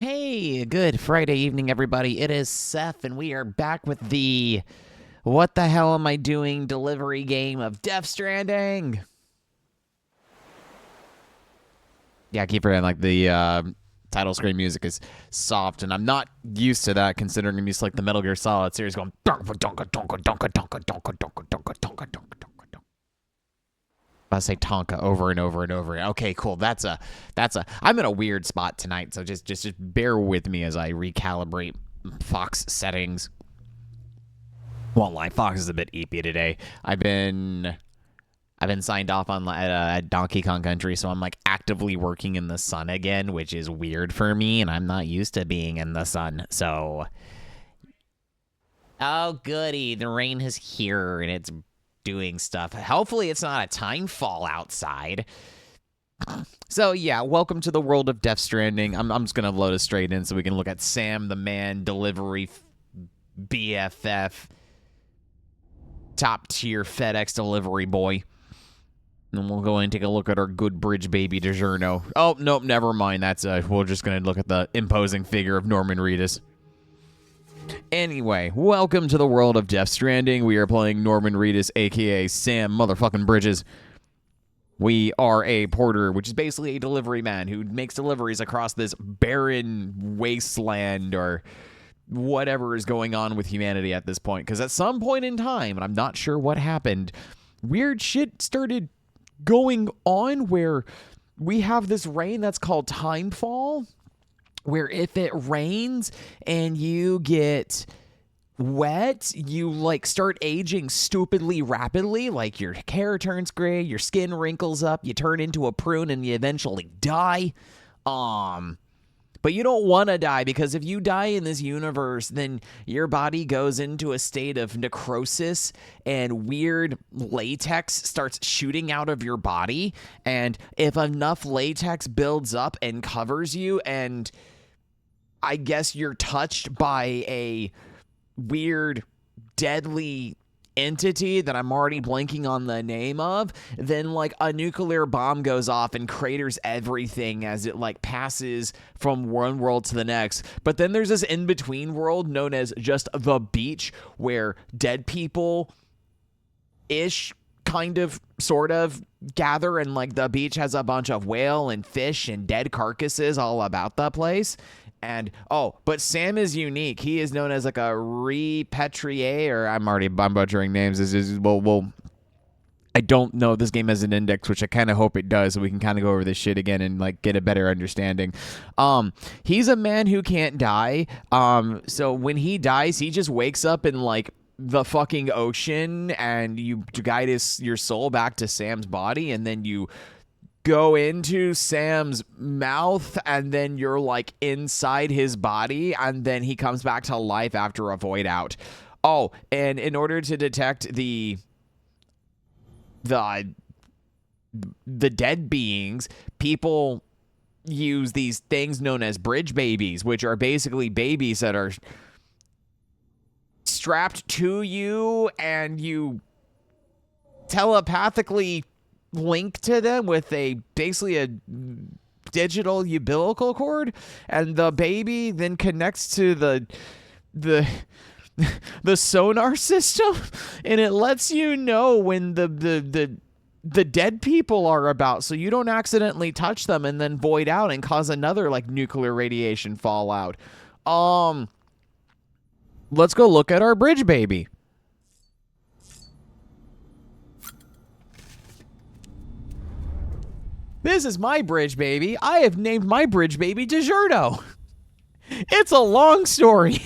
Hey, good Friday evening, everybody. It is Seth, and we are back with the What the Hell Am I Doing delivery game of Death Stranding. Yeah, I keep forgetting, like, the title screen music is soft, and I'm not used to that considering I'm used to, like, the Metal Gear Solid series going donka donka donka donka donka donka donka donka donka donka donka. I say Tonka over and over and over again. Okay, cool. I'm in a weird spot tonight, so just bear with me as I recalibrate Fox settings. Won't lie, Fox is a bit eepy today. I've been signed off on at Donkey Kong Country, so I'm like actively working in the sun again, which is weird for me, and I'm not used to being in the sun. So, oh goody, the rain is here and it's doing stuff. Hopefully, it's not a time fall outside. So yeah, welcome to the world of Death Stranding. I'm just gonna load us straight in so we can look at Sam the Man delivery BFF top tier FedEx delivery boy. And we'll go in and take a look at our good bridge baby DiGiorno. Oh nope, never mind. We're just gonna look at the imposing figure of Norman Reedus. Anyway, welcome to the world of Death Stranding. We are playing Norman Reedus, aka Sam motherfucking Bridges. We are a porter, which is basically a delivery man who makes deliveries across this barren wasteland or whatever is going on with humanity at this point. Because at some point in time, and I'm not sure what happened, weird shit started going on where we have this rain that's called timefall, where if it rains and you get wet, you like start aging stupidly rapidly. Like your hair turns gray, your skin wrinkles up, you turn into a prune, and you eventually die. But you don't want to die, because if you die in this universe, then your body goes into a state of necrosis and weird latex starts shooting out of your body. And if enough latex builds up and covers you, and I guess you're touched by a weird, deadly entity that I'm already blanking on the name of, then like a nuclear bomb goes off and craters everything as it like passes from one world to the next. But then there's this in-between world known as just the beach, where dead people ish kind of sort of gather, and like the beach has a bunch of whale and fish and dead carcasses all about the place. And but Sam is unique. He is known as like a repatrié, or I'm butchering names. Well, I don't know. This game has an index, which I kind of hope it does, so we can kind of go over this shit again and like get a better understanding. He's a man who can't die. So when he dies, he just wakes up in like the fucking ocean, and you guide your soul back to Sam's body, and then you go into Sam's mouth, and then you're like inside his body, and then he comes back to life after a void out. Oh, and in order to detect the dead beings, people use these things known as bridge babies, which are basically babies that are strapped to you, and you telepathically link to them with basically a digital umbilical cord, and the baby then connects to the sonar system, and it lets you know when the dead people are about, so you don't accidentally touch them and then void out and cause another like nuclear radiation fallout. Let's go look at our bridge baby. This is my bridge baby. I have named my bridge baby DiGiorno. It's a long story.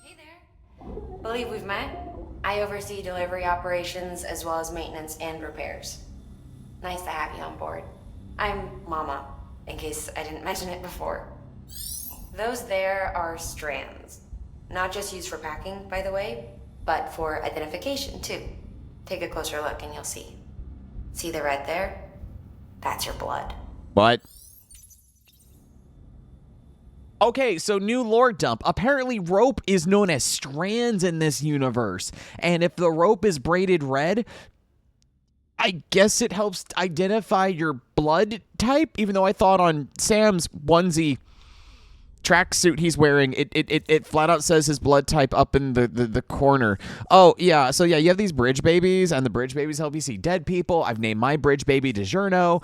Hey there. Believe we've met? I oversee delivery operations as well as maintenance and repairs. Nice to have you on board. I'm Mama, in case I didn't mention it before. Those there are strands. Not just used for packing, by the way, but for identification too. Take a closer look and you'll see. See the red there? That's your blood. What? Okay, so new lore dump. Apparently rope is known as strands in this universe. And if the rope is braided red, I guess it helps identify your blood type, even though I thought on Sam's onesie tracksuit he's wearing, it flat out says his blood type up in the corner. Oh, yeah. So, yeah, you have these bridge babies, and the bridge babies help you see dead people. I've named my bridge baby DiGiorno.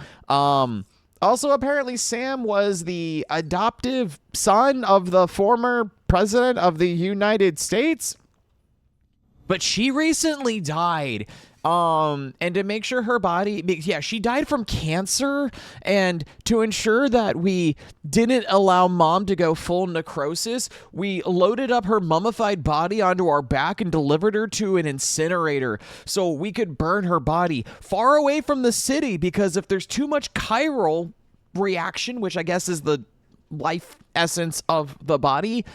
Also, apparently, Sam was the adoptive son of the former president of the United States. But she recently died. And to make sure her body, yeah, she died from cancer, and to ensure that we didn't allow Mom to go full necrosis, we loaded up her mummified body onto our back and delivered her to an incinerator so we could burn her body far away from the city, because if there's too much chiral reaction, which I guess is the life essence of the body,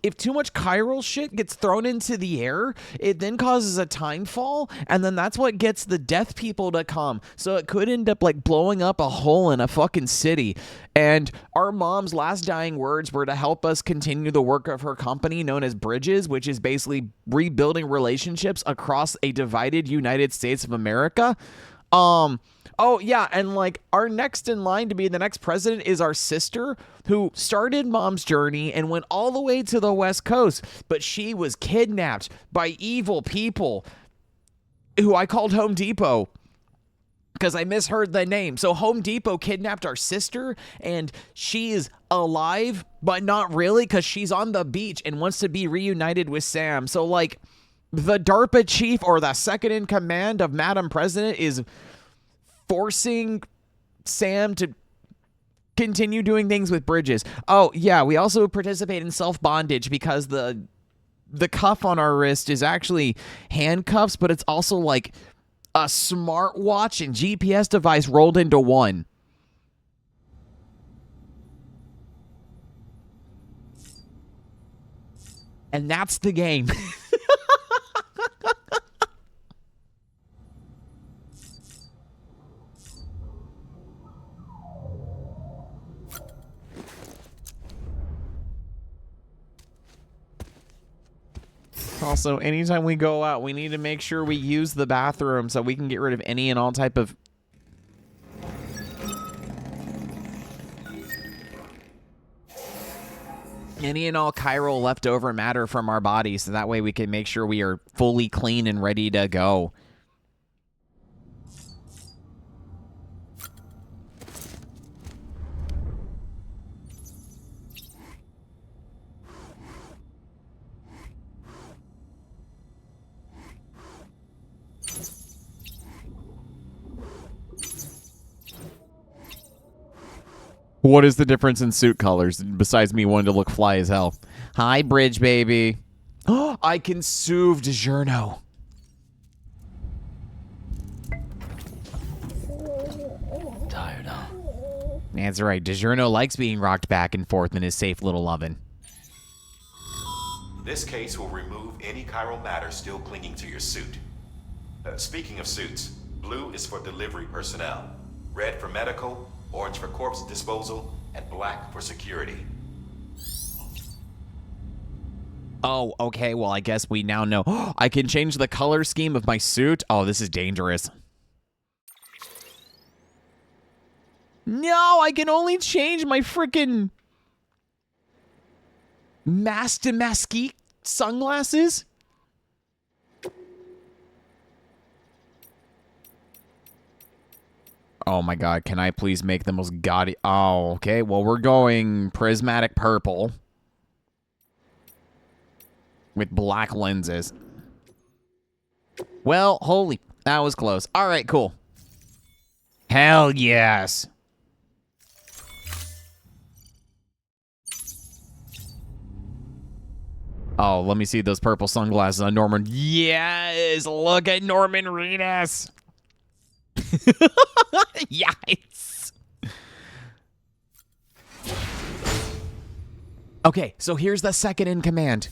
if too much chiral shit gets thrown into the air, it then causes a time fall, and then that's what gets the death people to come. So it could end up like blowing up a hole in a fucking city. And our mom's last dying words were to help us continue the work of her company known as Bridges, which is basically rebuilding relationships across a divided United States of America. Oh, yeah, and, like, our next in line to be the next president is our sister, who started Mom's journey and went all the way to the West Coast, but she was kidnapped by evil people who I called Home Depot because I misheard the name. So Home Depot kidnapped our sister, and she is alive, but not really, because she's on the beach and wants to be reunited with Sam. So, like, the DARPA chief or the second in command of Madam President is forcing Sam to continue doing things with Bridges. Oh, yeah, we also participate in self-bondage because the cuff on our wrist is actually handcuffs, but it's also like a smartwatch and GPS device rolled into one. And that's the game. Also, anytime we go out, we need to make sure we use the bathroom so we can get rid of any and all type of... any and all chiral leftover matter from our bodies, so that way we can make sure we are fully clean and ready to go. What is the difference in suit colors besides me wanting to look fly as hell? Hi, Bridge baby. Oh, I can soothe DiGiorno. Tired, huh? That's right. DiGiorno likes being rocked back and forth in his safe little oven. This case will remove any chiral matter still clinging to your suit. Speaking of suits, blue is for delivery personnel, red for medical, orange for corpse disposal, and black for security. Oh, okay. Well, I guess we now know. I can change the color scheme of my suit. Oh, this is dangerous. No, I can only change my freaking mask to masque sunglasses. Oh my god, can I please make the most gaudy... Oh, okay. Well, we're going prismatic purple with black lenses. Well, holy... that was close. All right, cool. Hell yes. Oh, let me see those purple sunglasses on Norman. Yes, look at Norman Reedus. Yikes. Okay, so here's the second in command.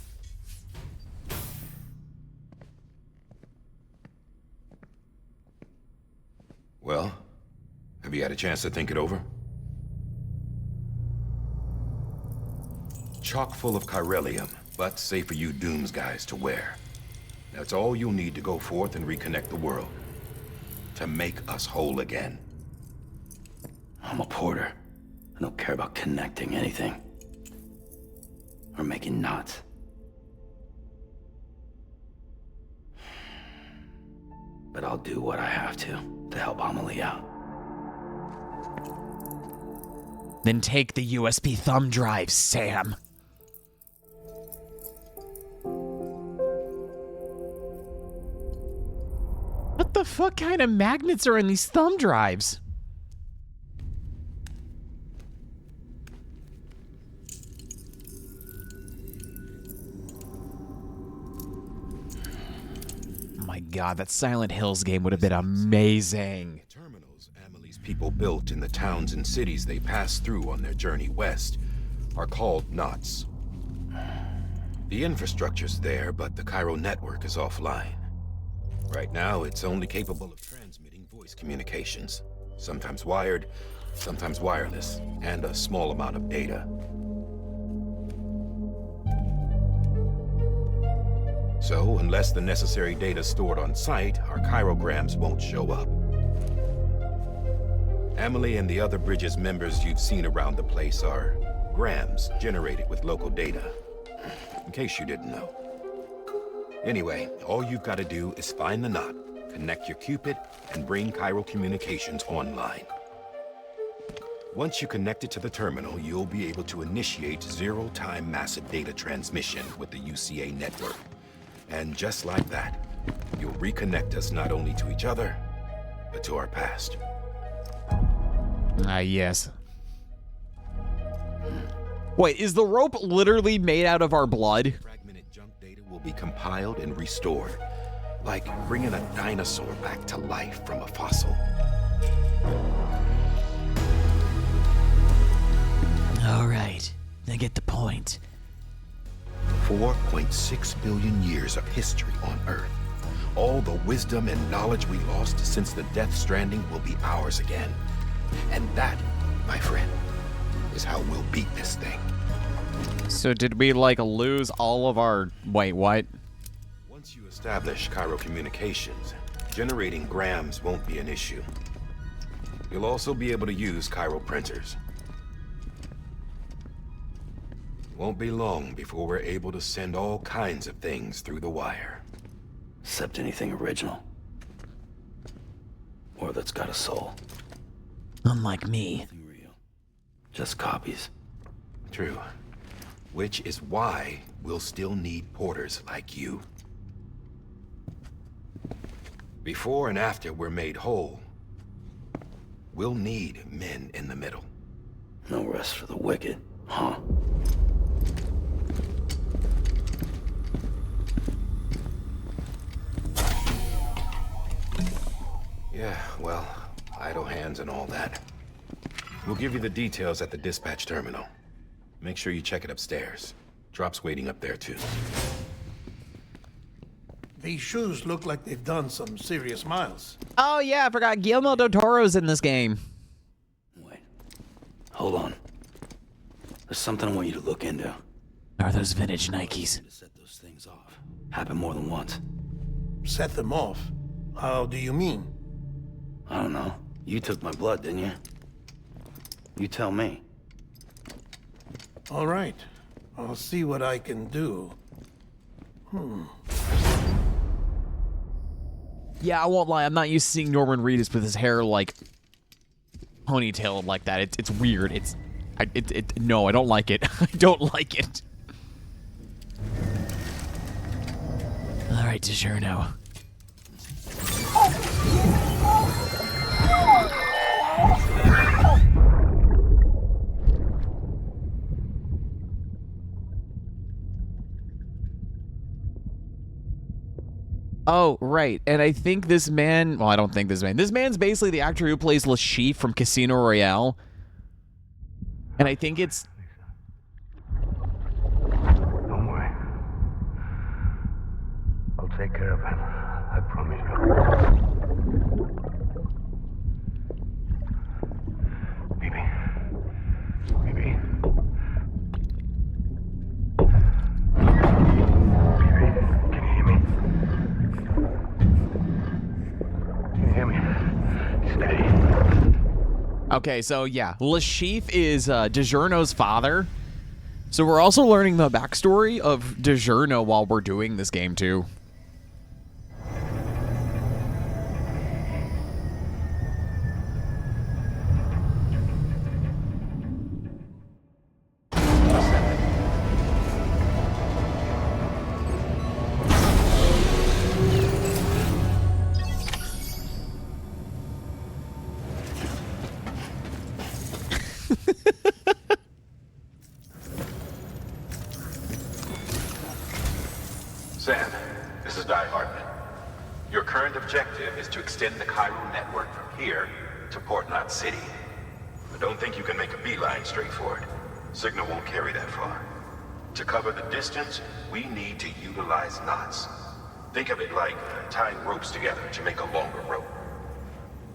Well, have you had a chance to think it over? Chock full of chiralium, but safe for you Dooms guys to wear. That's all you'll need to go forth and reconnect the world. To make us whole again. I'm a porter. I don't care about connecting anything. or making knots. But I'll do what I have to help Amelie out. Then take the USB thumb drive, Sam. What the fuck kind of magnets are in these thumb drives? Oh my god, that Silent Hills game would have been amazing. Terminals Amelie's people built in the towns and cities they passed through on their journey west are called knots. The infrastructure's there, but the Cairo network is offline. Right now, it's only capable of transmitting voice communications, sometimes wired, sometimes wireless, and a small amount of data. So, unless the necessary data is stored on site, our chirograms won't show up. Amelie and the other Bridges members you've seen around the place are grams generated with local data, in case you didn't know. Anyway, all you've got to do is find the knot, connect your Cupid, and bring Cairo Communications online. Once you connect it to the terminal, you'll be able to initiate zero-time massive data transmission with the UCA network. And just like that, you'll reconnect us not only to each other, but to our past. Yes. Wait, is the rope literally made out of our blood? Fragmented junk data will be compiled and restored, like bringing a dinosaur back to life from a fossil. All right, I get the point. 4.6 billion years of history on Earth. All the wisdom and knowledge we lost since the Death Stranding will be ours again. And that, my friend, is how we'll beat this thing. So did we, like, lose all of our... Wait, what? Once you establish Cairo Communications, generating grams won't be an issue. You'll also be able to use Cairo printers. Won't be long before we're able to send all kinds of things through the wire. Except anything original. Or that's got a soul. Unlike me. Nothing real. Just copies. True. Which is why we'll still need porters like you. Before and after we're made whole, we'll need men in the middle. No rest for the wicked, huh? Yeah, well, idle hands and all that. We'll give you the details at the dispatch terminal. Make sure you check it upstairs. Drop's waiting up there, too. These shoes look like they've done some serious miles. Oh yeah, I forgot Guillermo del Toro's in this game. Wait. Hold on. There's something I want you to look into. Are those vintage Nikes? To set those things off. Happened more than once. Set them off. How do you mean? I don't know. You took my blood, didn't you? You tell me. All right. I'll see what I can do. Yeah, I won't lie. I'm not used to seeing Norman Reedus with his hair like ponytailed like that. It's weird. No, I don't like it. I don't like it. All right, DiGiorno. Oh, right. And I think this man... Well, I don't think this man. This man's basically the actor who plays Le Chiffre from Casino Royale. And I think it's... Don't worry. I'll take care of him. I promise you. Baby. Baby. Baby, can you hear me? Can you hear me? Steady. Okay, so yeah. Le Chiffre is DiGiorno's father. So we're also learning the backstory of DiGiorno while we're doing this game too. Sam, this is Di Hartman. Your current objective is to extend the chiral network from here to Port Knot City. But don't think you can make a beeline straight for it. Signal won't carry that far. To cover the distance, we need to utilize knots. Think of it like tying ropes together to make a longer rope.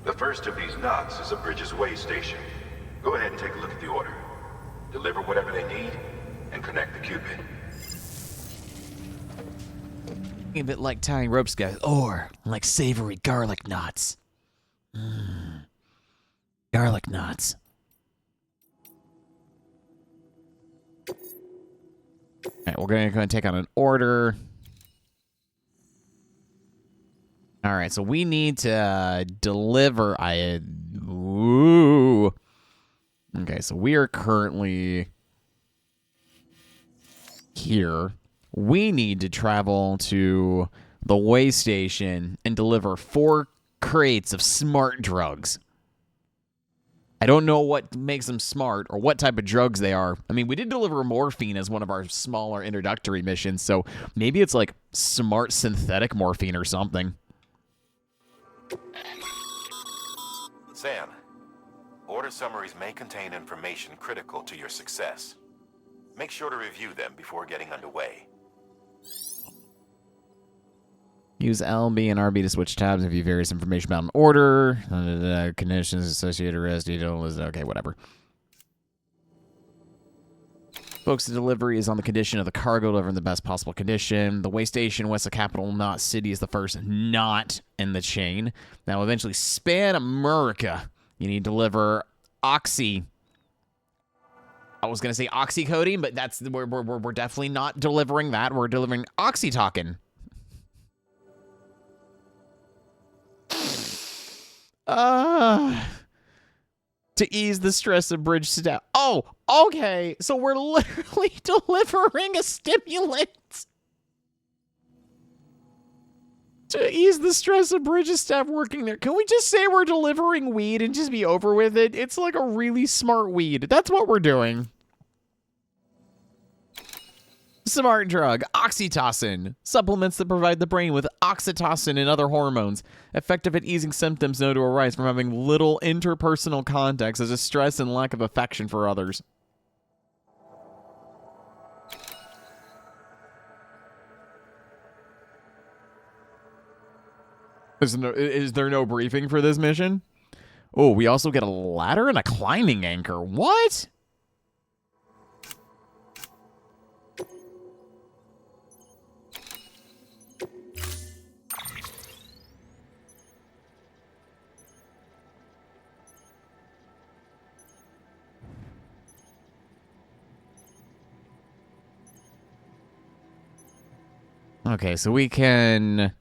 The first of these knots is a Bridges Way station. Go ahead and take a look at the order. Deliver whatever they need, and connect the Cupid. A bit like tying ropes together, or like savory garlic knots. Garlic knots. Alright, we're going to take on an order. Alright, so we need to deliver. Ooh. Okay, so we are currently here. We need to travel to the way station and deliver 4 crates of smart drugs. I don't know what makes them smart or what type of drugs they are. I mean, we did deliver morphine as one of our smaller introductory missions, so maybe it's like smart synthetic morphine or something. Sam, order summaries may contain information critical to your success. Make sure to review them before getting underway. Use L, B, and RB to switch tabs and view various information about an order. Conditions, associated arrest, details. Okay, whatever. Folks, the delivery is on the condition of the cargo delivered in the best possible condition. The way station west of Capital Knot City is the first knot in the chain. Now, eventually span America. You need to deliver oxy. I was going to say oxycodone, but that's we're definitely not delivering that. We're delivering oxytocin. To ease the stress of bridge staff. Oh, okay. So we're literally delivering a stimulant to ease the stress of bridge staff working there. Can we just say we're delivering weed and just be over with it? It's like a really smart weed. That's what we're doing. Smart drug, oxytocin. Supplements that provide the brain with oxytocin and other hormones. Effective at easing symptoms known to arise from having little interpersonal contact, such as stress and lack of affection for others. Is there no briefing for this mission? Oh, we also get a ladder and a climbing anchor. What? Okay, so we can...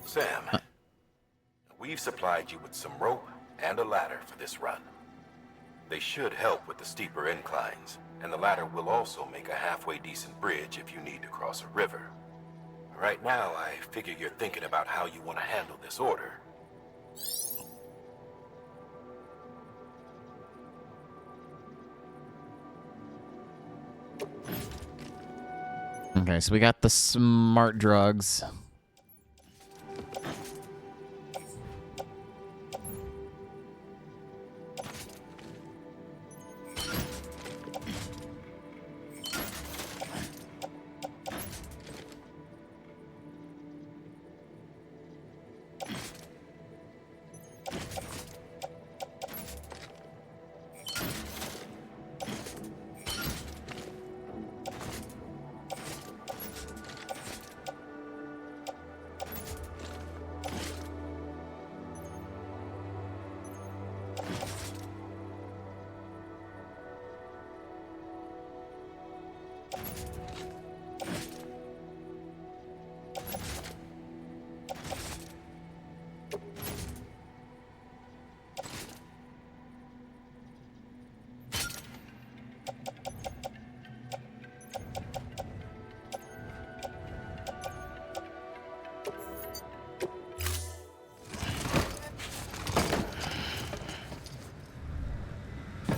Sam, we've supplied you with some rope and a ladder for this run. They should help with the steeper inclines, and the ladder will also make a halfway decent bridge if you need to cross a river. Right now, I figure you're thinking about how you want to handle this order. Okay, so we got the smart drugs.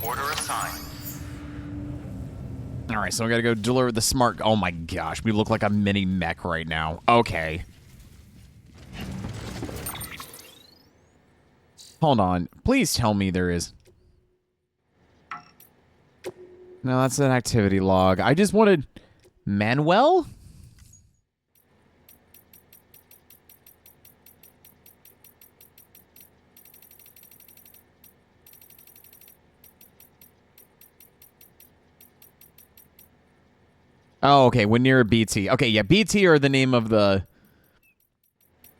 Order assigned. All right, so I gotta go deliver the smart. Oh my gosh, we look like a mini mech right now. Okay. Hold on. Please tell me there is. No, that's an activity log. I just wanted Manuel? Oh, okay. When near a BT. Okay, yeah, BT are the name of the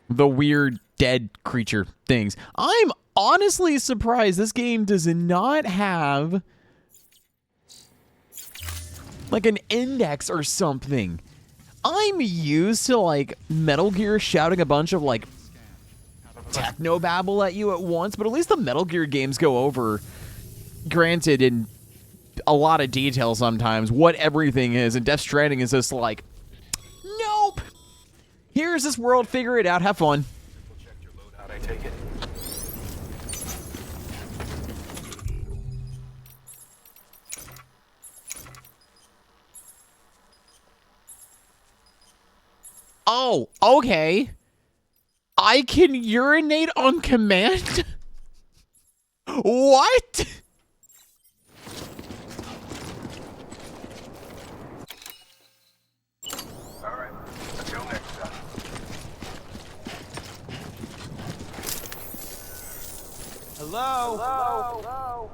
weird dead creature things. I'm honestly surprised this game does not have like an index or something. I'm used to like Metal Gear shouting a bunch of like techno babble at you at once, but at least the Metal Gear games go over, granted in a lot of detail sometimes, what everything is, and Death Stranding is just like, nope. Here's this world, figure it out, have fun. Check your loadout, I take it. Oh, okay. I can urinate on command? What? Alright, let's go next time. Hello?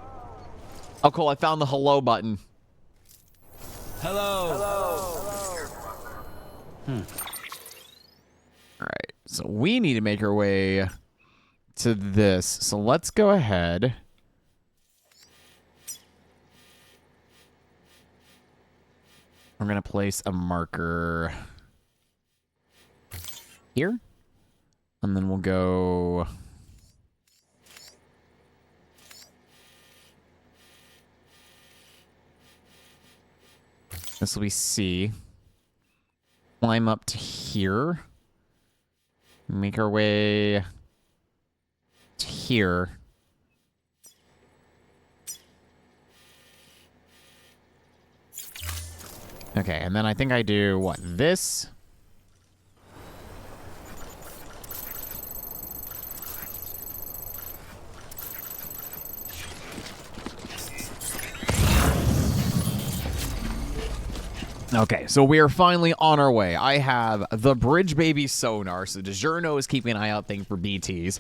Oh, cool, I found the hello button. Hello? Alright, so we need to make our way to this. So let's go ahead. We're going to place a marker here. And then we'll go... This will be C. Climb up to here. Make our way to here. Okay, and then I think I do, what, this? Okay, so we are finally on our way. I have the Bridge Baby sonar, so DiGiorno is keeping an eye out thing for BTs.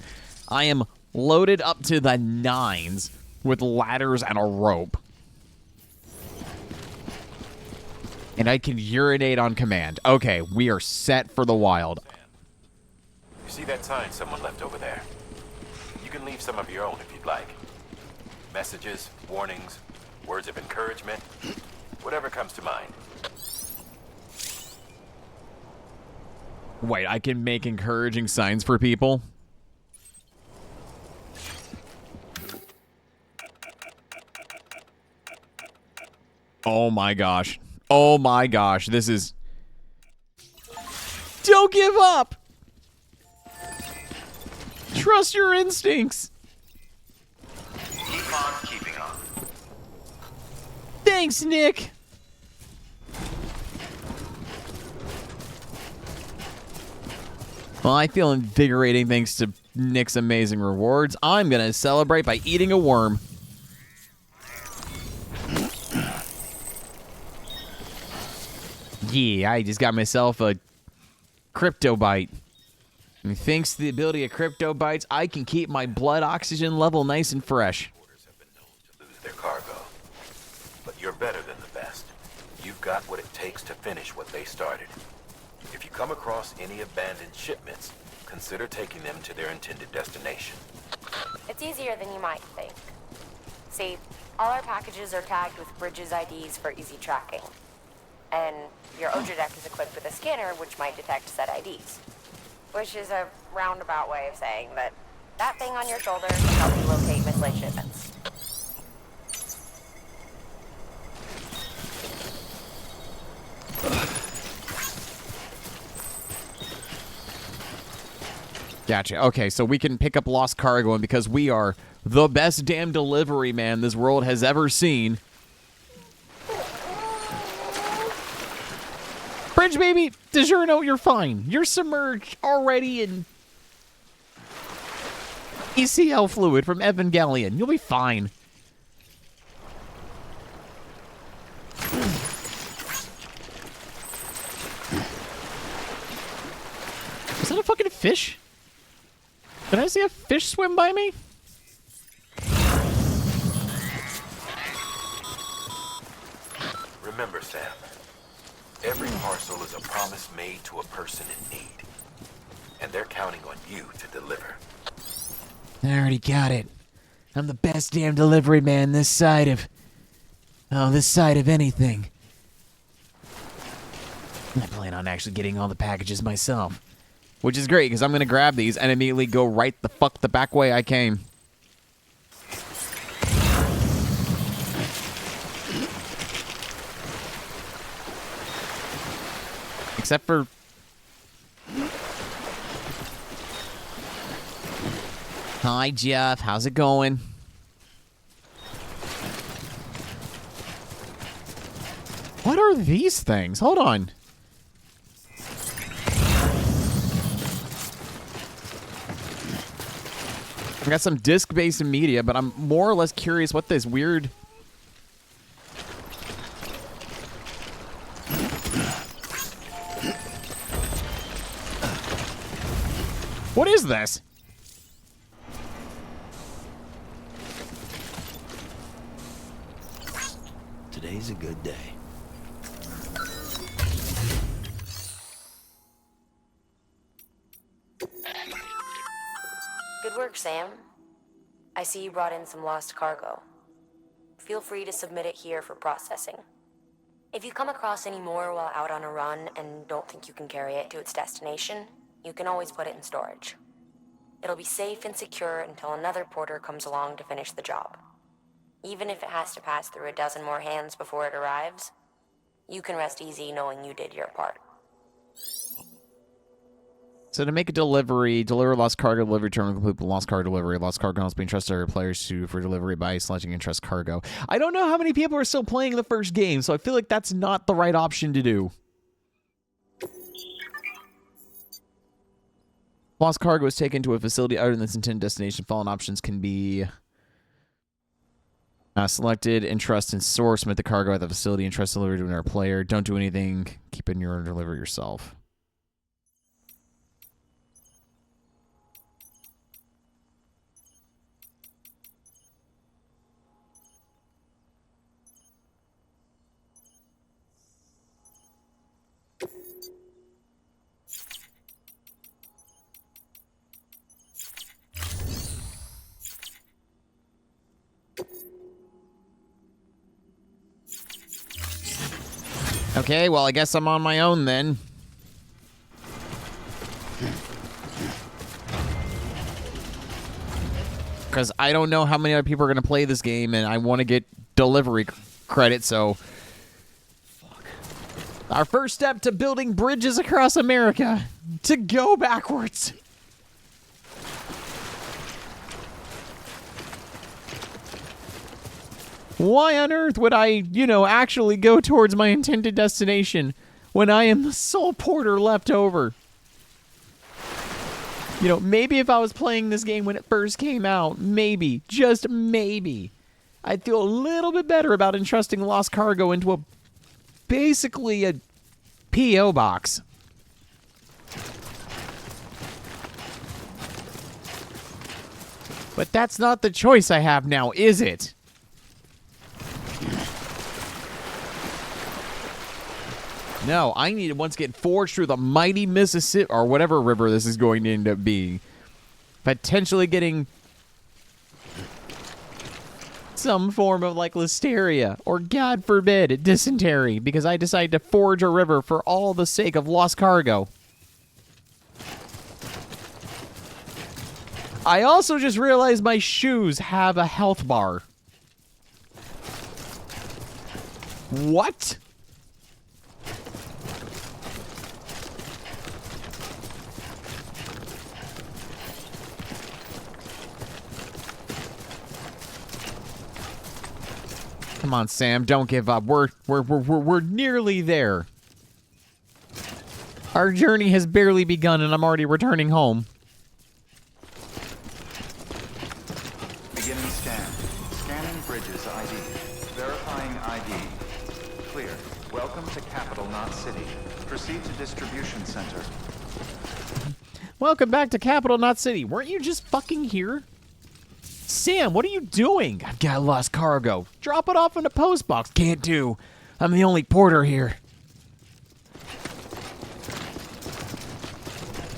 I am loaded up to the nines with ladders and a rope. And I can urinate on command. Okay, we are set for the wild. You see that sign someone left over there? You can leave some of your own if you'd like. Messages, warnings, words of encouragement, whatever comes to mind. Wait, I can make encouraging signs for people? Oh my gosh. Oh my gosh, this is... Don't give up! Trust your instincts! Keep on keeping on. Thanks, Nick! Well, I feel invigorating thanks to Nick's amazing rewards. I'm gonna celebrate by eating a worm. Yeah, I just got myself a Crypto Bite. And thanks to the ability of Crypto Bites, I can keep my blood oxygen level nice and fresh. Porters have been known to lose their cargo. But you're better than the best. You've got what it takes to finish what they started. If you come across any abandoned shipments, consider taking them to their intended destination. It's easier than you might think. See, all our packages are tagged with Bridges IDs for easy tracking. And your OJ deck is equipped with a scanner which might detect said IDs. Which is a roundabout way of saying that that thing on your shoulder can help you locate mislaid shipments. Gotcha. Okay, so we can pick up lost cargo, and because we are the best damn delivery man this world has ever seen. Bridge baby, DiGiorno, you're fine. You're submerged already in ECL fluid from Evangelion. You'll be fine. Is that a fucking fish? Did I see a fish swim by me? Remember, Sam, every parcel is a promise made to a person in need. And they're counting on you to deliver. I already got it. I'm the best damn delivery man this side of anything. I plan on actually getting all the packages myself. Which is great, because I'm going to grab these and immediately go right the fuck the back way I came. Except for... Hi, Jeff. How's it going? What are these things? Hold on. I got some disc-based media, but I'm more or less curious what this weird... What is this? Today's a good day. Good work, Sam. I see you brought in some lost cargo. Feel free to submit it here for processing. If you come across any more while out on a run and don't think you can carry it to its destination, you can always put it in storage. It'll be safe and secure until another porter comes along to finish the job. Even if it has to pass through a dozen more hands before it arrives, you can rest easy knowing you did your part. So to make a delivery, deliver lost cargo, delivery terminal complete the lost cargo delivery. Lost cargo has been entrusted to players for delivery by selecting entrust cargo. I don't know how many people are still playing the first game, so I feel like that's not the right option to do. Lost cargo is taken to a facility other than its intended destination. Fallen options can be selected, entrust, and source. Submit the cargo at the facility. Entrust delivery to another player. Don't do anything. Keep it in your own delivery yourself. Okay, well, I guess I'm on my own then. Because I don't know how many other people are going to play this game, and I want to get delivery credit, so... Fuck. Our first step to building bridges across America. To go backwards. Why on earth would I, actually go towards my intended destination when I am the sole porter left over? Maybe if I was playing this game when it first came out, maybe, just maybe, I'd feel a little bit better about entrusting lost cargo into basically a P.O. box. But that's not the choice I have now, is it? No, I need to once get forged through the mighty Mississippi, or whatever river this is going to end up being. Potentially getting some form of like listeria or, God forbid, dysentery because I decided to forge a river for all the sake of lost cargo. I also just realized my shoes have a health bar. What? Come on, Sam, don't give up. We're nearly there. Our journey has barely begun and I'm already returning home. Beginning scan. Scanning Bridges ID. Verifying ID. Clear. Welcome to Capital Knot City. Proceed to distribution center. Welcome back to Capital Knot City. Weren't you just fucking here? Sam, what are you doing? I've got lost cargo. Drop it off in a post box. Can't do. I'm the only porter here.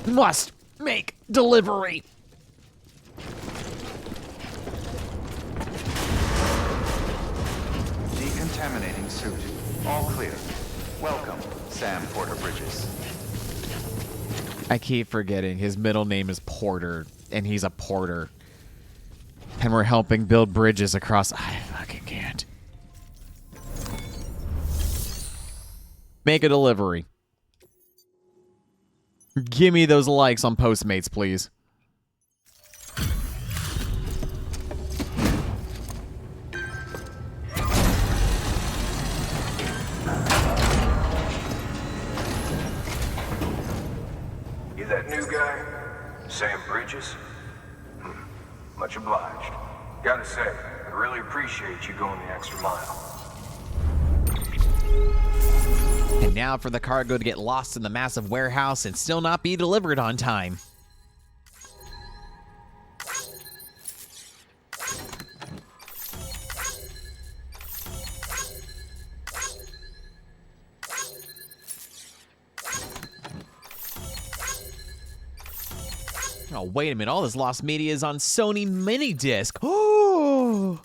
Must make delivery. Decontaminating suit. All clear. Welcome, Sam Porter Bridges. I keep forgetting his middle name is Porter, and he's a porter. And we're helping build bridges across... I fucking can't. Make a delivery. Give me those likes on Postmates, please. You that new guy? Sam Bridges? Much obliged. Gotta say, I really appreciate you going the extra mile. And now for the cargo to get lost in the massive warehouse and still not be delivered on time. Oh, wait a minute. All this lost media is on Sony mini disc. Oh!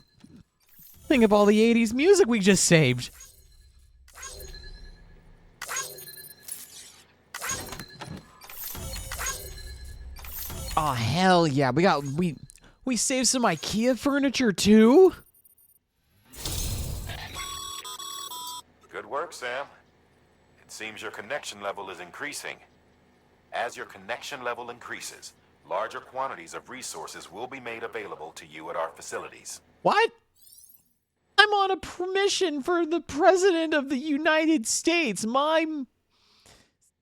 Think of all the 80s music we just saved. Oh, hell yeah. We saved some IKEA furniture too? Good work, Sam. It seems your connection level is increasing. As your connection level increases, larger quantities of resources will be made available to you at our facilities. What? I'm on a permission for the President of the United States, my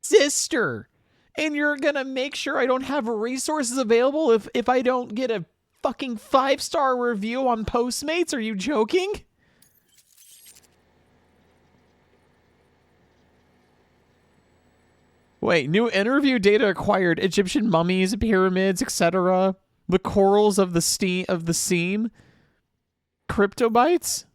sister. And you're gonna make sure I don't have resources available if I don't get a fucking 5-star review on Postmates? Are you joking? Wait, new interview data acquired. Egyptian mummies, pyramids, etc. The corals of the seam. Cryptobytes?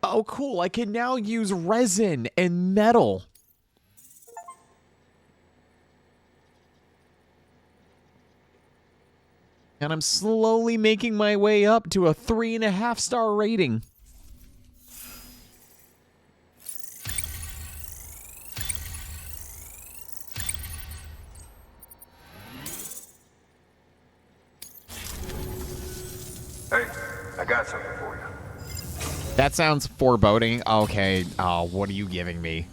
Oh, cool. I can now use resin and metal. And I'm slowly making my way up to a 3.5-star rating. Hey, I got something for you. That sounds foreboding. Okay. Oh, what are you giving me?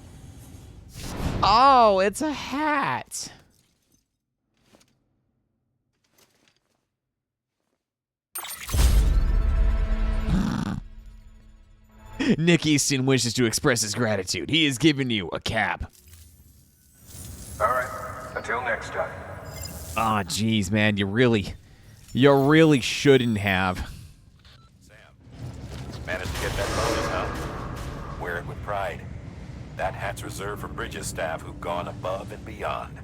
Oh, it's a hat. Nick Easton wishes to express his gratitude. He has given you a cap. All right, until next time. Ah, oh, jeez, man. You really shouldn't have. Managed to get that bonus, huh? Wear it with pride. That hat's reserved for Bridges staff who've gone above and beyond.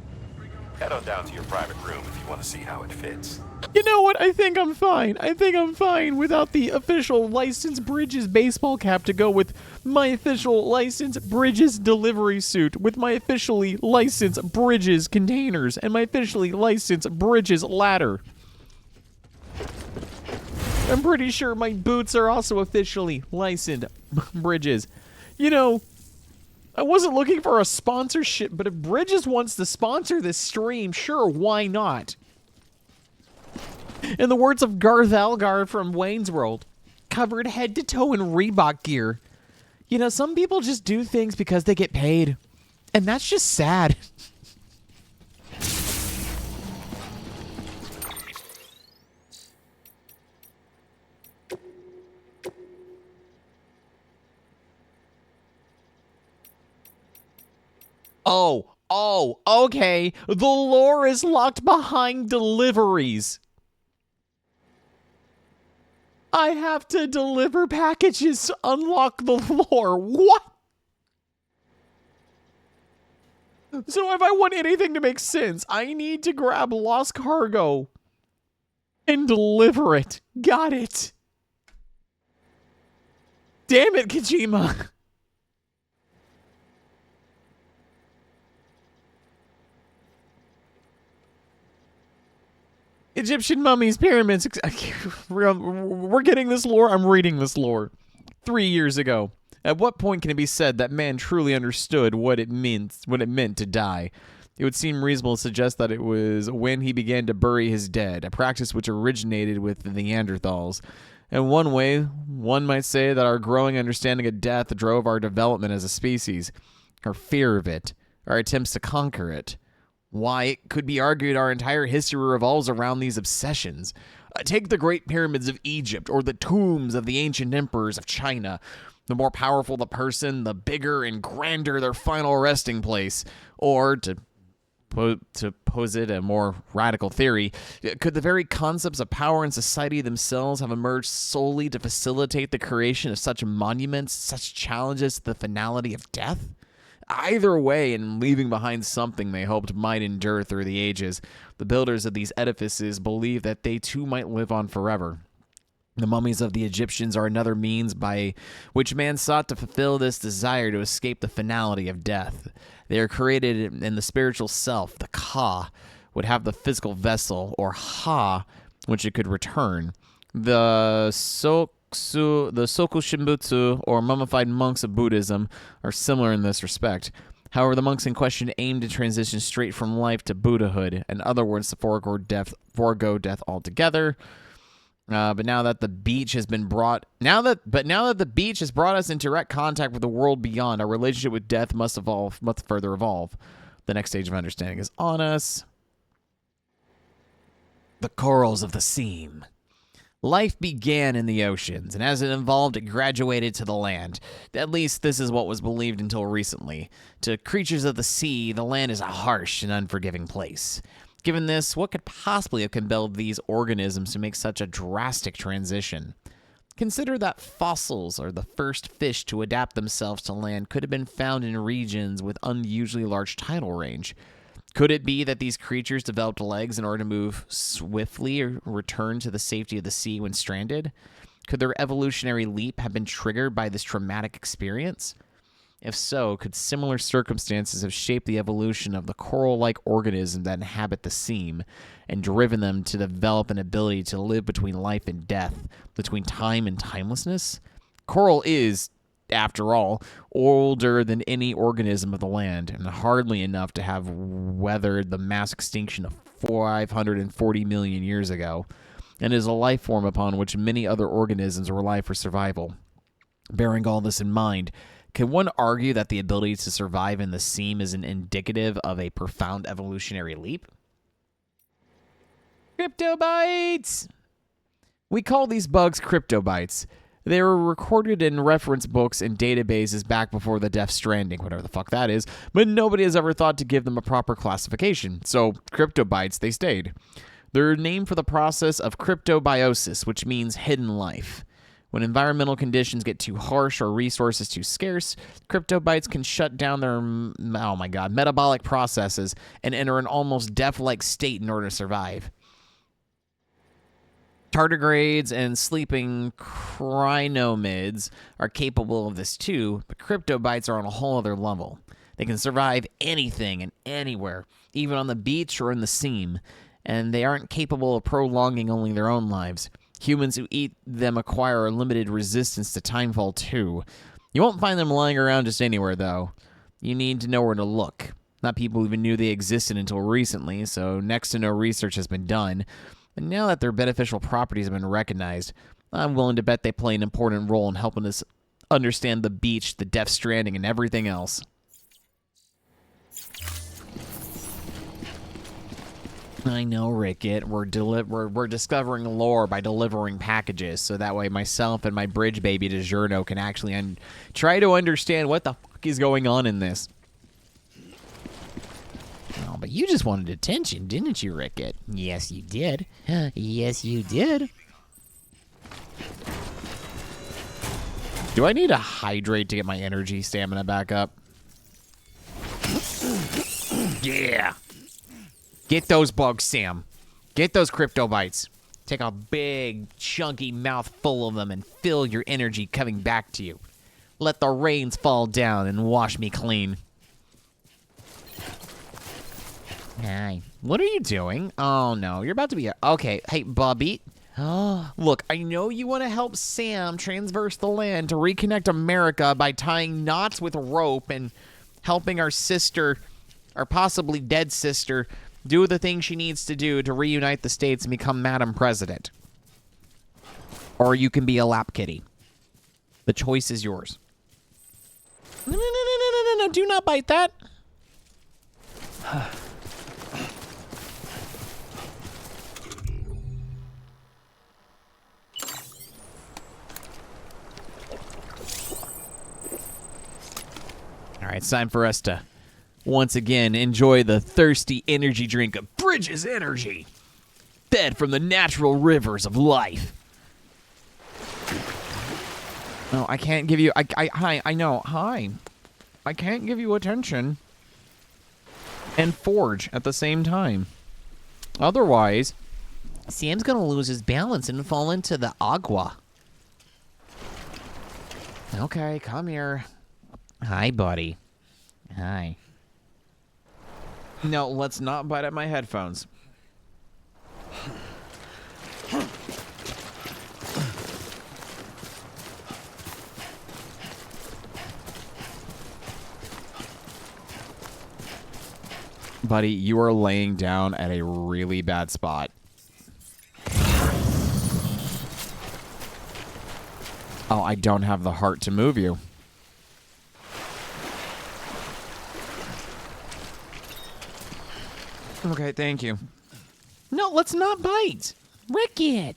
Head on down to your private room if you want to see how it fits. You know what? I think I'm fine. I think I'm fine without the official licensed Bridges baseball cap to go with my official licensed Bridges delivery suit, with my officially licensed Bridges containers, and my officially licensed Bridges ladder. I'm pretty sure my boots are also officially licensed Bridges. You know, I wasn't looking for a sponsorship, but if Bridges wants to sponsor this stream, sure, why not? In the words of Garth Algar from Wayne's World, covered head to toe in Reebok gear. You know, some people just do things because they get paid, and that's just sad. Oh, okay. The lore is locked behind deliveries. I have to deliver packages to unlock the lore. What? So if I want anything to make sense, I need to grab lost cargo and deliver it. Got it. Damn it, Kojima. Egyptian mummies, pyramids. We're getting this lore. I'm reading this lore. 3 years ago. At what point can it be said that man truly understood what it meant to die? It would seem reasonable to suggest that it was when he began to bury his dead, a practice which originated with the Neanderthals. In one way, one might say that our growing understanding of death drove our development as a species, our fear of it, our attempts to conquer it. Why, it could be argued our entire history revolves around these obsessions. Take the Great Pyramids of Egypt or the tombs of the ancient emperors of China. The more powerful the person, the bigger and grander their final resting place. Or, to posit a more radical theory, could the very concepts of power and society themselves have emerged solely to facilitate the creation of such monuments, such challenges to the finality of death? Either way, in leaving behind something they hoped might endure through the ages, the builders of these edifices believed that they too might live on forever. The mummies of the Egyptians are another means by which man sought to fulfill this desire to escape the finality of death. They are created in the spiritual self, the Ka, would have the physical vessel, or Ha, which it could return. The Soku Shimbutsu, or mummified monks of Buddhism, are similar in this respect. However, the monks in question aim to transition straight from life to Buddhahood, in other words, to forego death altogether. But now that the beach has brought us into direct contact with the world beyond, our relationship with death must further evolve. The next stage of understanding is on us. The corals of the seam. Life began in the oceans, and as it evolved, it graduated to the land. At least this is what was believed until recently. To creatures of the sea, the land is a harsh and unforgiving place. Given this, what could possibly have compelled these organisms to make such a drastic transition? Consider that fossils are the first fish to adapt themselves to land could have been found in regions with unusually large tidal range. Could it be that these creatures developed legs in order to move swiftly or return to the safety of the sea when stranded? Could their evolutionary leap have been triggered by this traumatic experience? If so, could similar circumstances have shaped the evolution of the coral-like organisms that inhabit the seam and driven them to develop an ability to live between life and death, between time and timelessness? Coral is, after all, older than any organism of the land, and hardly enough to have weathered the mass extinction of 540 million years ago, and is a life form upon which many other organisms rely for survival. Bearing all this in mind, can one argue that the ability to survive in the seam is indicative of a profound evolutionary leap? Cryptobytes! We call these bugs cryptobytes. They were recorded in reference books and databases back before the Death Stranding, whatever the fuck that is, but nobody has ever thought to give them a proper classification, so cryptobytes they stayed. They're named for the process of cryptobiosis, which means hidden life. When environmental conditions get too harsh or resources too scarce, cryptobites can shut down their, metabolic processes and enter an almost death-like state in order to survive. Tardigrades and sleeping cryonomids are capable of this too, but cryptobites are on a whole other level. They can survive anything and anywhere, even on the beach or in the seam, and they aren't capable of prolonging only their own lives. Humans who eat them acquire a limited resistance to timefall too. You won't find them lying around just anywhere, though. You need to know where to look. Not people even knew they existed until recently, so next to no research has been done. And now that their beneficial properties have been recognized, I'm willing to bet they play an important role in helping us understand the beach, the Death Stranding, and everything else. I know, Rickett. We're discovering lore by delivering packages, so that way myself and my bridge baby DiGiorno can actually try to understand what the fuck is going on in this. Oh, but you just wanted attention, didn't you, Rickett? Yes, you did. Yes, you did. Do I need to hydrate to get my energy stamina back up? Yeah. Get those bugs, Sam. Get those cryptobites. Take a big, chunky mouthful of them and feel your energy coming back to you. Let the rains fall down and wash me clean. Hi. What are you doing? Oh, no. You're about to be... Okay. Hey, Bubby. Look, I know you want to help Sam transverse the land to reconnect America by tying knots with rope and helping our sister, our possibly dead sister, do the thing she needs to do to reunite the states and become Madam President. Or you can be a lap kitty. The choice is yours. No. Do not bite that. All right, it's time for us to once again enjoy the thirsty energy drink of Bridges Energy, fed from the natural rivers of life. No, I can't give you... Hi, I know. Hi. I can't give you attention and forge at the same time. Otherwise, Sam's gonna lose his balance and fall into the agua. Okay, come here. Hi, buddy. Hi. No, let's not bite at my headphones. Buddy, you are laying down at a really bad spot. Oh, I don't have the heart to move you. Okay, thank you. No, let's not bite. Rickett.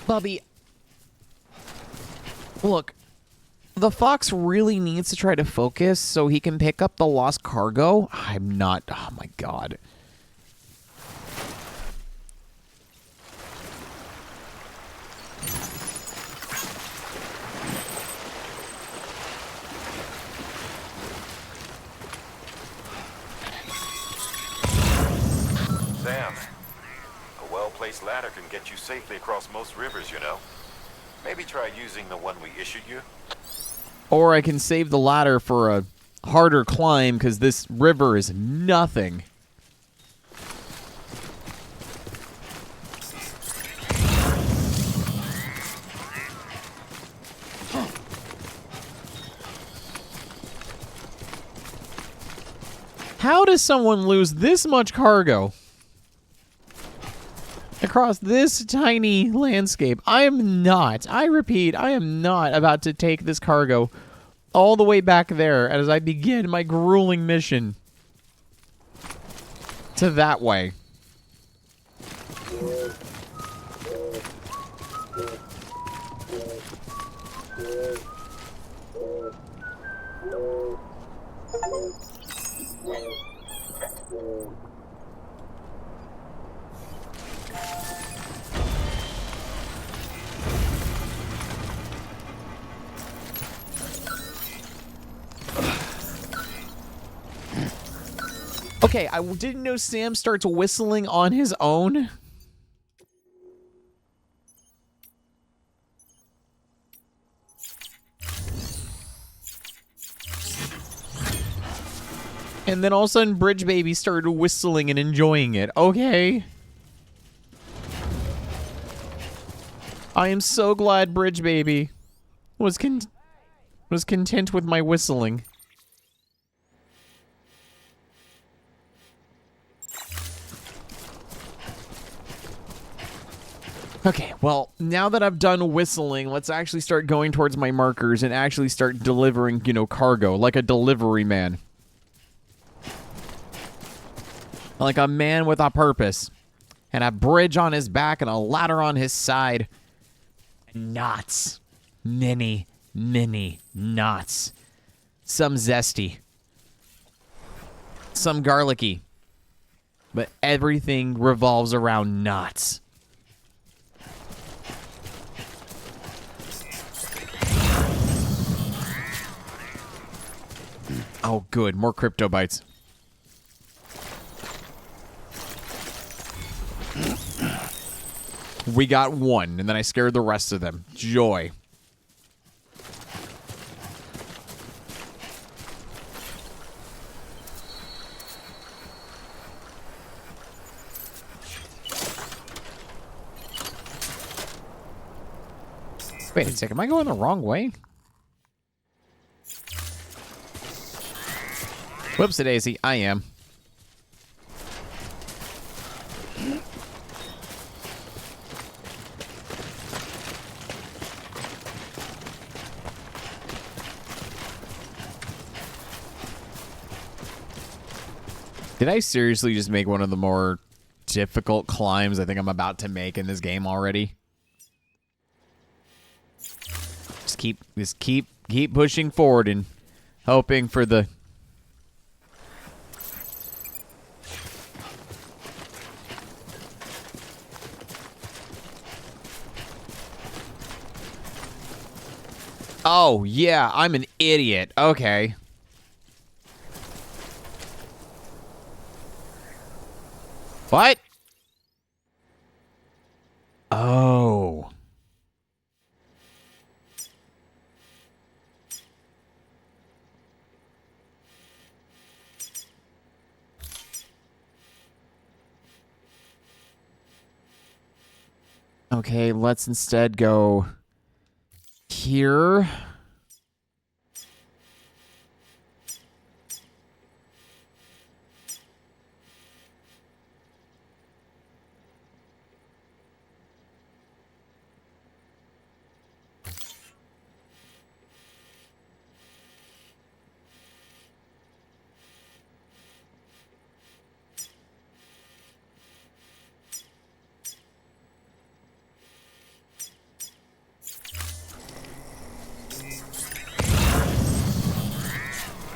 Bubby. Look, the fox really needs to try to focus so he can pick up the lost cargo. I'm not... Oh, my God. Sam, a well-placed ladder can get you safely across most rivers, you know. Maybe try using the one we issued you. Or I can save the ladder for a harder climb because this river is nothing. How does someone lose this much cargo across this tiny landscape? I repeat, I am not about to take this cargo all the way back there as I begin my grueling mission to that way. Okay, I didn't know Sam starts whistling on his own. And then all of a sudden, Bridge Baby started whistling and enjoying it. Okay. I am so glad Bridge Baby was content with my whistling. Okay, well, now that I've done whistling, let's actually start going towards my markers and actually start delivering, you know, cargo, like a delivery man. Like a man with a purpose. And a bridge on his back and a ladder on his side. And knots. Many, many knots. Some zesty. Some garlicky. But everything revolves around knots. Oh, good. More crypto bites. We got one, and then I scared the rest of them. Joy. Wait a second. Am I going the wrong way? Whoopsie-daisy. I am. Did I seriously just make one of the more difficult climbs I think I'm about to make in this game already? Just keep pushing forward and hoping for the... Oh, yeah, I'm an idiot. Okay. What? Oh. Okay, let's instead go here.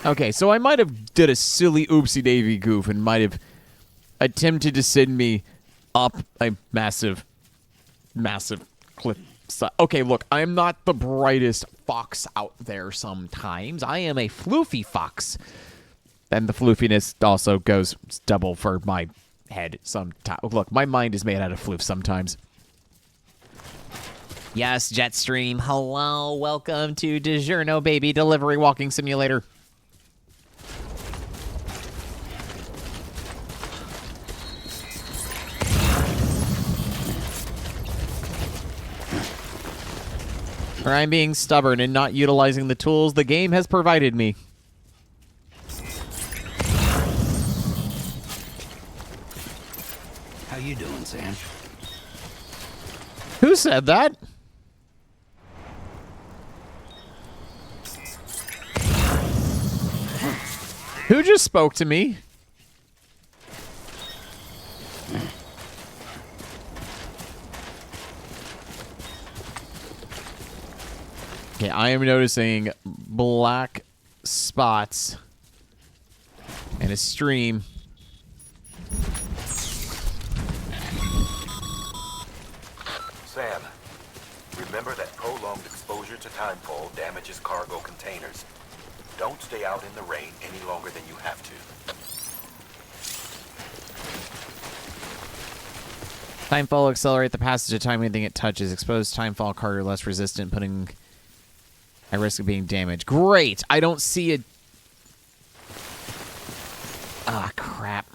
Okay, so I might have did a silly oopsie-davy goof and might have attempted to send me up a massive cliff. Okay, look, I'm not the brightest fox out there sometimes. I am a floofy fox. And the floofiness also goes double for my head sometimes. Look, my mind is made out of floof sometimes. Yes, Jetstream. Hello, welcome to DiGiorno Baby Delivery Walking Simulator. Or I'm being stubborn and not utilizing the tools the game has provided me. How you doing, Sam? Who said that? Who just spoke to me? Okay, I am noticing black spots and a stream. Sam, remember that prolonged exposure to timefall damages cargo containers. Don't stay out in the rain any longer than you have to. Timefall will accelerate the passage of time anything it touches. Exposed timefall Carter less resistant, putting at risk of being damaged. Great! I don't see it. Ah, crap.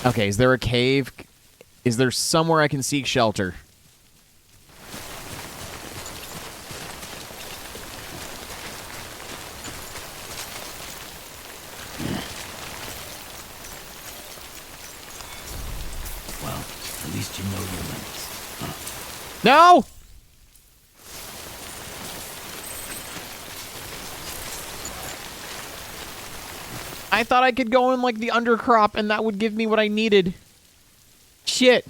Okay, is there a cave? Is there somewhere I can seek shelter? Well, at least you know your limits. No! I thought I could go in like the undercrop and that would give me what I needed. Shit.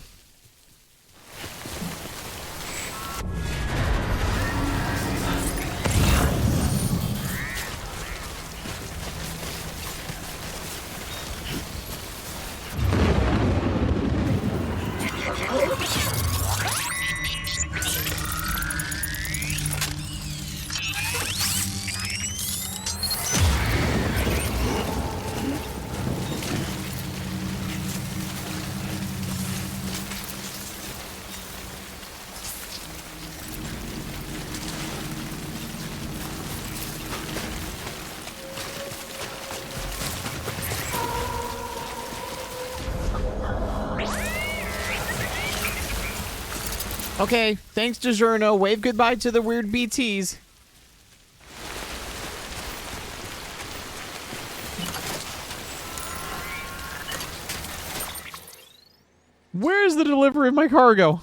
Okay, thanks DiGiorno. Wave goodbye to the weird BTs. Where's the delivery of my cargo?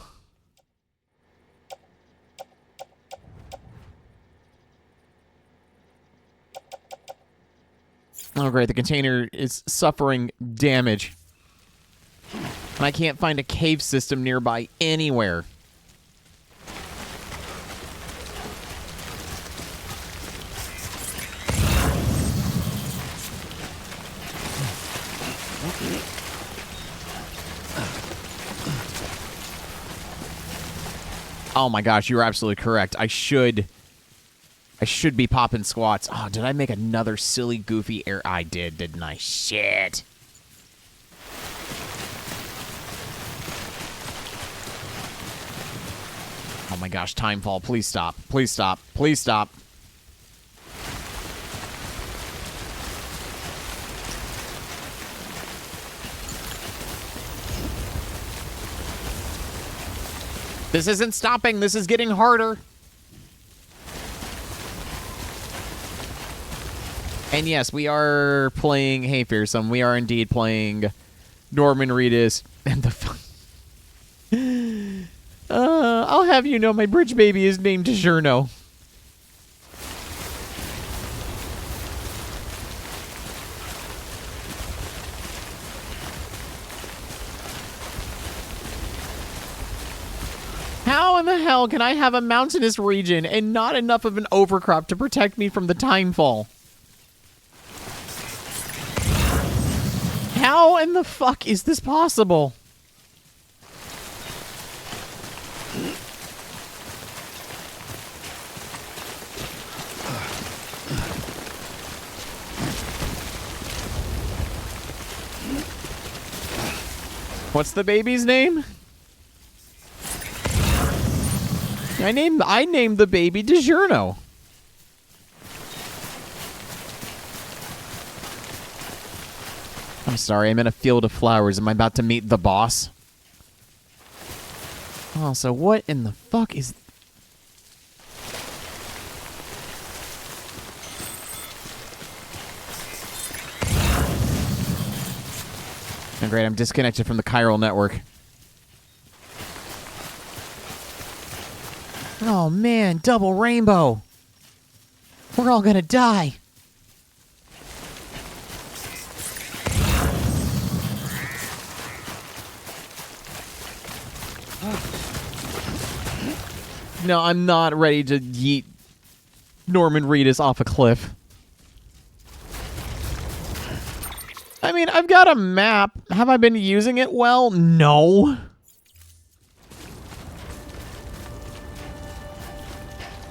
Oh, great. The container is suffering damage. And I can't find a cave system nearby anywhere. Oh my gosh, you're absolutely correct. I should be popping squats. Oh, did I make another silly, goofy error? I did, didn't I? Shit. Oh my gosh, Timefall, please stop. Please stop. Please stop. This isn't stopping. This is getting harder. And yes, we are playing Hey Fearsome. We are indeed playing Norman Reedus and the I'll have you know my bridge baby is named DiGiorno. How in the hell can I have a mountainous region and not enough of an overcrop to protect me from the timefall? How in the fuck is this possible? What's the baby's name? I named the baby DiGiorno. I'm sorry, I'm in a field of flowers. Am I about to meet the boss? Oh, so what in the fuck is... Oh, great, I'm disconnected from the chiral network. Oh man, double rainbow. We're all gonna die. No, I'm not ready to yeet Norman Reedus off a cliff. I mean, I've got a map. Have I been using it well? No.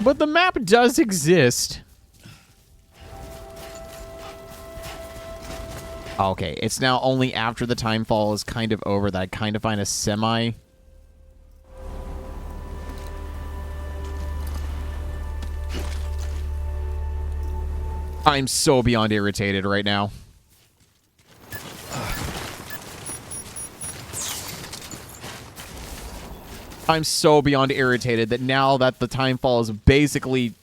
But the map does exist. Okay, it's now only after the timefall is kind of over that I kind of find a semi... I'm so beyond irritated right now. I'm so beyond irritated that now that the timefall is basically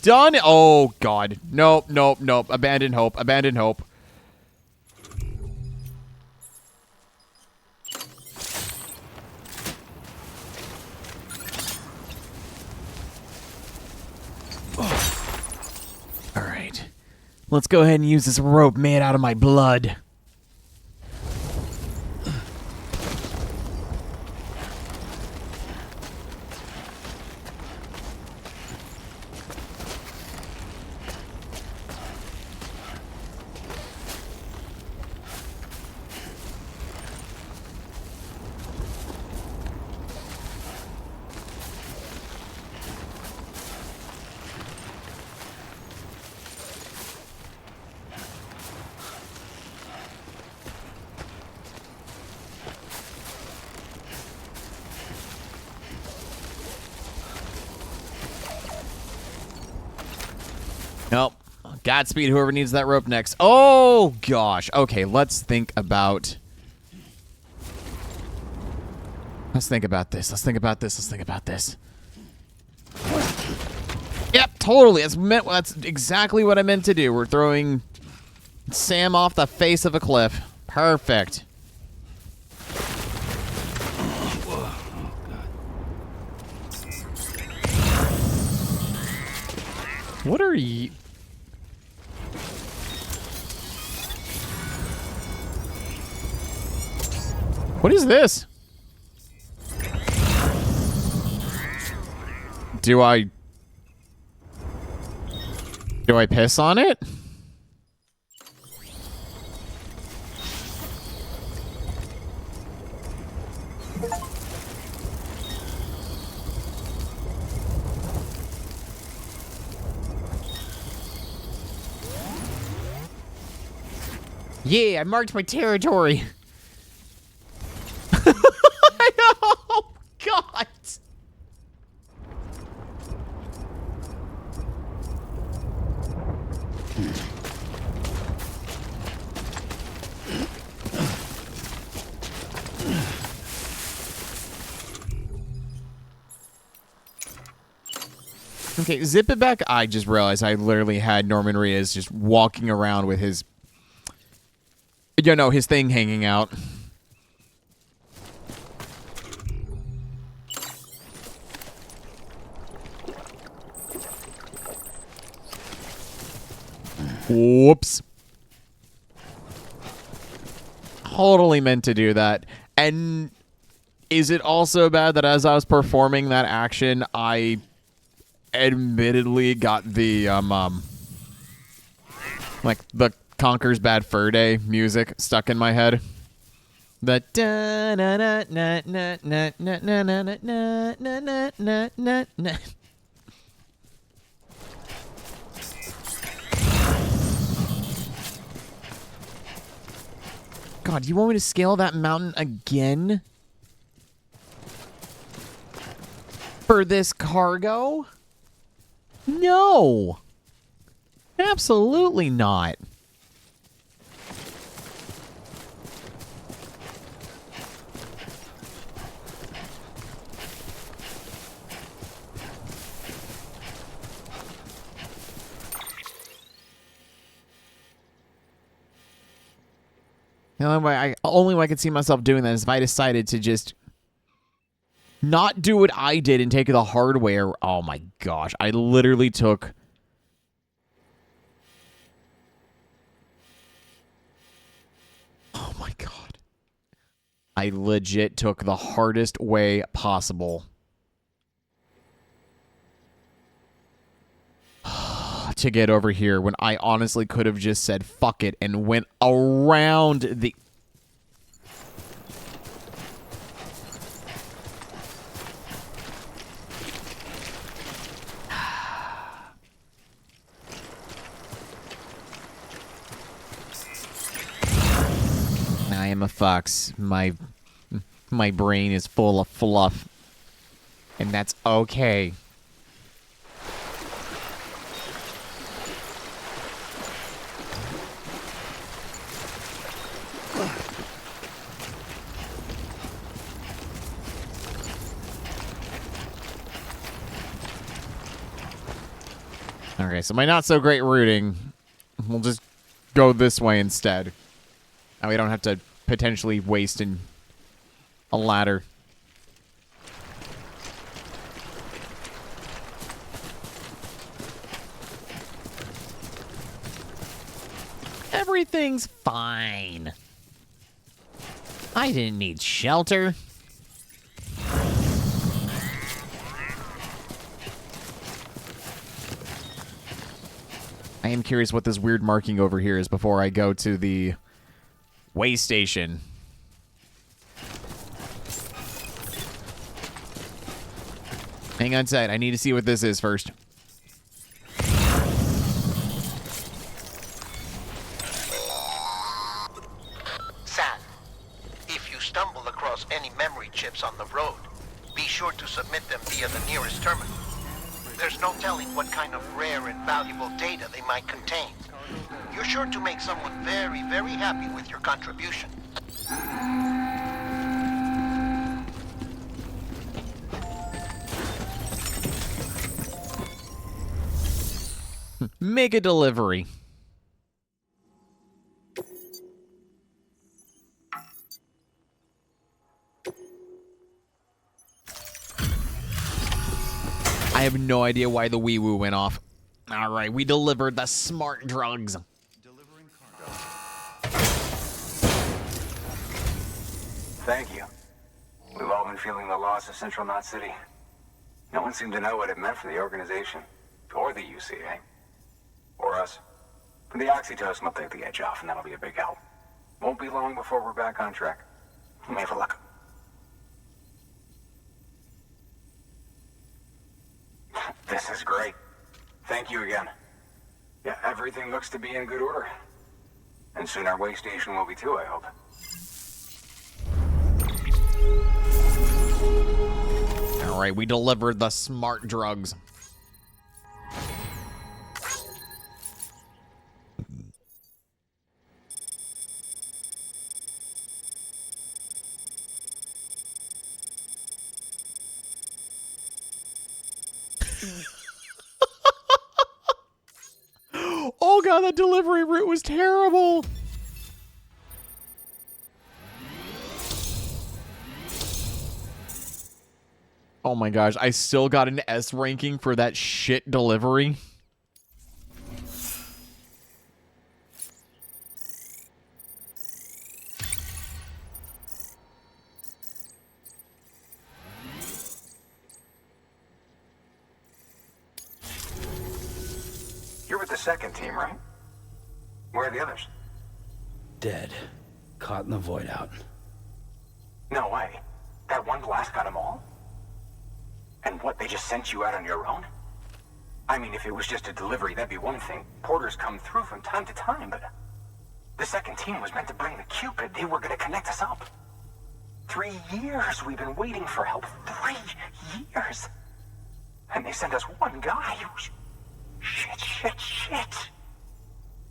done... Oh, God. Nope, nope, nope. Abandon hope. Abandon hope. All right. Let's go ahead and use this rope made out of my blood. Nope. Godspeed, whoever needs that rope next. Oh, gosh. Okay, let's think about... Let's think about this. Let's think about this. Let's think about this. Yep, totally. That's exactly what I meant to do. We're throwing Sam off the face of a cliff. Perfect. What are you... What is this? Do I piss on it? Yeah, I marked my territory. Oh, God. Okay, zip it back. I just realized I literally had Norman Reedus just walking around with his, you know, his thing hanging out. Whoops. Totally meant to do that. And is it also bad that as I was performing that action, I admittedly got the, like, the Conker's Bad Fur Day music stuck in my head? The da na na na na na na na na na na na na na. God, you want me to scale that mountain again? For this cargo? No. Absolutely not. The only way I could see myself doing that is if I decided to just not do what I did and take the hardware. Oh my gosh. I literally took... Oh my God. I legit took the hardest way possible to get over here when I honestly could have just said fuck it and went around the... fucks. My brain is full of fluff. And that's okay. Okay, so my not so great routing, we'll just go this way instead. Now we don't have to potentially waste a ladder. Everything's fine. I didn't need shelter. I am curious what this weird marking over here is before I go to the way station. Hang on tight. I need to see what this is first. San, if you stumble across any memory chips on the road, be sure to submit them via the nearest terminal. There's no telling what kind of rare and valuable data they might contain. You're sure to make someone very, very happy with your contribution. Make a delivery. I have no idea why the wee woo went off. All right, we delivered the smart drugs. Delivering cargo. Thank you. We've all been feeling the loss of Central Knot City. No one seemed to know what it meant for the organization, or the UCA, or us. For the oxytocin will take the edge off, and that'll be a big help. Won't be long before we're back on track. You may have a look. This is great. Thank you again. Yeah, everything looks to be in good order. And soon our way station will be too, I hope. All right, we delivered the smart drugs. Oh god, that delivery route was terrible. Oh my gosh, I still got an S ranking for that shit delivery. You're with the second team, right? Where are the others? Dead. Caught in the void out. No way. That one blast got them all? And what, they just sent you out on your own? I mean, if it was just a delivery, that'd be one thing. Porters come through from time to time, but... The second team was meant to bring the Cupid. They were gonna connect us up. 3 years we've been waiting for help. 3 years! And they sent us one guy. Shit.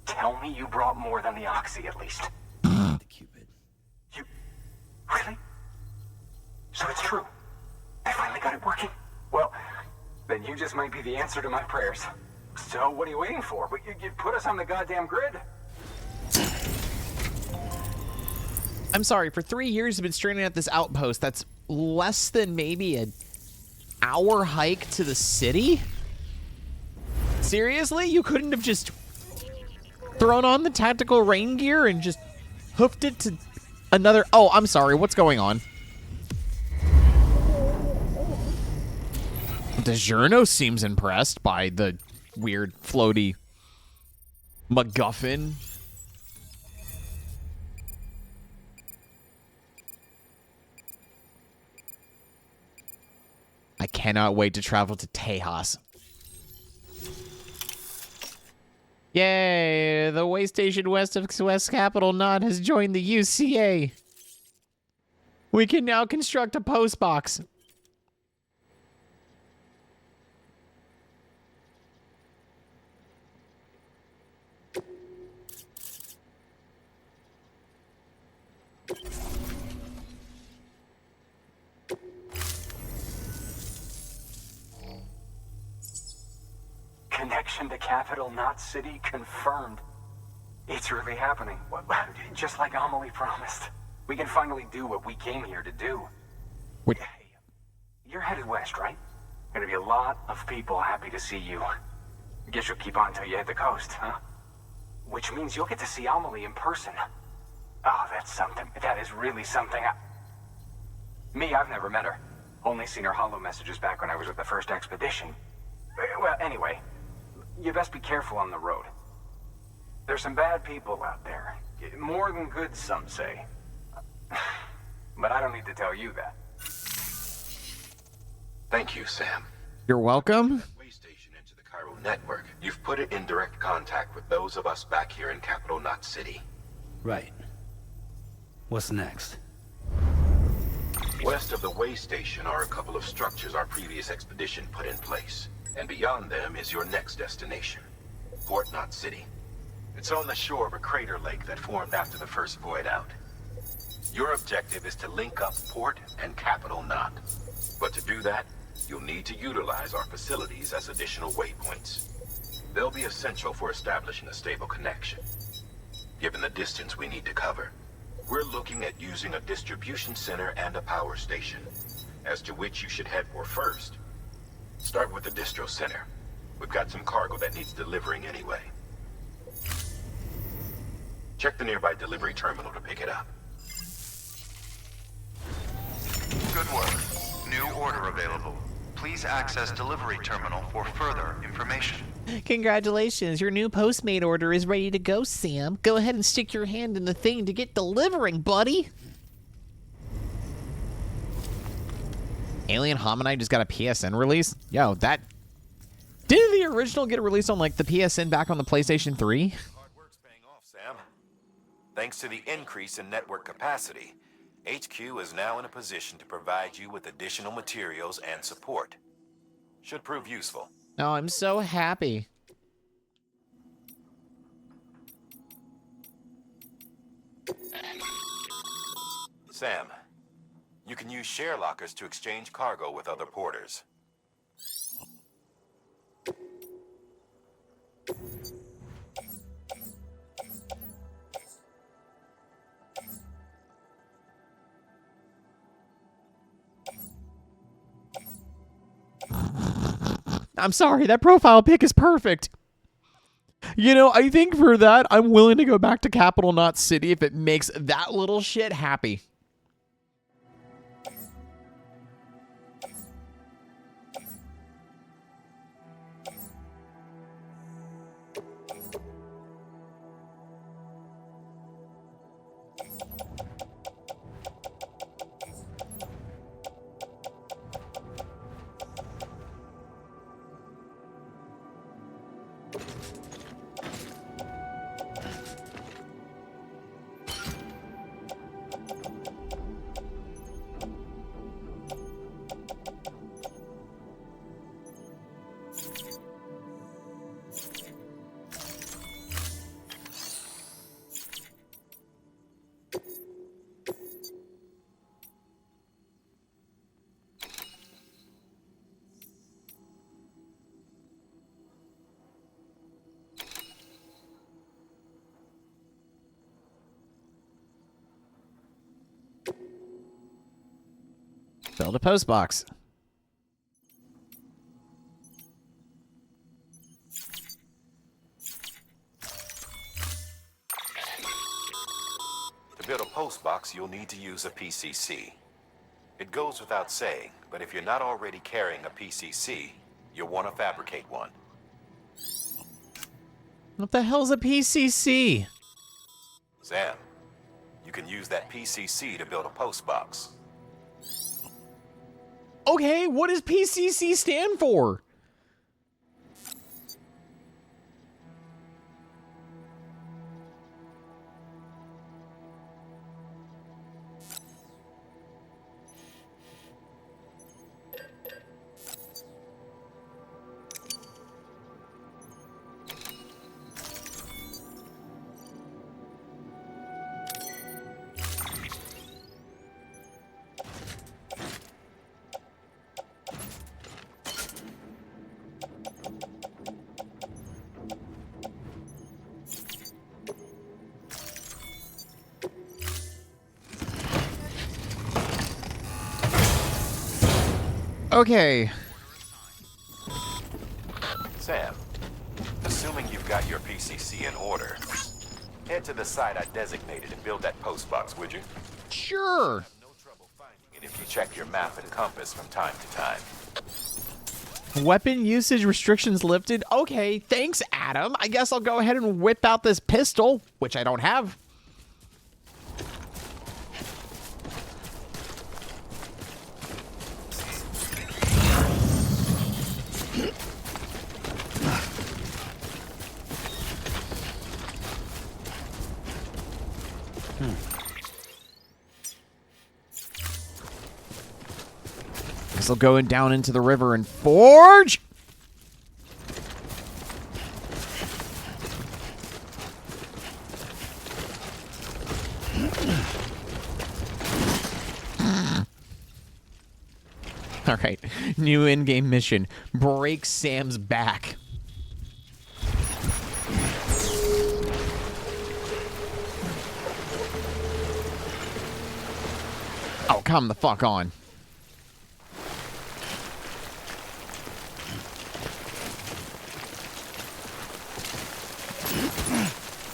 Tell me you brought more than the Oxy, at least. The Cupid. You... Really? So it's true. I finally got it working. Well, then you just might be the answer to my prayers. So what are you waiting for? You put us on the goddamn grid. I'm sorry, for 3 years you've been straining at this outpost. That's less than maybe an hour hike to the city? Seriously? You couldn't have just thrown on the tactical rain gear and just hoofed it to another... Oh, I'm sorry. What's going on? DiGiorno seems impressed by the weird floaty MacGuffin. I cannot wait to travel to Tejas. Yay! The way station west of West Capital Knot has joined the UCA. We can now construct a post box. Connection to Capital Knot City confirmed. It's really happening. Just like Amelie promised. We can finally do what we came here to do. What? Hey, you're headed west, right? Gonna be a lot of people happy to see you. Guess you'll keep on till you hit the coast, huh? Which means you'll get to see Amelie in person. Oh, that's something. That is really something. I've never met her. Only seen her holo messages back when I was with the first expedition. Well, anyway, you best be careful on the road. There's some bad people out there. More than good, some say. But I don't need to tell you that. Thank you, Sam. You're welcome. Way station into the Cairo network. You've put it in direct contact with those of us back here in Capital Knot City. Right. What's next? West of the way station are a couple of structures our previous expedition put in place. And beyond them is your next destination, Port Knot City. It's on the shore of a crater lake that formed after the first void out. Your objective is to link up Port and Capital Knot. But to do that, you'll need to utilize our facilities as additional waypoints. They'll be essential for establishing a stable connection. Given the distance we need to cover, we're looking at using a distribution center and a power station, as to which you should head for first. Start with the distro center. We've got some cargo that needs delivering anyway. Check the nearby delivery terminal to pick it up. Good work. New order available. Please access delivery terminal for further information. Congratulations, your new Postmate order is ready to go, Sam. Go ahead and stick your hand in the thing to get delivering, buddy. Alien Hominide just got a PSN release? Yo, that... Didn't the original get released on, like, the PSN back on the PlayStation 3? Hard work's paying off, Sam. Thanks to the increase in network capacity, HQ is now in a position to provide you with additional materials and support. Should prove useful. Oh, I'm so happy. Sam, you can use share lockers to exchange cargo with other porters. I'm sorry, that profile pic is perfect. You know, I think for that, I'm willing to go back to Capital Knot City if it makes that little shit happy. Build a post box. To build a post box, you'll need to use a PCC. It goes without saying, but if you're not already carrying a PCC, you'll want to fabricate one. What the hell's a PCC? Sam, you can use that PCC to build a post box. Okay, what does PCC stand for? Okay. Sam, assuming you've got your PCC in order, head to the site I designated and build that post box, would you? Sure. No trouble finding it if you check your map and compass from time to time. Weapon usage restrictions lifted. Okay, thanks, Adam. I guess I'll go ahead and whip out this pistol, which I don't have. Guess I'll go down into the river and forge. All right, new in-game mission: break Sam's back. Oh, come the fuck on.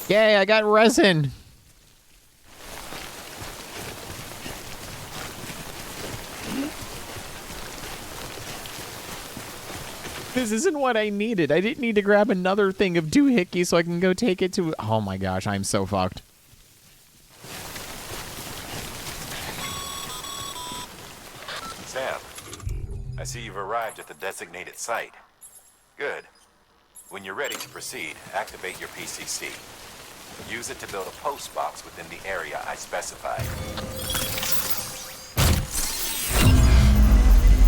Yay, I got resin. This isn't what I needed. I didn't need to grab another thing of doohickey so I can go take it to... Oh my gosh, I'm so fucked. Sam, I see you've arrived at the designated site. Good. When you're ready to proceed, activate your PCC. Use it to build a post box within the area I specified.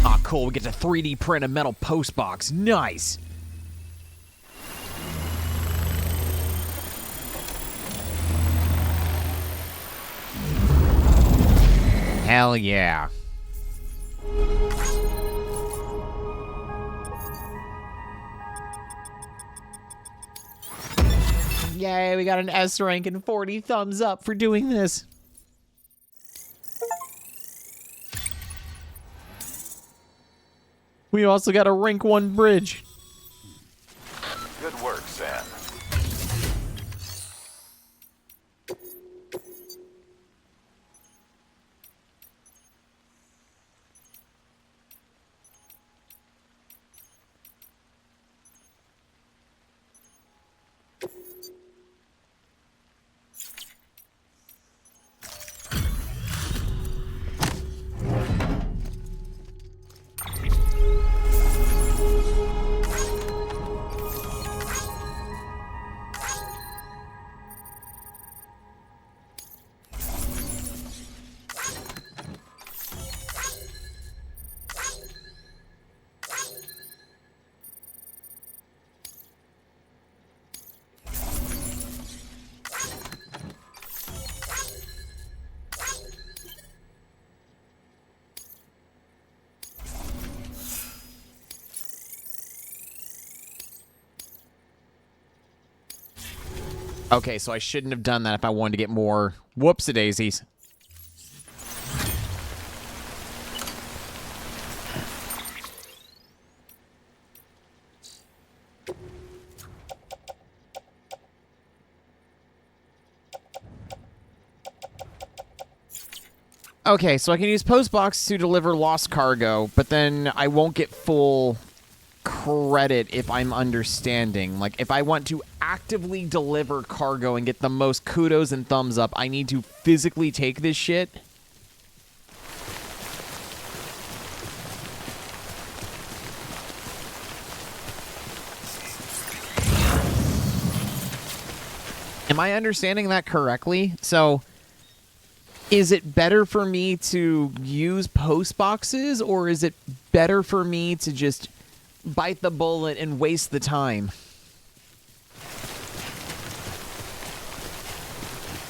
Ah, cool. We get to 3D print a metal post box. Nice. Hell yeah. Yay, we got an S rank and 40 thumbs up for doing this. We also got a rank 1 bridge. Good work, Sam. Okay, so I shouldn't have done that if I wanted to get more whoops-a-daisies. Okay, so I can use Postbox to deliver lost cargo, but then I won't get full credit if I'm understanding. Like, if I want to actively deliver cargo and get the most kudos and thumbs up, I need to physically take this shit. Am I understanding that correctly? So, is it better for me to use post boxes, or is it better for me to just bite the bullet and waste the time?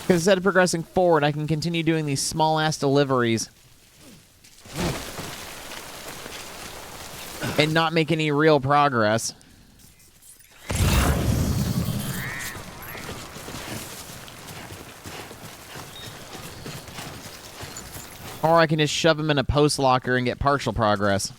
Because instead of progressing forward, I can continue doing these small-ass deliveries and not make any real progress. Or I can just shove them in a post locker and get partial progress.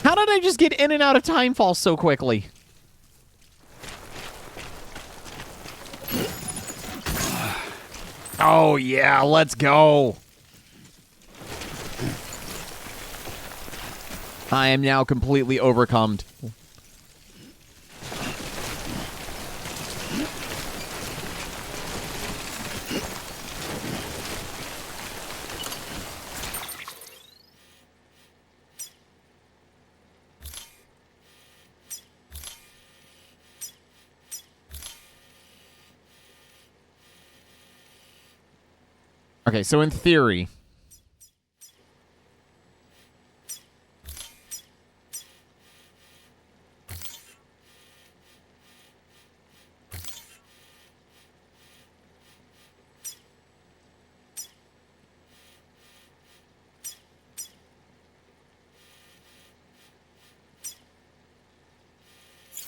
How did I just get in and out of Timefall so quickly? Oh, yeah, let's go. I am now completely overcome. Okay, so in theory...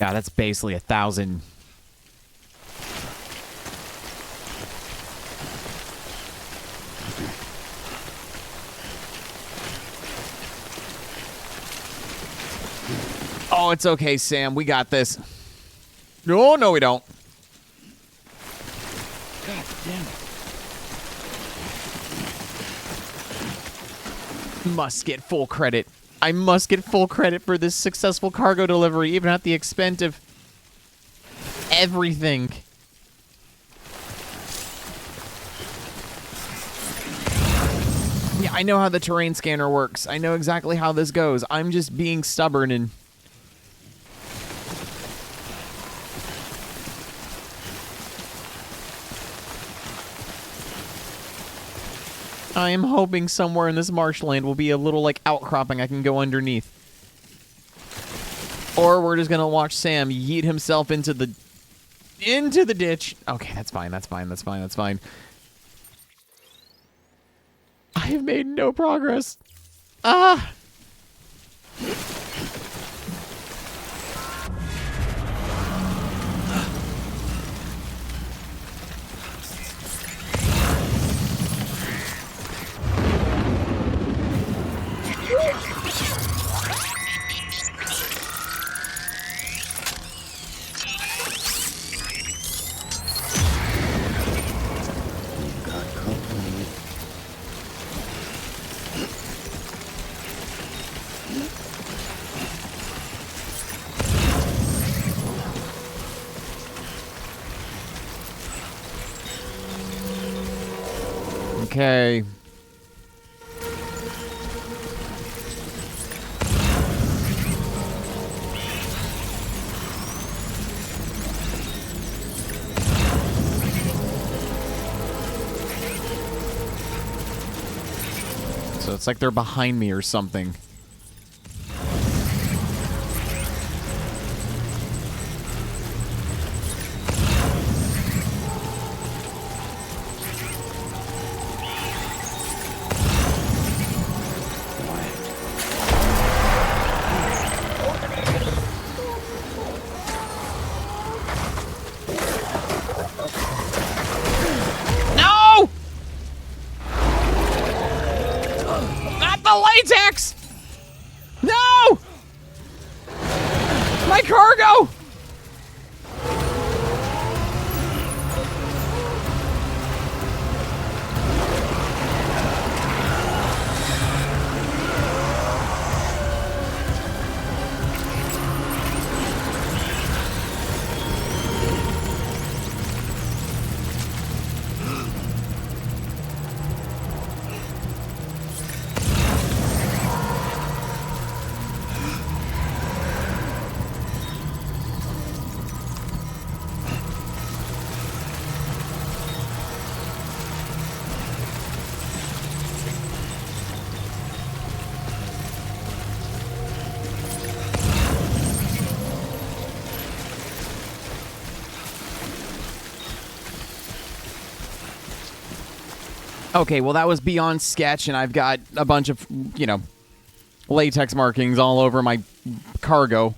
Yeah, that's basically 1,000. Oh, it's okay, Sam. We got this. No, no, we don't. God damn it. Must get full credit. I must get full credit for this successful cargo delivery, even at the expense of everything. Yeah, I know how the terrain scanner works. I know exactly how this goes. I'm just being stubborn and... I am hoping somewhere in this marshland will be a little, like, outcropping I can go underneath. Or we're just gonna watch Sam yeet himself into the ditch. Okay, that's fine, that's fine, that's fine, that's fine. I have made no progress. Ah! Okay. So it's like they're behind me or something. Latex! No! My cargo! Okay, well, that was beyond sketch, and I've got a bunch of, you know, latex markings all over my cargo.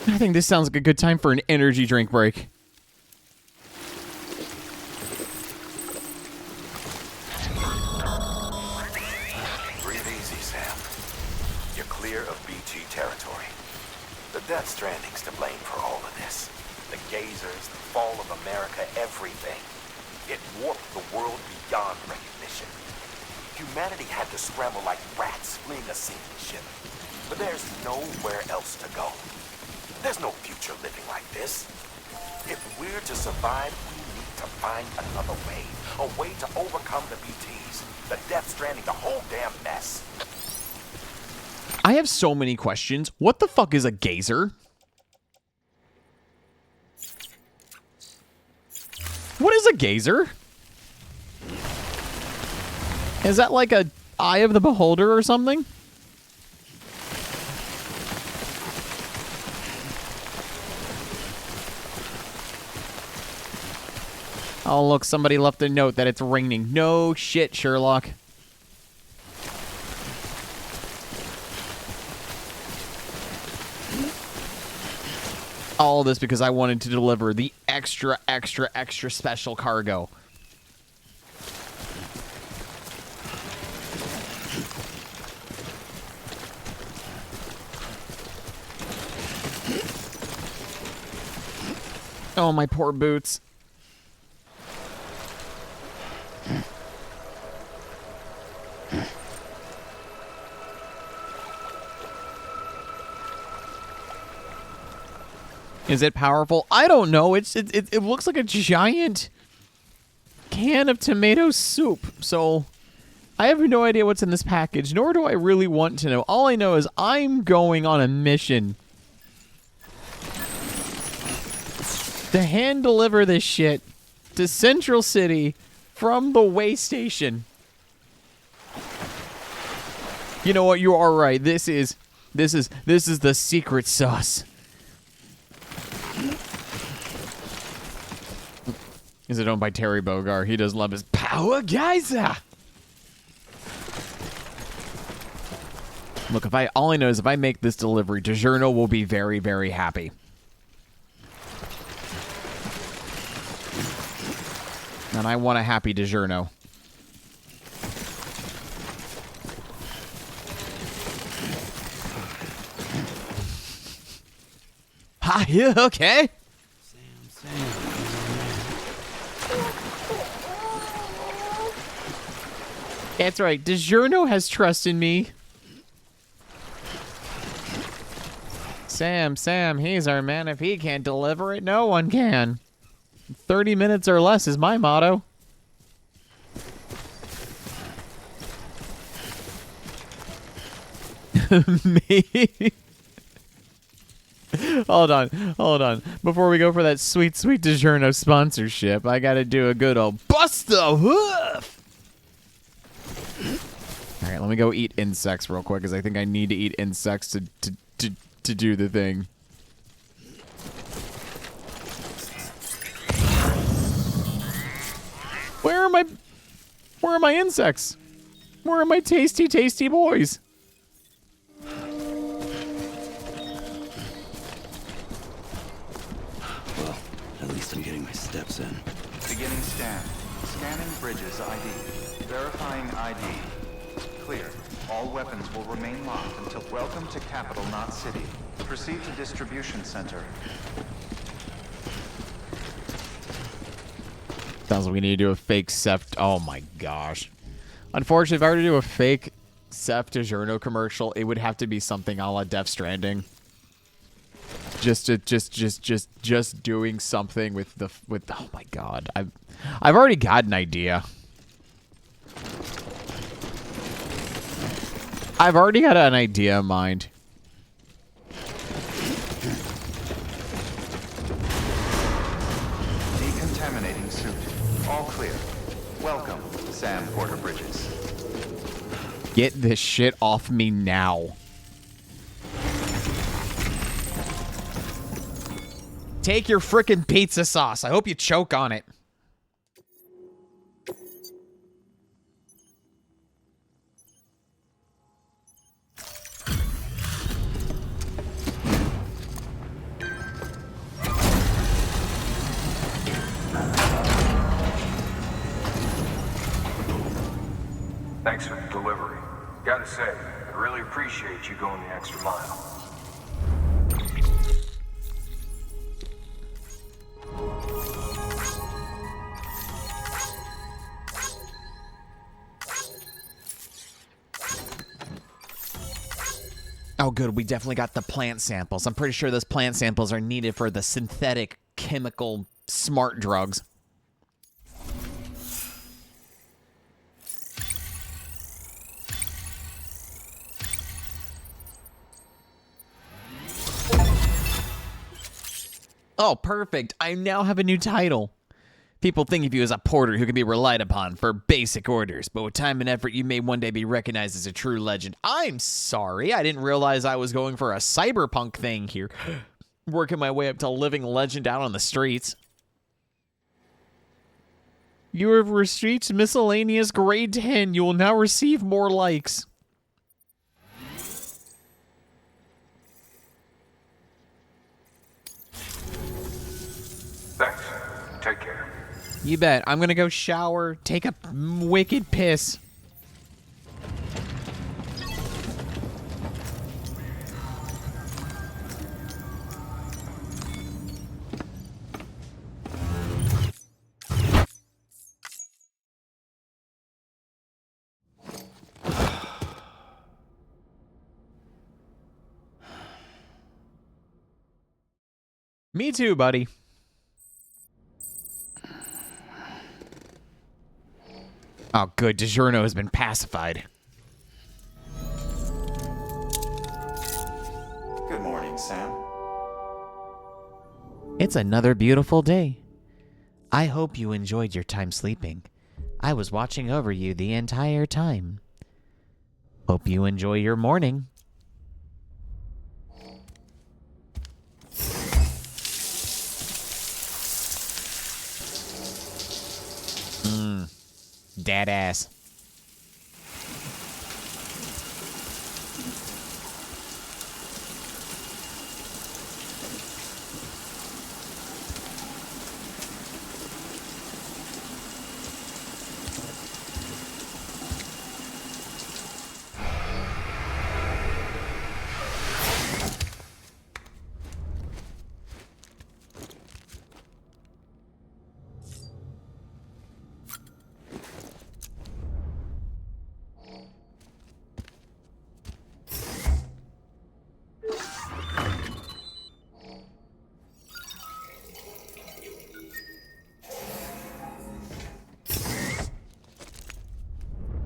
I think this sounds like a good time for an energy drink break. Sam. You're clear of BT territory. The Death Stranding's to blame for all of this. The Gazers, the fall of America, everything. It warped the world beyond recognition. Humanity had to scramble like rats fleeing a sinking ship. But there's nowhere else to go. There's no future living like this. If we're to survive, we need to find another way. A way to overcome the BTs, the Death Stranding, the whole damn mess. I have so many questions. What the fuck is a gazer? What is a gazer? Is that like a eye of the beholder or something? Oh, look, somebody left a note that it's raining. No shit, Sherlock. All this because I wanted to deliver the extra special cargo. Oh, my poor boots. Is it powerful? I don't know. It looks like a giant can of tomato soup. So I have no idea what's in this package, nor do I really want to know. All I know is I'm going on a mission to hand deliver this shit to Central City from the way station. You know what? You are right. This is the secret sauce. Is it owned by Terry Bogard? He does love his power geyser. Look, all I know is if I make this delivery, DiGiorno will be very, very happy. And I want a happy DiGiorno. Ha, yeah, okay. That's right. DiGiorno has trust in me. Sam, he's our man. If he can't deliver it, no one can. 30 minutes or less is my motto. Me? Hold on. Before we go for that sweet DiGiorno sponsorship, I gotta do a good old bust the hoof. All right, let me go eat insects real quick, because I think I need to eat insects to do the thing. Where are my insects? Where are my tasty boys? Well, at least I'm getting my steps in. Beginning scan. Scanning Bridges ID. Verifying ID. Clear. All weapons will remain locked until welcome to Capital Knot City. Proceed to distribution center. Sounds like we need to do a fake Ceph. Oh my gosh. Unfortunately, if I were to do a fake Ceph DiGiorno commercial, it would have to be something a la Death Stranding. Just doing something with oh my god. I've already got an idea. I've already got an idea in mind. Decontaminating suit. All clear. Welcome, Sam Porter Bridges. Get this shit off me now. Take your frickin' pizza sauce. I hope you choke on it. Thanks for the delivery. Gotta say, really appreciate you going the extra mile. Oh, good. We definitely got the plant samples. I'm pretty sure those plant samples are needed for the synthetic chemical smart drugs. Oh, perfect. I now have a new title. People think of you as a porter who can be relied upon for basic orders, but with time and effort, you may one day be recognized as a true legend. I'm sorry, I didn't realize I was going for a cyberpunk thing here. Working my way up to living legend out on the streets. You have received miscellaneous grade 10. You will now receive more likes. Thanks. Take care. You bet. I'm gonna go shower, take a wicked piss. Me too, buddy. Oh, good. DiGiorno has been pacified. Good morning, Sam. It's another beautiful day. I hope you enjoyed your time sleeping. I was watching over you the entire time. Hope you enjoy your morning. Dad ass.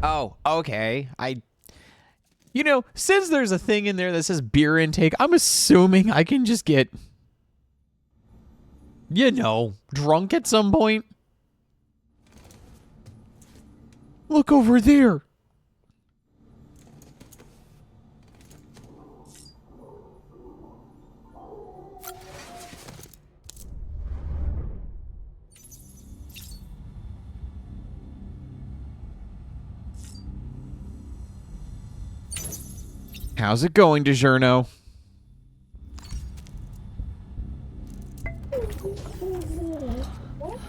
Oh, okay. You know, since there's a thing in there that says beer intake, I'm assuming I can just get, you know, drunk at some point. Look over there. How's it going, DiGiorno?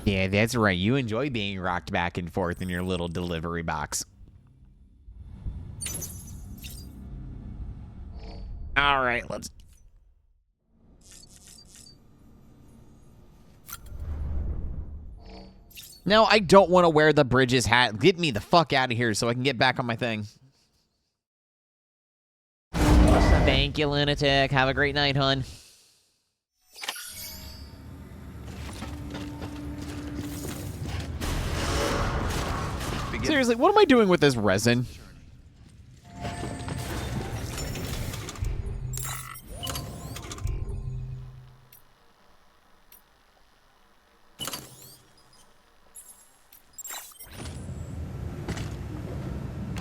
Yeah, that's right. You enjoy being rocked back and forth in your little delivery box. All right, let's... No, I don't want to wear the Bridges hat. Get me the fuck out of here so I can get back on my thing. Thank you, lunatic. Have a great night, hun. Seriously, what am I doing with this resin?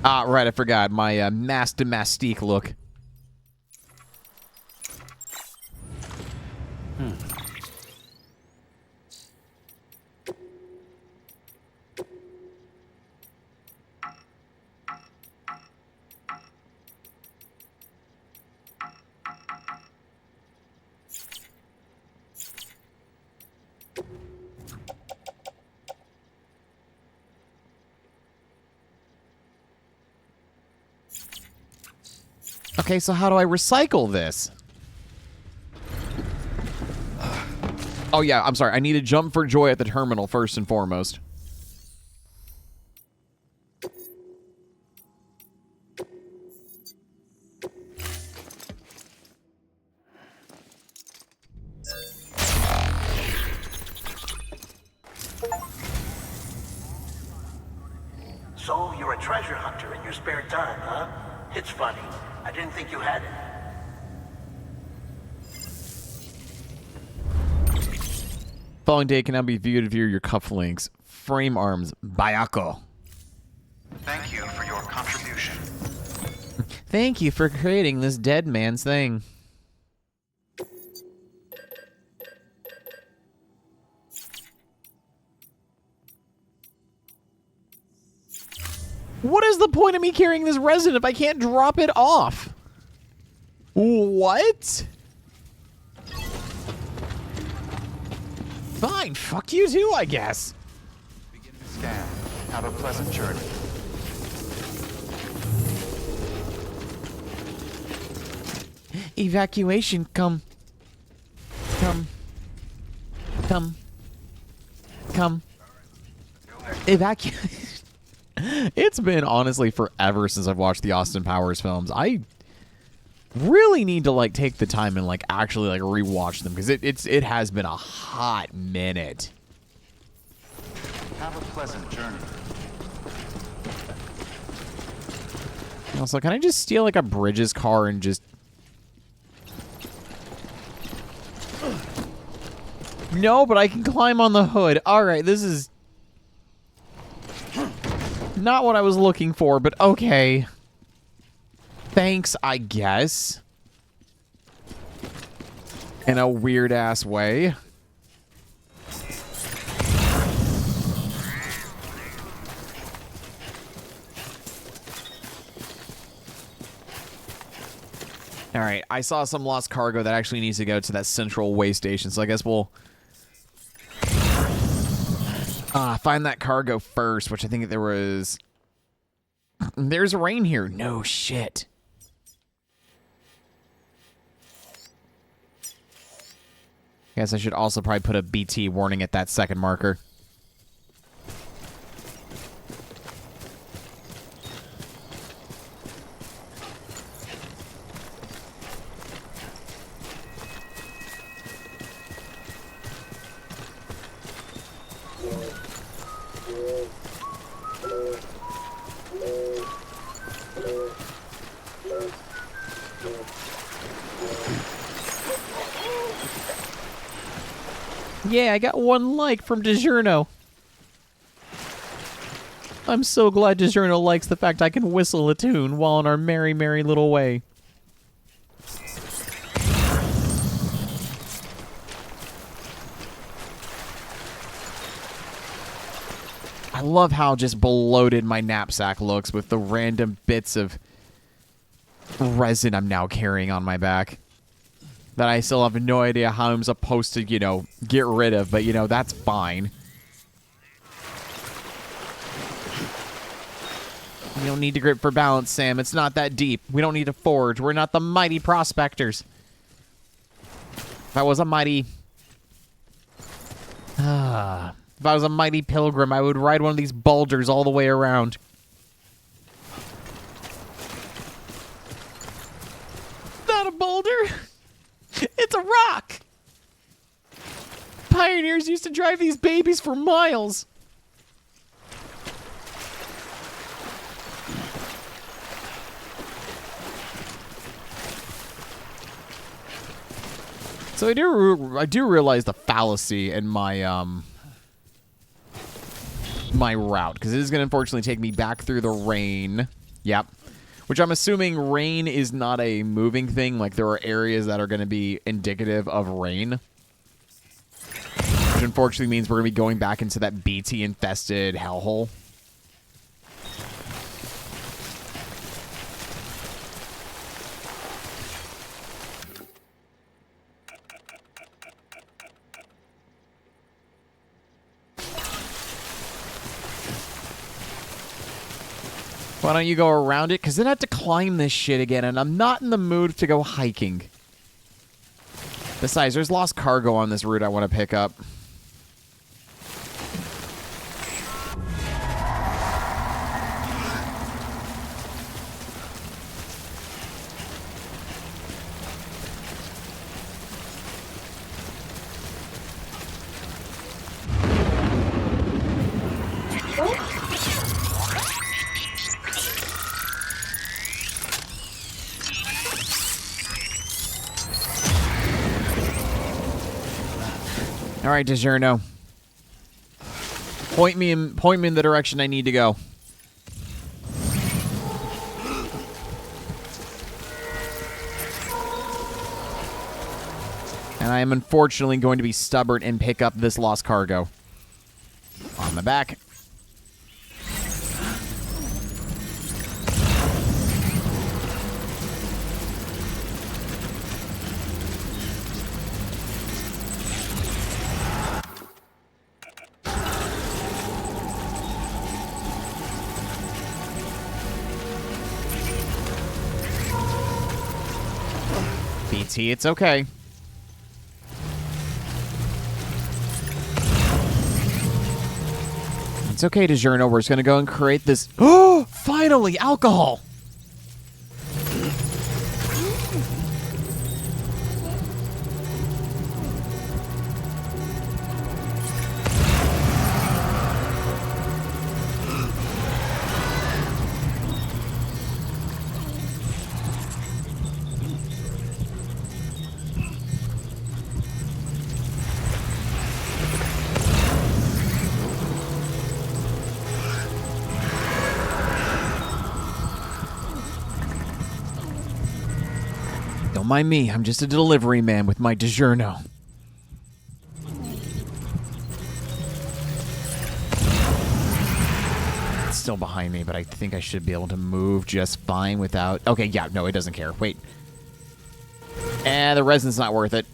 Ah, right, I forgot. My Master Mastique look. Okay, so how do I recycle this? Oh yeah, I'm sorry. I need to jump for joy at the terminal first and foremost. So you're a treasure hunter in your spare time, huh? It's funny. I didn't think you had it. Following day can now be viewed via your cufflinks. Frame arms. Bayako. Thank you for your contribution. Thank you for creating this dead man's thing. What is the point of me carrying this resin if I can't drop it off? What? Fine, fuck you too, I guess. Begin the scan. Have a pleasant journey. Evacuation, come. Evacuate. It's been honestly forever since I've watched the Austin Powers films. I really need to like take the time and like actually like rewatch them because it has been a hot minute. Have a pleasant journey. Also, can I just steal like a Bridges car and just... No, but I can climb on the hood. Alright, this is not what I was looking for, but okay. Thanks, I guess. In a weird-ass way. Alright, I saw some lost cargo that actually needs to go to that central way station, so I guess we'll find that cargo first, which I think there was... There's rain here. No shit. Guess I should also probably put a BT warning at that second marker. Yeah, I got 1 like from DiGiorno. I'm so glad DiGiorno likes the fact I can whistle a tune while on our merry, merry little way. I love how just bloated my knapsack looks with the random bits of resin I'm now carrying on my back. That I still have no idea how I'm supposed to, you know, get rid of, but, you know, that's fine. You don't need to grip for balance, Sam. It's not that deep. We don't need to forge. We're not the mighty prospectors. If I was a mighty... if I was a mighty pilgrim, I would ride one of these boulders all the way around. Not a boulder! It's a rock! Pioneers used to drive these babies for miles. So I do realize the fallacy in my my route, because it is going to unfortunately take me back through the rain. Yep. Which I'm assuming rain is not a moving thing. Like, there are areas that are going to be indicative of rain. Which unfortunately means we're going to be going back into that BT-infested hellhole. Why don't you go around it? Because then I have to climb this shit again, and I'm not in the mood to go hiking. Besides, there's lost cargo on this route I want to pick up. All right, DiGiorno. Point me in the direction I need to go. And I am unfortunately going to be stubborn and pick up this lost cargo. On the back. BT, it's okay. It's okay, DiGiorno. We're just going to go and create this. Oh, finally, alcohol. Don't mind me. I'm just a delivery man with my DiGiorno. It's still behind me, but I think I should be able to move just fine without... Okay, yeah, no, it doesn't care. Wait. The resin's not worth it.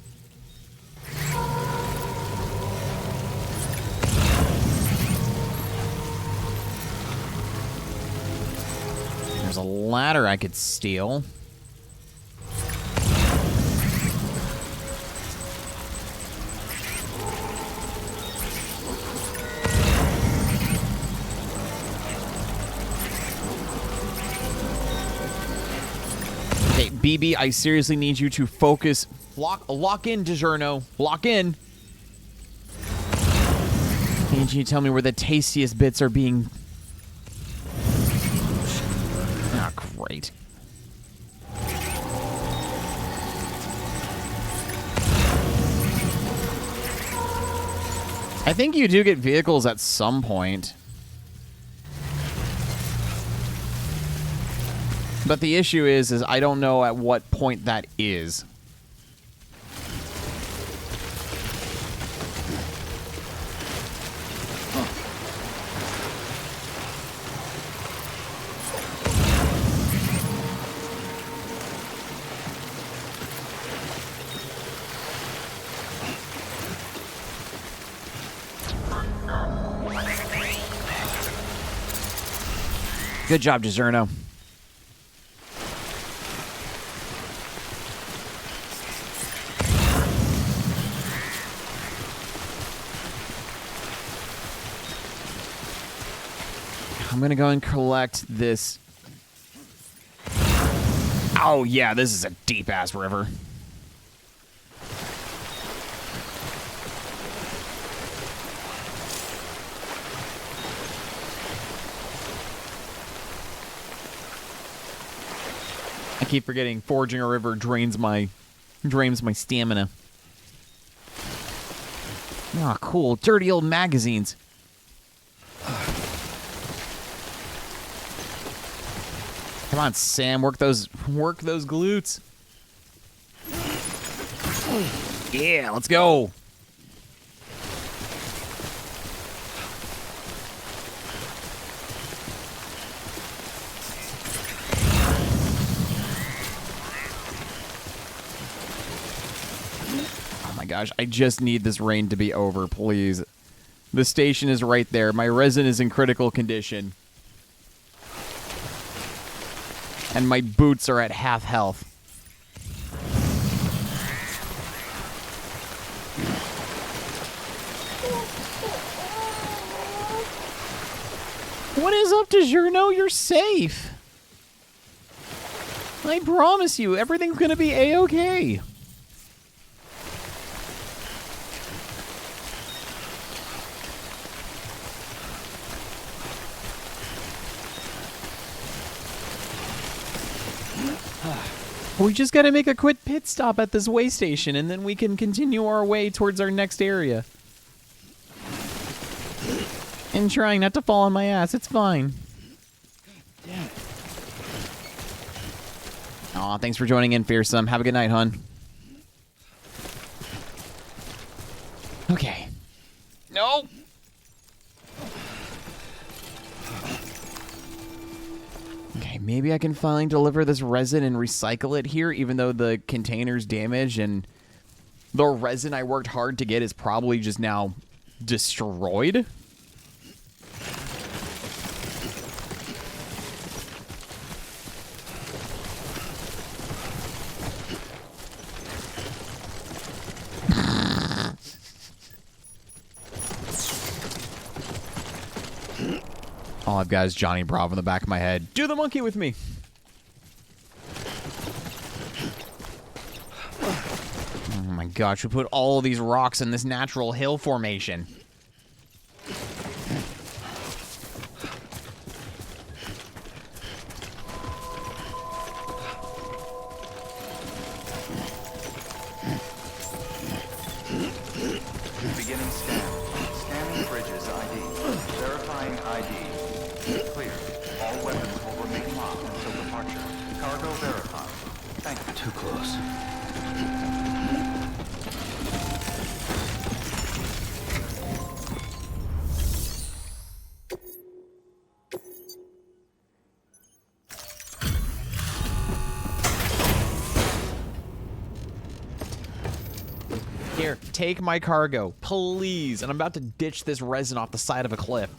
There's a ladder I could steal. Okay, BB, I seriously need you to focus. Lock in, DiGiorno. Lock in. I need you to tell me where the tastiest bits are being... Ah, great. I think you do get vehicles at some point. But the issue is I don't know at what point that is. Good job, DiGiorno. I'm gonna go and collect this. Oh yeah, this is a deep-ass river. I keep forgetting forging a river drains my stamina. Ah, cool. Dirty old magazines. Come on, Sam, work those glutes. Yeah, let's go. Oh my gosh, I just need this rain to be over, please. The station is right there. My resin is in critical condition. And my boots are at half health. What is up, DiGiorno? You're safe. I promise you, everything's gonna be A-okay. We just gotta make a quick pit stop at this way station, and then we can continue our way towards our next area. And trying not to fall on my ass, it's fine. Aw, thanks for joining in, Fearsome. Have a good night, hon. Okay. No! Okay, maybe I can finally deliver this resin and recycle it here, even though the container's damaged and the resin I worked hard to get is probably just now destroyed. All I've got is Johnny Bravo in the back of my head. Do the monkey with me. Oh my gosh, we put all of these rocks in this natural hill formation. Beginning scan. Scanning bridges ID. Verifying ID. Clear. All weapons will remain locked until departure. Cargo verified. Thank you. Too close. Here, take my cargo, please. And I'm about to ditch this resin off the side of a cliff.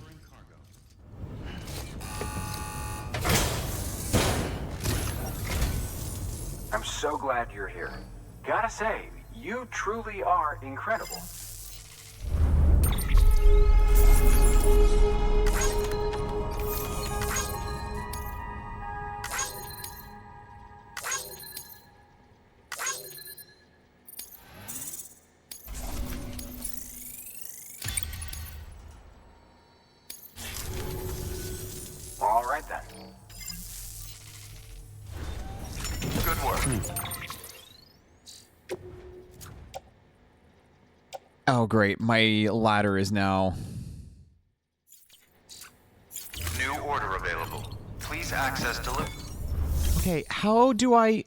I'm so glad you're here. Gotta say, you truly are incredible. All right then. Good work. Oh, great. My ladder is now... New order available. Please access delivery. Okay, how do I...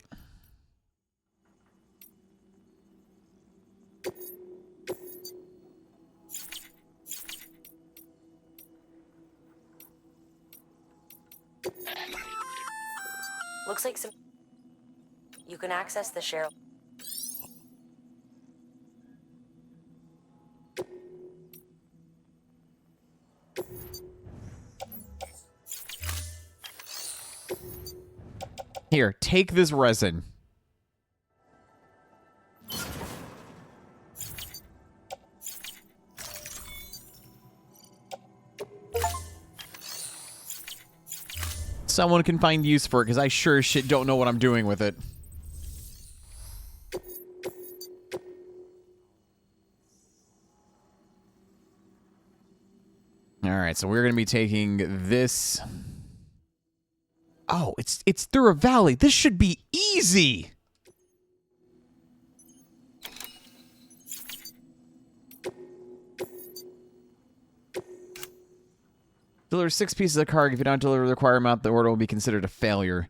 Looks like some... You can access the share... Here, take this resin. Someone can find use for it, because I sure as shit don't know what I'm doing with it. Alright, so we're going to be taking this... Oh, it's through a valley. This should be easy. Deliver 6 pieces of cargo. If you don't deliver the required amount, the order will be considered a failure.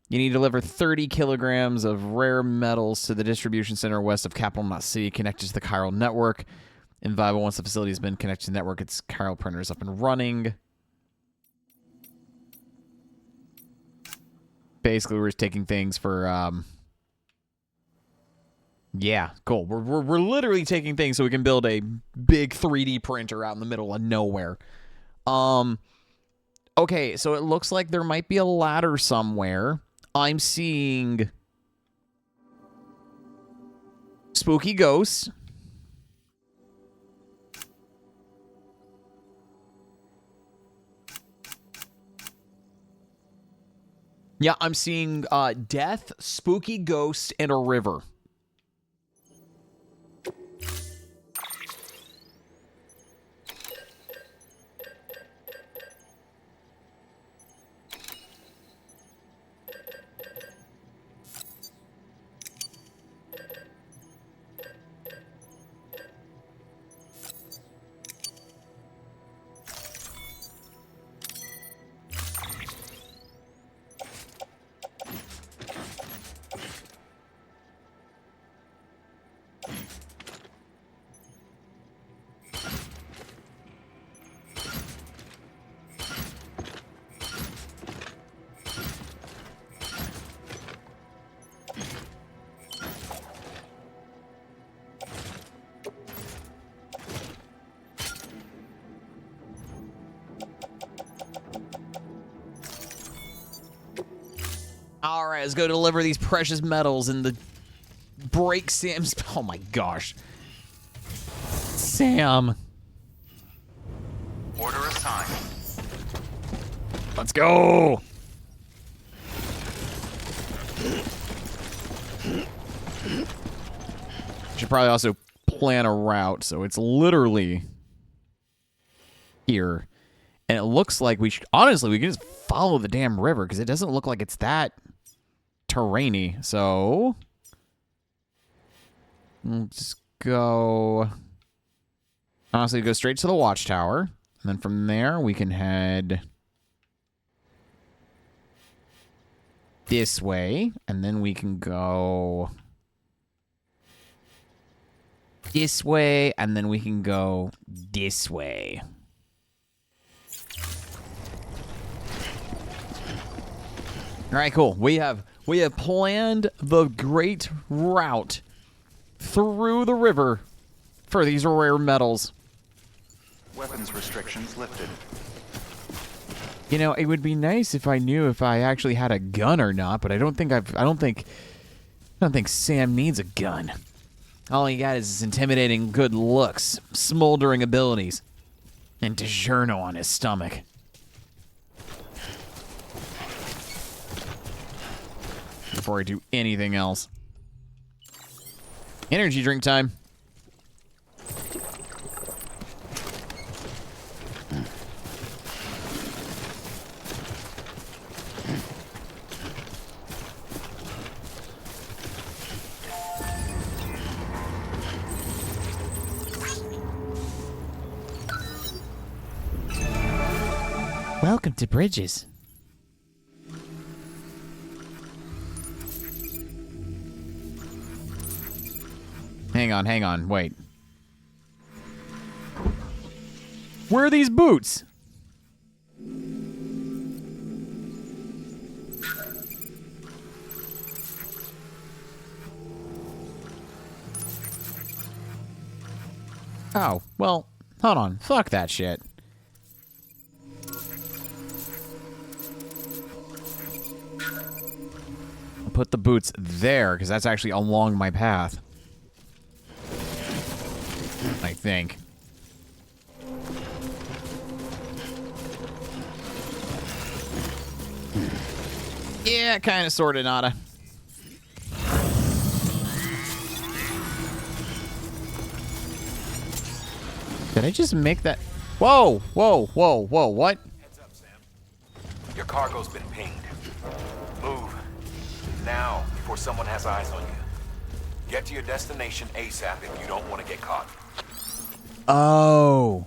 You need to deliver 30 kilograms of rare metals to the distribution center west of Capital Knot City, connected to the chiral network. Inviolable, once the facility has been connected to the network, its chiral printer is up and running. Basically, we're just taking things for, yeah, cool. We're literally taking things so we can build a big 3D printer out in the middle of nowhere. Okay, so it looks like there might be a ladder somewhere. I'm seeing spooky ghosts. Yeah, I'm seeing death, spooky ghosts, and a river. All right, let's go deliver these precious metals and the break Sam's. Oh my gosh. Sam. Order assigned. Let's go. Should probably also plan a route, so it's literally here. And it looks like we should, honestly, we can just follow the damn river because it doesn't look like it's that terrainy. So let's just go, honestly, go straight to the watchtower. And then from there, we can head this way. And then we can go this way. And then we can go this way. All right, cool. We have planned the great route through the river for these rare metals. Weapons restrictions lifted. You know, it would be nice if I knew if I actually had a gun or not, but I don't think Sam needs a gun. All he got is his intimidating good looks, smoldering abilities, and DiGiorno on his stomach. Before I do anything else. Energy drink time. Welcome to Bridges. Hang on, wait. Where are these boots? Oh, well, hold on. Fuck that shit. I'll put the boots there, because that's actually along my path. I think. Yeah, kind of, sort of, nada. Did I just make that? Whoa, whoa, whoa, whoa, what? Heads up, Sam. Your cargo's been pinged. Move. Now, before someone has eyes on you. Get to your destination ASAP if you don't want to get caught. Oh.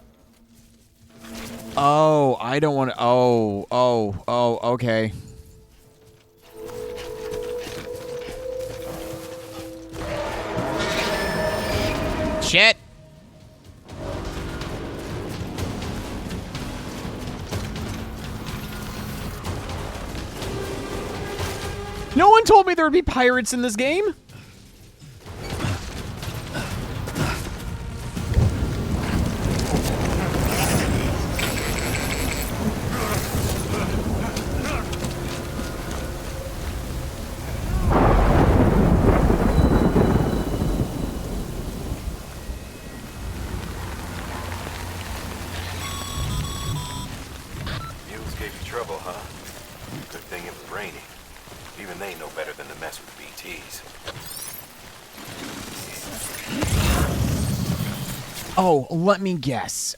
Oh, I don't want to. Oh, okay. Shit. No one told me there would be pirates in this game. thing it was raining. Even they know better than to mess with BTs. Oh, let me guess.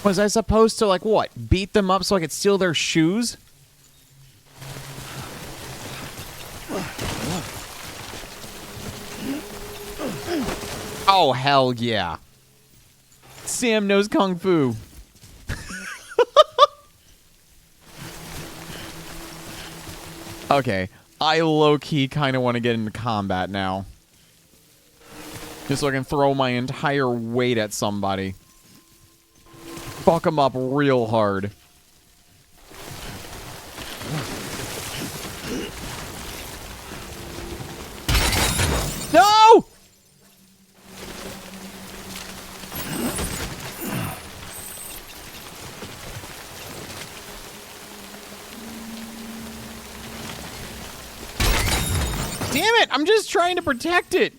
Was I supposed to, like, what? Beat them up so I could steal their shoes? Oh, hell yeah. Sam knows Kung Fu. Okay, I low-key kind of want to get into combat now. Just so I can throw my entire weight at somebody. Fuck them up real hard. No! Damn it! I'm just trying to protect it.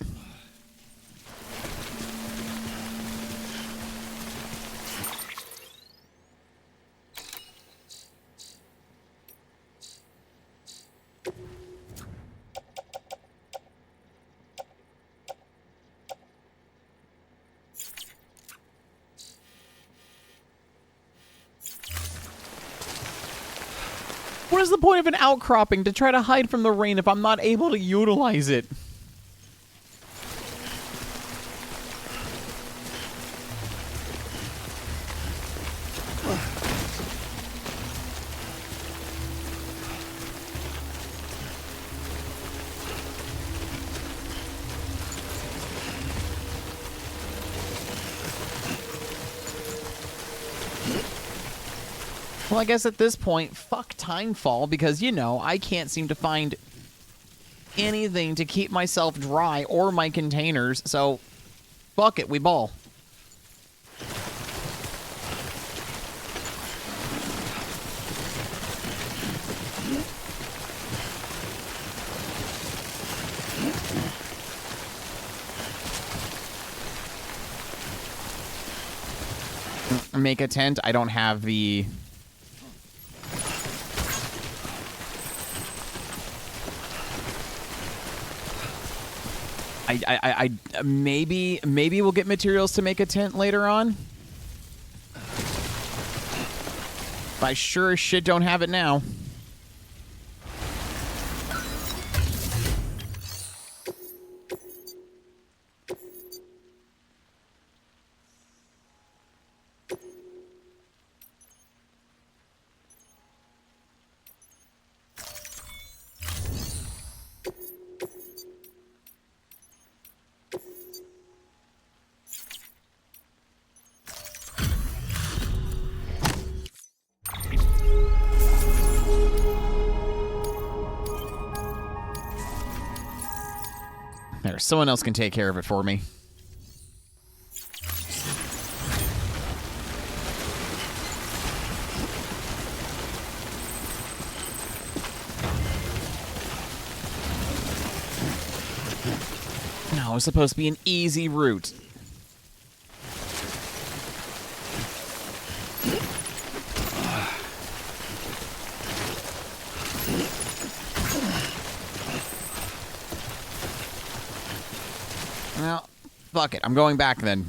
What is the point of an outcropping to try to hide from the rain if I'm not able to utilize it? Well, I guess at this point, fuck Timefall, because, you know, I can't seem to find anything to keep myself dry or my containers, so fuck it, we ball. Make a tent. I don't have the... maybe we'll get materials to make a tent later on. But I sure as shit don't have it now. There, someone else can take care of it for me. No, it's supposed to be an easy route. Well, fuck it. I'm going back then.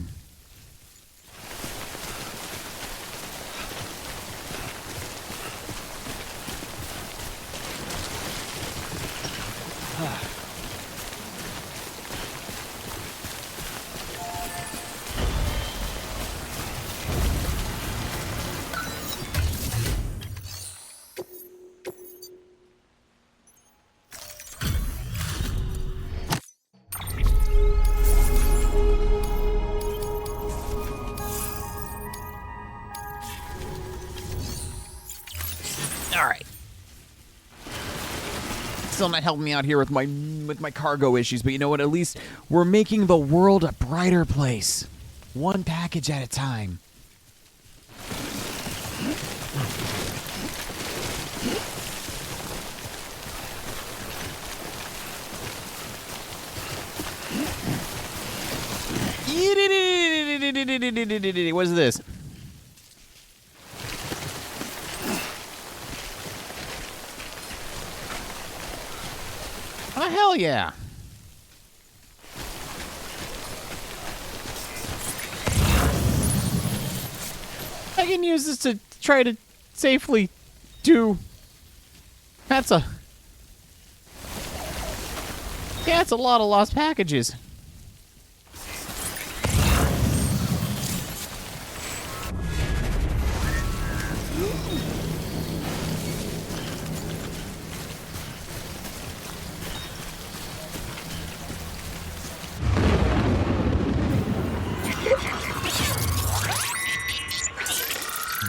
Still not helping me out here with my cargo issues, but you know what? At least we're making the world a brighter place. One package at a time. What is this? Oh, hell yeah. I can use this to try to safely do... That's a lot of lost packages.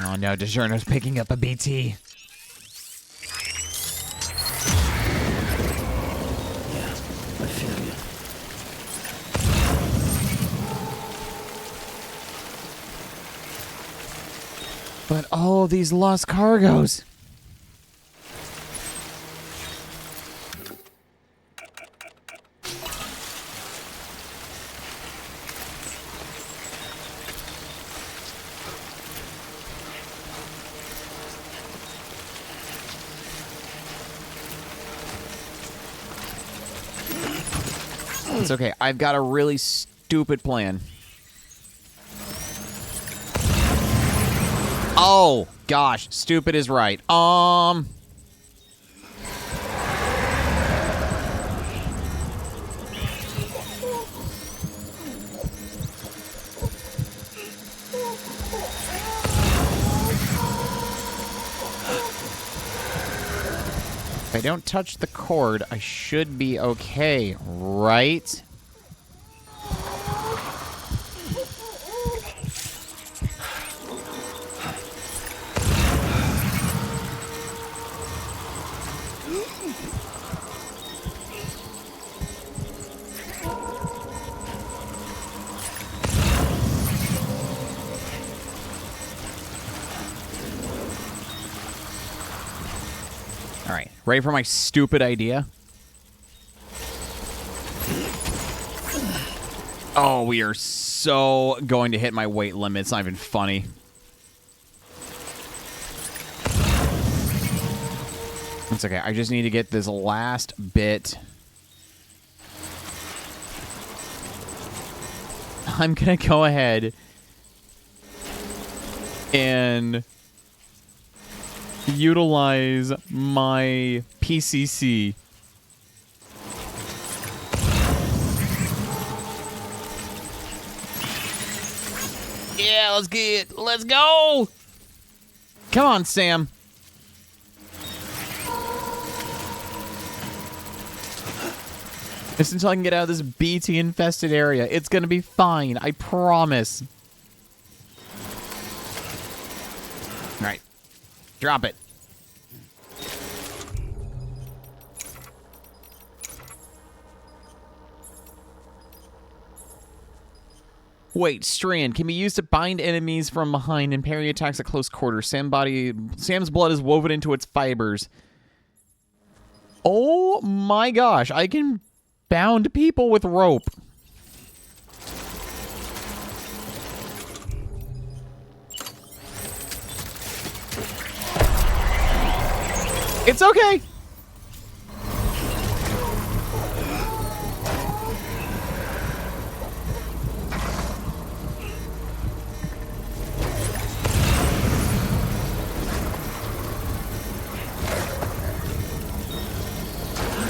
Oh no, DiGiorno's picking up a BT. I feel you. But all these lost cargoes. It's okay. I've got a really stupid plan. Oh, gosh. Stupid is right. If I don't touch the cord, I should be okay, right? All right, ready for my stupid idea? Oh, we are so going to hit my weight limit. It's not even funny. It's okay. I just need to get this last bit. I'm going to go ahead and utilize my PCC. Yeah, let's go. Come on, Sam. Just until I can get out of this BT infested area. It's gonna be fine, I promise. All right. Drop it. Wait, Strand can be used to bind enemies from behind and parry attacks at close quarters. Sam's blood is woven into its fibers. Oh my gosh, I can bound people with rope. It's okay.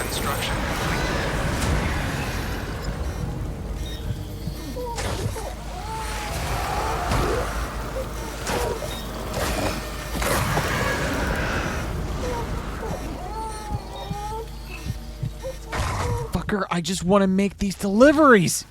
Construction complete. Fucker, I just want to make these deliveries.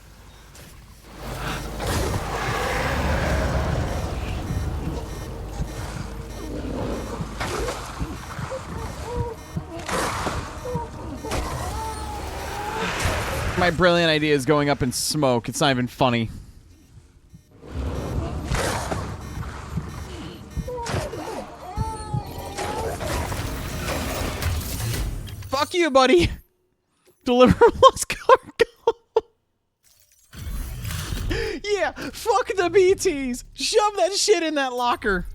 My brilliant idea is going up in smoke. It's not even funny. Fuck you, buddy. Deliver lost cargo. Yeah, fuck the BTs. Shove that shit in that locker.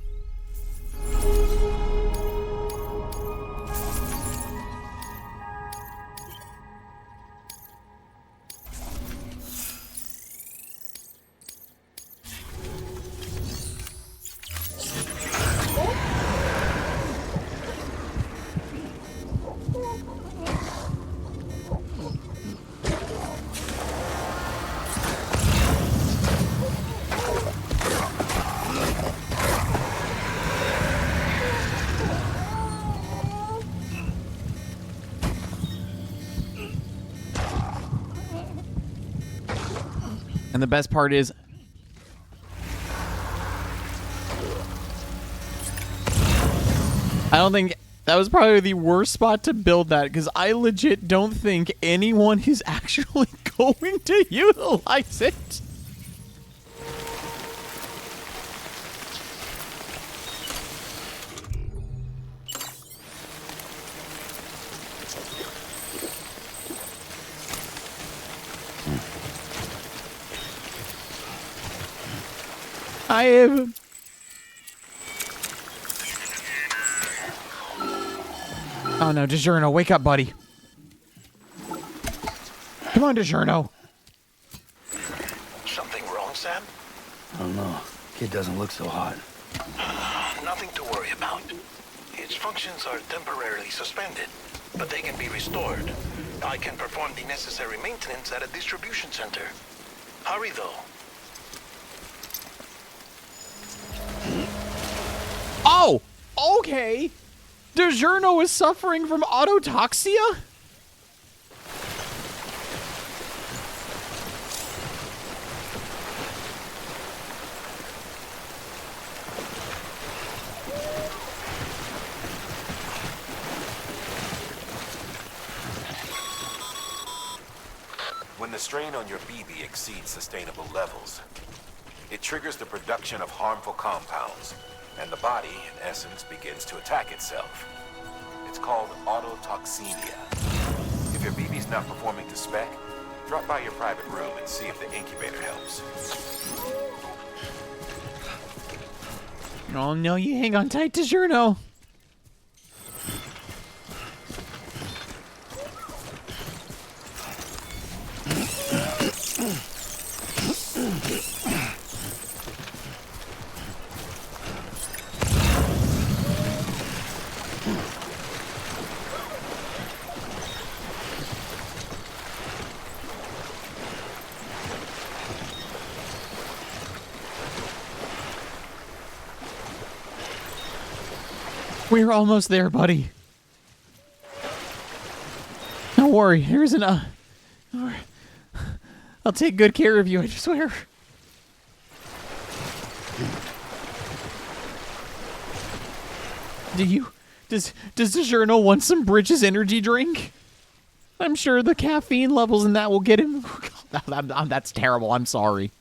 And the best part is, I don't think that was probably the worst spot to build that, because I legit don't think anyone is actually going to utilize it. I am. Oh no, DiGiorno, wake up, buddy. Come on, DiGiorno. Something wrong, Sam? I don't know. Kid doesn't look so hot. Nothing to worry about. Its functions are temporarily suspended, but they can be restored. I can perform the necessary maintenance at a distribution center. Hurry, though. Oh, okay. DiGiorno is suffering from autotoxia? When the strain on your BB exceeds sustainable levels, it triggers the production of harmful compounds, and the body, in essence, begins to attack itself. It's called autotoxemia. If your BB's not performing to spec, drop by your private room and see if the incubator helps. Oh no, you hang on tight, DiGiorno. We're almost there, buddy. Don't worry, here's an I'll take good care of you, I swear. Does DiGiorno want some Bridges energy drink? I'm sure the caffeine levels in that will get him. That's terrible, I'm sorry.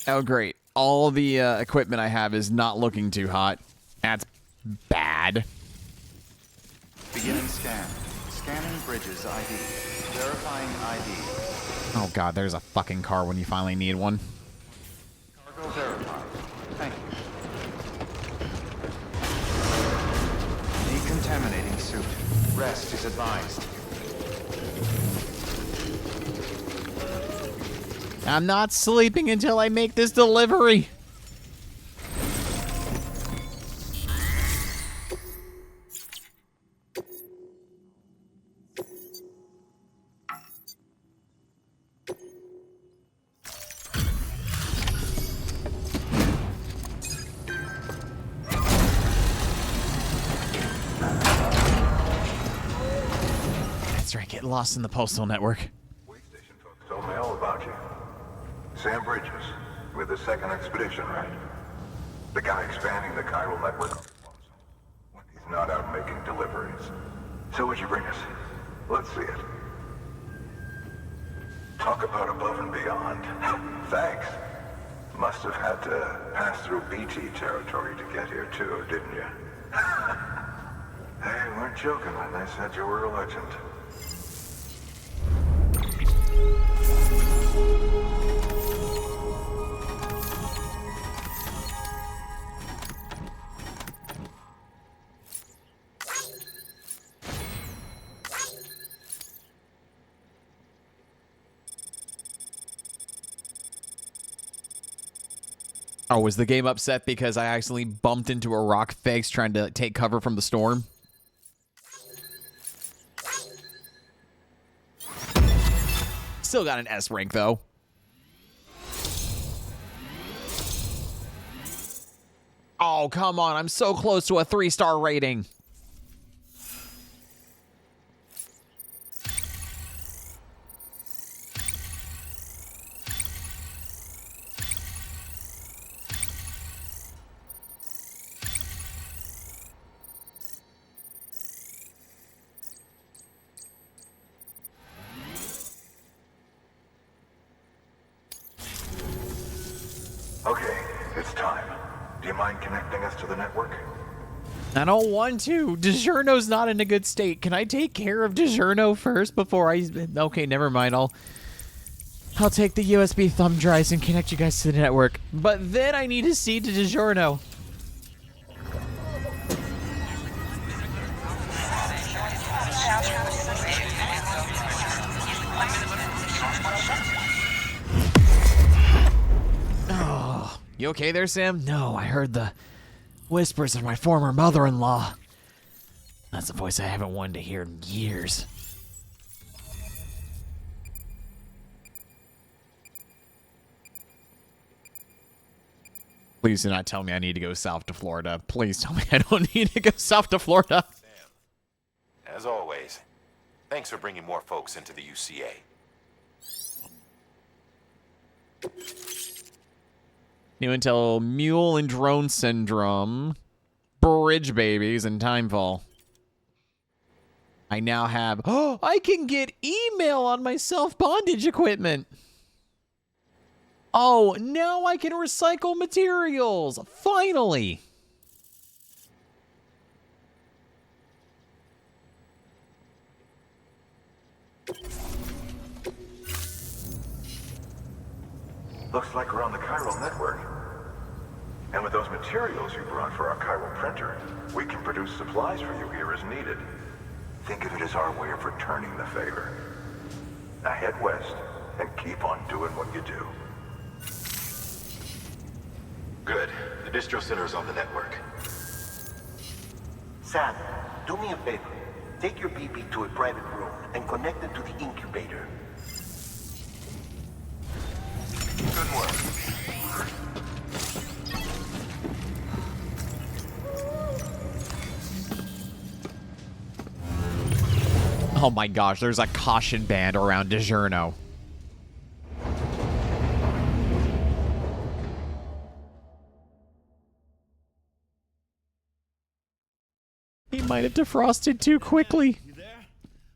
Oh, great. All the equipment I have is not looking too hot. That's bad. Beginning scan. Scanning Bridges ID. Verifying ID. Oh, God, there's a fucking car when you finally need one. Cargo verified. Thank you. Decontaminating suit. Rest is advised. I'm not sleeping until I make this delivery. That's right, get get lost in the postal network. Waystation folks told me all about you. Sam Bridges, with the second expedition, right? The guy expanding the chiral network when he's not out making deliveries. So what'd you bring us? Let's see it. Talk about above and beyond. Thanks. Must have had to pass through BT territory to get here too, didn't you? They weren't joking when they said you were a legend. Oh, was the game upset because I accidentally bumped into a rock face trying to take cover from the storm? Still got an S rank, though. Oh, come on. I'm so close to a 3-star rating. Okay, it's time. Do you mind connecting us to the network? I don't want to. DiGiorno's not in a good state. Can I take care of DiGiorno first before I... Okay, never mind. I'll take the USB thumb drives and connect you guys to the network. But then I need to see to DiGiorno. Oh, you okay there, Sam? No, I heard the whispers of my former mother-in-law. That's a voice I haven't wanted to hear in years. Please do not tell me I need to go south to Florida. Please tell me I don't need to go south to Florida. Sam, as always, thanks for bringing more folks into the UCA. New intel, mule and drone syndrome, bridge babies, and timefall. I now have... Oh, I can get email on my self-bondage equipment. Oh, now I can recycle materials. Finally. Looks like we're on the chiral network. And with those materials you brought for our chiral printer, we can produce supplies for you here as needed. Think of it as our way of returning the favor. Now head west and keep on doing what you do. Good. The distro center is on the network. Sam, do me a favor. Take your BB to a private room and connect it to the incubator. Good work. Oh my gosh, there's a caution band around DiGiorno. He might have defrosted too quickly. You there?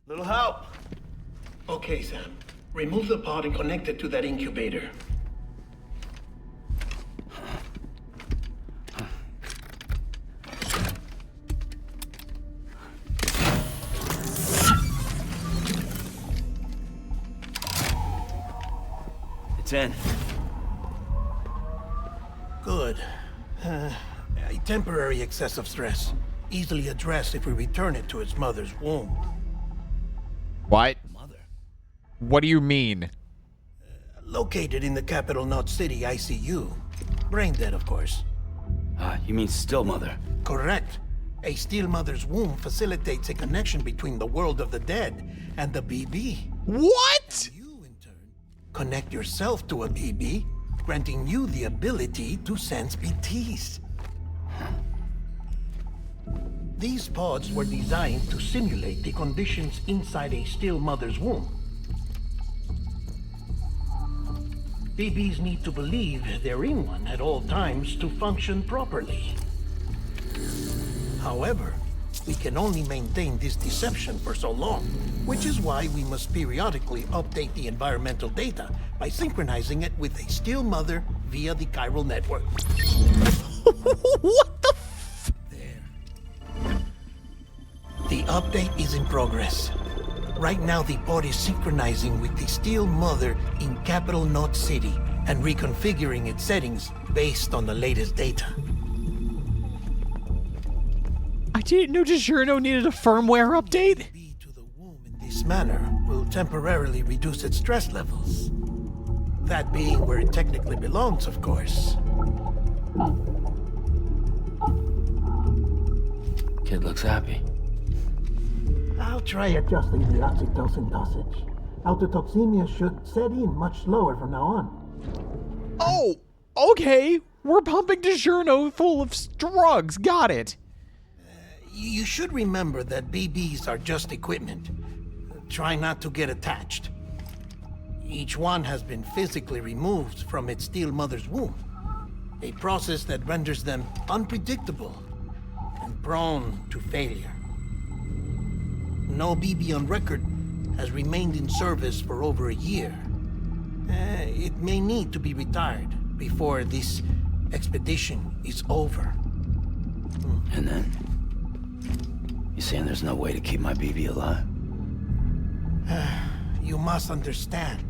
Little help. Okay, Sam. Remove the pod and connect it to that incubator. It's in. Good. A temporary excessive stress. Easily addressed if we return it to its mother's womb. What? What do you mean? Located in the capital Knot City ICU. Brain dead, of course. You mean still mother? Correct. A still mother's womb facilitates a connection between the world of the dead and the BB. What? You, in turn, connect yourself to a BB, granting you the ability to sense BTs. These pods were designed to simulate the conditions inside a still mother's womb. BBs need to believe they're in one at all times to function properly. However, we can only maintain this deception for so long, which is why we must periodically update the environmental data by synchronizing it with a still mother via the chiral network. What the f- There. The update is in progress. Right now, the pod is synchronizing with the still mother in Capital Knot City and reconfiguring its settings based on the latest data. I didn't know DiGiorno needed a firmware update. Be to the womb in this manner will temporarily reduce its stress levels. That being where it technically belongs, of course. Kid looks happy. I'll try adjusting the oxytocin dosage. Autotoxemia should set in much slower from now on. Oh, okay. We're pumping DiGiorno full of drugs. Got it. You should remember that BBs are just equipment. Try not to get attached. Each one has been physically removed from its still mother's womb. A process that renders them unpredictable and prone to failure. No BB on record has remained in service for over a year. It may need to be retired before this expedition is over. And then? You saying there's no way to keep my BB alive? You must understand,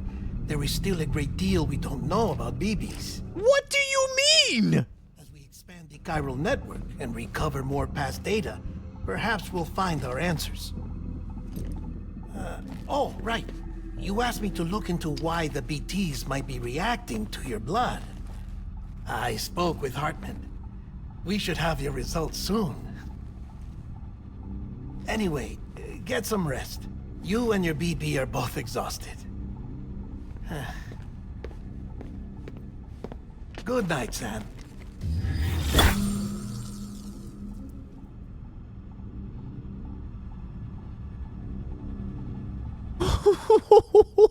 there is still a great deal we don't know about BBs. What do you mean? As we expand the chiral network and recover more past data, perhaps we'll find our answers. Oh, right. You asked me to look into why the BTs might be reacting to your blood. I spoke with Hartman. We should have your results soon. Anyway, get some rest. You and your BB are both exhausted. Good night, Sam.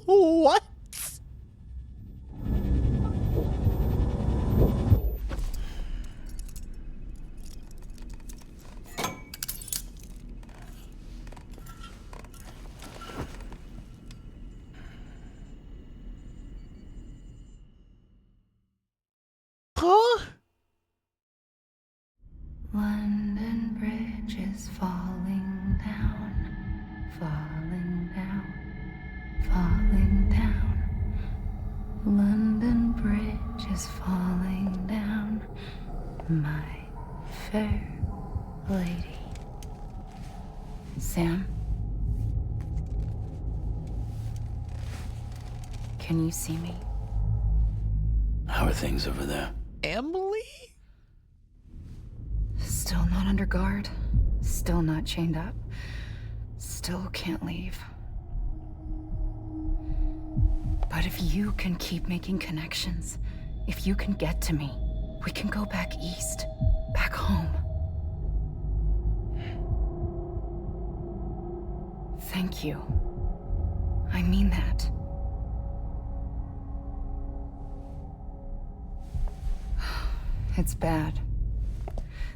What? Huh? London Bridge is falling down, falling down, falling down. London Bridge is falling down, my fair lady. Sam? Can you see me? How are things over there? Emily? Still not under guard. Still not chained up. Still can't leave. But if you can keep making connections, if you can get to me, we can go back east, back home. Thank you. I mean that. It's bad.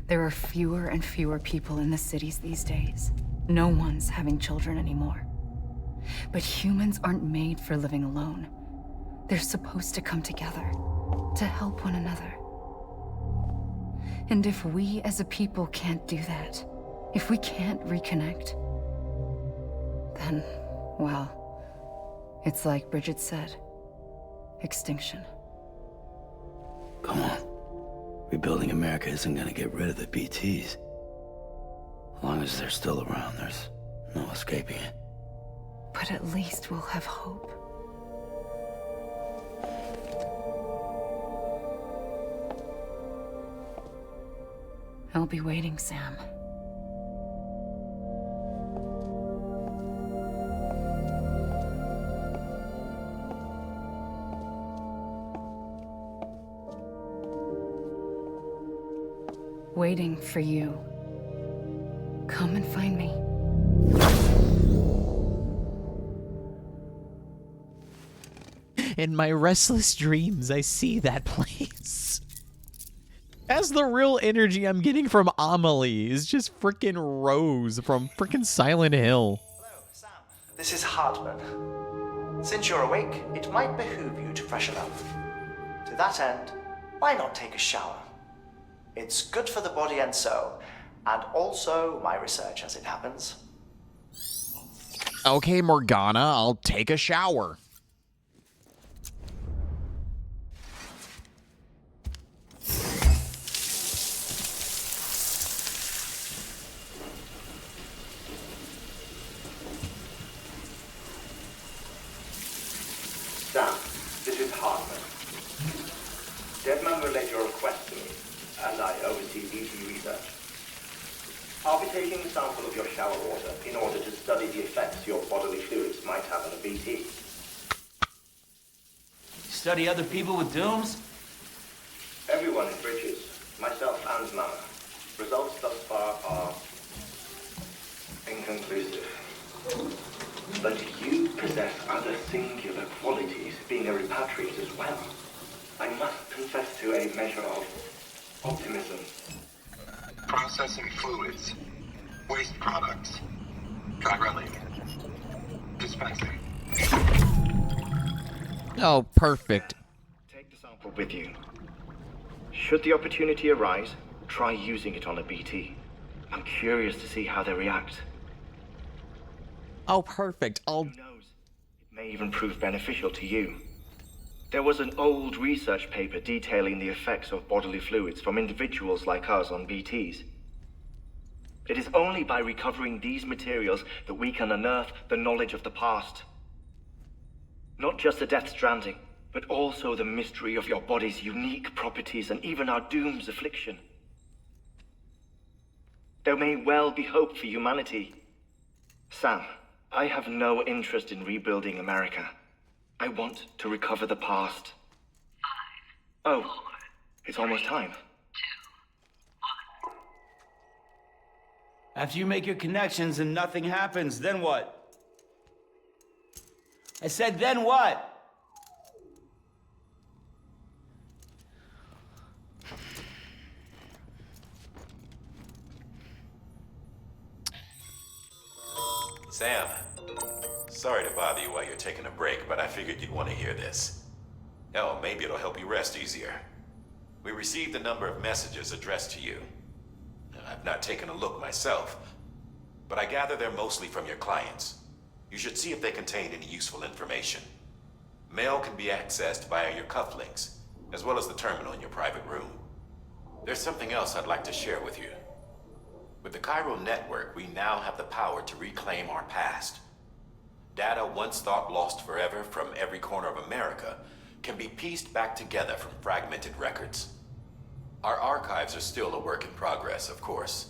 There are fewer and fewer people in the cities these days. No one's having children anymore. But humans aren't made for living alone. They're supposed to come together, to help one another. And if we as a people can't do that, if we can't reconnect, then, well, it's like Bridget said, extinction. Come on. Rebuilding America isn't gonna get rid of the BTs. As long as they're still around, there's no escaping it. But at least we'll have hope. I'll be waiting, Sam. Waiting for you. come and find me. In my restless dreams, I see that place. That's the real energy I'm getting from Amelie, is just frickin' Rose from frickin' Silent Hill. Hello, Sam. This is Hartman. Since you're awake, it might behoove you to freshen up. To that end, why not take a shower? It's good for the body and soul, and also my research as it happens. Okay, Morgana, I'll take a shower. Sam, this is Hartman. Deadman relayed your request to me, and I oversee BT research. I'll be taking a sample of your shower water in order to study the effects your bodily fluids might have on a BT. Study other people with dooms? Everyone in Bridges, myself and Mama. Results thus far are inconclusive. But you possess other singular qualities, being a repatriate as well. I must confess to a measure of optimism. Processing fluids. Waste products. Drilling. Dispensing. Oh, perfect. Take the sample with you. Should the opportunity arise, try using it on a BT. I'm curious to see how they react. Oh, perfect. Who knows? It may even prove beneficial to you. There was an old research paper detailing the effects of bodily fluids from individuals like us on BTs. It is only by recovering these materials that we can unearth the knowledge of the past. Not just the Death Stranding, but also the mystery of your body's unique properties and even our doom's affliction. There may well be hope for humanity. Sam, I have no interest in rebuilding America. I want to recover the past. 5, 4, it's almost time. 2, 1. After you make your connections and nothing happens, then what? I said, then what? Sam, sorry to bother you while you're taking a break, but I figured you'd want to hear this. Oh, maybe it'll help you rest easier. We received a number of messages addressed to you. I've not taken a look myself, but I gather they're mostly from your clients. You should see if they contain any useful information. Mail can be accessed via your cufflinks, as well as the terminal in your private room. There's something else I'd like to share with you. With the Chiral Network, we now have the power to reclaim our past. Data once thought lost forever from every corner of America can be pieced back together from fragmented records. Our archives are still a work in progress, of course.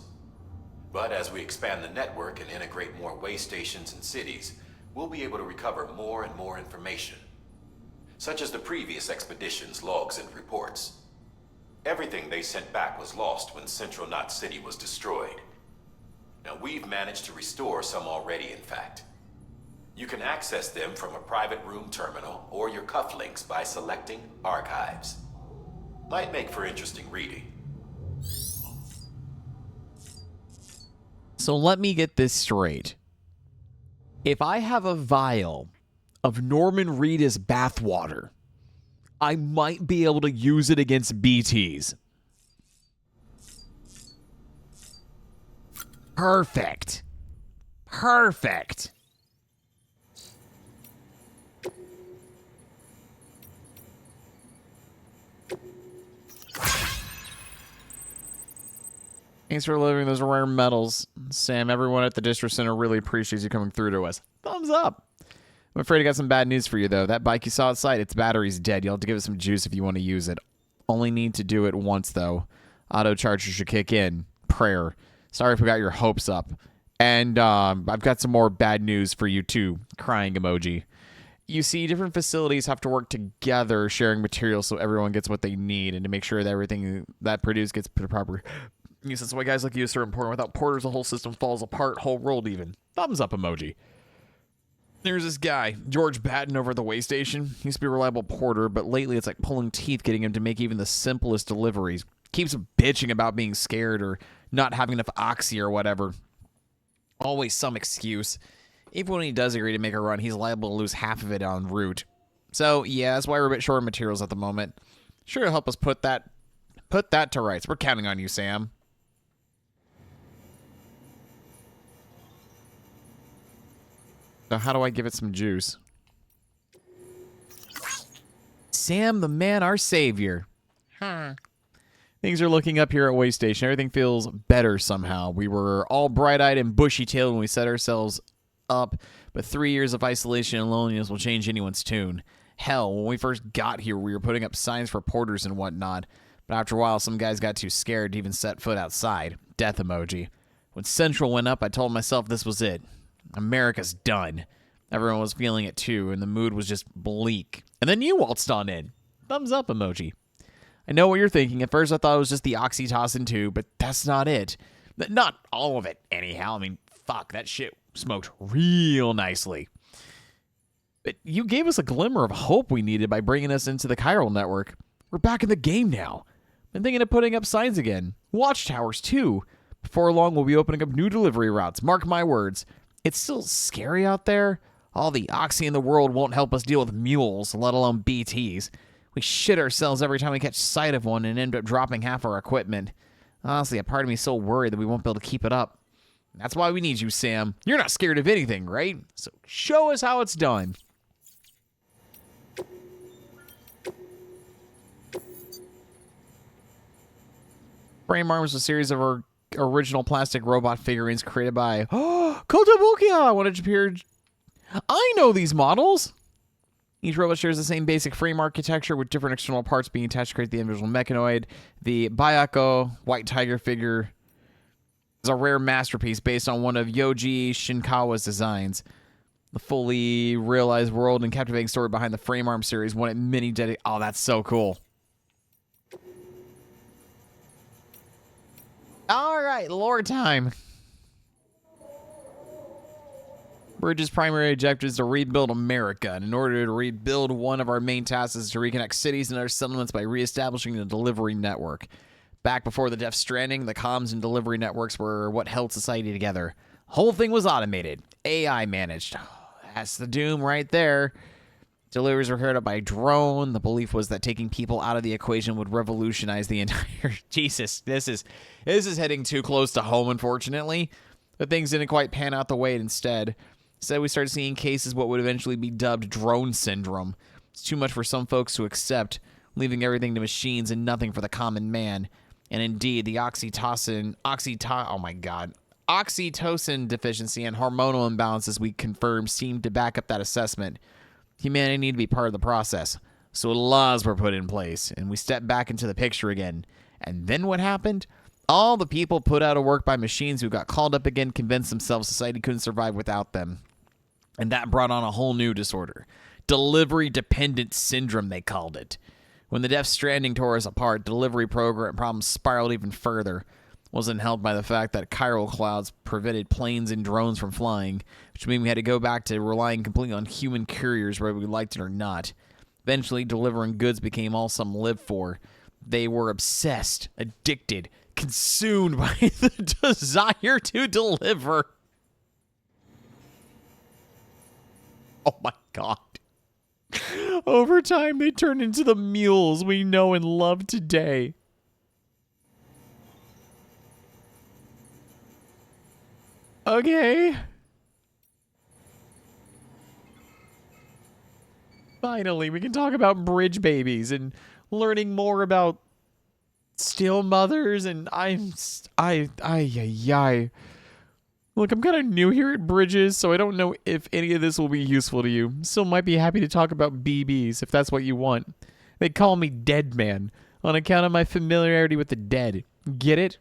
But as we expand the network and integrate more way stations and cities, we'll be able to recover more and more information, such as the previous expedition's logs and reports. Everything they sent back was lost when Central Knot City was destroyed. Now, we've managed to restore some already, in fact. You can access them from a private room terminal or your cufflinks by selecting Archives. Might make for interesting reading. So let me get this straight. If I have a vial of Norman Reedus bathwater, I might be able to use it against BTs. Perfect. Perfect. Thanks for delivering those rare metals. Sam, everyone at the District Center really appreciates you coming through to us. Thumbs up. I'm afraid I got some bad news for you, though. That bike you saw outside, its battery's dead. You'll have to give it some juice if you want to use it. Only need to do it once, though. Auto charger should kick in. Prayer. Sorry if we got your hopes up. And I've got some more bad news for you, too. Crying emoji. You see, different facilities have to work together, sharing materials so everyone gets what they need, and to make sure that everything that produced gets put proper Yes, that's why guys like you are so important. Without porters, the whole system falls apart, whole world even. Thumbs up emoji. There's this guy, George Batten, over at the way station. He used to be a reliable porter, but lately it's like pulling teeth getting him to make even the simplest deliveries. Keeps bitching about being scared or not having enough oxy or whatever. Always some excuse. Even when he does agree to make a run, he's liable to lose half of it en route. So, yeah, that's why we're a bit short of materials at the moment. Sure to help us put that to rights. We're counting on you, Sam. So how do I give it some juice? Sam, the man, our savior. Things are looking up here at Way Station. Everything feels better somehow. We were all bright-eyed and bushy-tailed when we set ourselves up, but 3 years of isolation and loneliness will change anyone's tune. Hell, when we first got here, we were putting up signs for porters and whatnot, but after a while, some guys got too scared to even set foot outside. Death emoji. When Central went up, I told myself this was it. America's done. Everyone was feeling it too, and the mood was just bleak. And then you waltzed on in. Thumbs up emoji. I know what you're thinking. At first, I thought it was just the oxytocin too, but that's not it. Not all of it, anyhow. I mean, fuck, that shit smoked real nicely. But you gave us a glimmer of hope we needed by bringing us into the chiral network. We're back in the game now. I'm thinking of putting up signs again. Watchtowers, too. Before long, we'll be opening up new delivery routes. Mark my words. It's still scary out there. All the oxy in the world won't help us deal with mules, let alone BTs. We shit ourselves every time we catch sight of one and end up dropping half our equipment. Honestly, a part of me is so worried that we won't be able to keep it up. That's why we need you, Sam. You're not scared of anything, right? So show us how it's done. Frame Arms was a series of our original plastic robot figurines created by Kotobukiya. What appeared. I know these models. Each robot shares the same basic frame architecture with different external parts being attached to create the individual mechanoid. The Bayako White Tiger figure is a rare masterpiece based on one of Yoji Shinkawa's designs. The fully realized world and captivating story behind the Frame Arm series won it many dedicated. Oh, that's so cool. All right, lore time. Bridge's primary objective is to rebuild America, and in order to rebuild, one of our main tasks is to reconnect cities and other settlements by reestablishing the delivery network. Back before the Death Stranding, the comms and delivery networks were what held society together. The whole thing was automated. AI managed. That's the doom right there. Deliveries were carried out by drone. The belief was that taking people out of the equation would revolutionize the entire... Jesus, this is heading too close to home, unfortunately. But things didn't quite pan out the way instead. Instead, we started seeing cases what would eventually be dubbed drone syndrome. It's too much for some folks to accept, leaving everything to machines and nothing for the common man. And indeed, the oxytocin deficiency and hormonal imbalances we confirmed seemed to back up that assessment. Humanity needed to be part of the process. So laws were put in place, and we stepped back into the picture again. And then what happened? All the people put out of work by machines who got called up again convinced themselves society couldn't survive without them. And that brought on a whole new disorder. Delivery-dependent syndrome, they called it. When the Death Stranding tore us apart, delivery program problems spiraled even further. Wasn't helped by the fact that chiral clouds prevented planes and drones from flying, which meant we had to go back to relying completely on human couriers whether we liked it or not. Eventually, delivering goods became all some lived for. They were obsessed, addicted, consumed by the desire to deliver. Oh my God. Over time, they turned into the mules we know and love today. Okay. Finally, we can talk about bridge babies and learning more about still mothers, and Look, I'm kind of new here at Bridges, so I don't know if any of this will be useful to you. Still might be happy to talk about BBs if that's what you want. They call me Dead Man on account of my familiarity with the dead. Get it?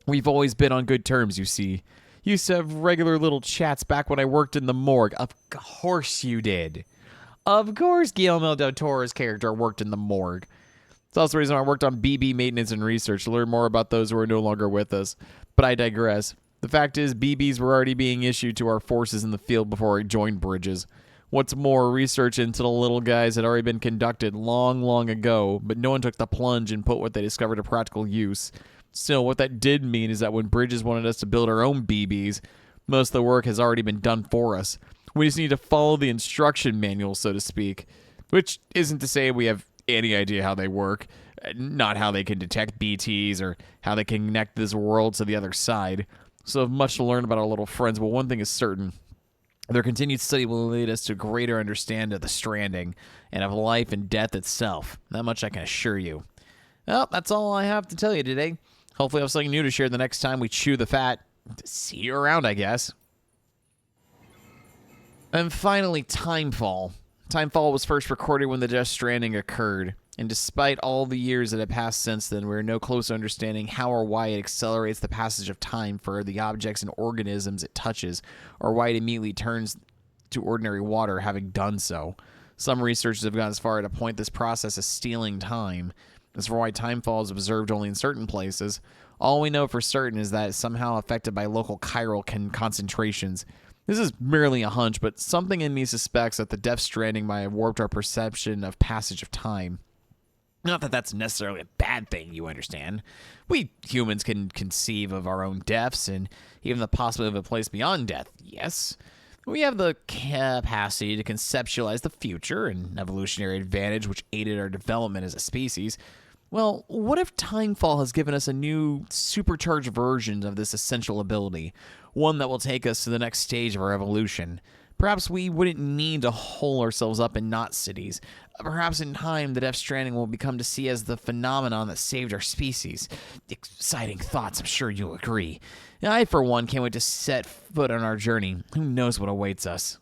We've always been on good terms, you see. Used to have regular little chats back when I worked in the morgue. Of course you did. Of course Guillermo del Toro's character worked in the morgue. It's also the reason why I worked on BB maintenance and research to learn more about those who are no longer with us. But I digress. The fact is, BBs were already being issued to our forces in the field before I joined Bridges. What's more, research into the little guys had already been conducted long, long ago, but no one took the plunge and put what they discovered to practical use. Still, what that did mean is that when Bridges wanted us to build our own BBs, most of the work has already been done for us. We just need to follow the instruction manual, so to speak. Which isn't to say we have any idea how they work, not how they can detect BTs or how they can connect this world to the other side. So have much to learn about our little friends, but one thing is certain. Their continued study will lead us to a greater understanding of the Stranding and of life and death itself. That much I can assure you. Well, that's all I have to tell you today. Hopefully I'll have something new to share the next time we chew the fat. See you around, I guess. And finally, Timefall. Timefall was first recorded when the Death Stranding occurred. And despite all the years that have passed since then, we're no closer to understanding how or why it accelerates the passage of time for the objects and organisms it touches, or why it immediately turns to ordinary water having done so. Some researchers have gone as far as to point this process as stealing time. As for why timefall is observed only in certain places, all we know for certain is that it's somehow affected by local chiral concentrations. This is merely a hunch, but something in me suspects that the Death Stranding might have warped our perception of passage of time. Not that that's necessarily a bad thing, you understand. We humans can conceive of our own deaths and even the possibility of a place beyond death, yes. We have the capacity to conceptualize the future, an evolutionary advantage which aided our development as a species. Well, what if Timefall has given us a new, supercharged version of this essential ability, one that will take us to the next stage of our evolution? Perhaps we wouldn't need to hole ourselves up in knot cities. Perhaps in time, the Death Stranding will become to see as the phenomenon that saved our species. Exciting thoughts, I'm sure you'll agree. I, for one, can't wait to set foot on our journey. Who knows what awaits us?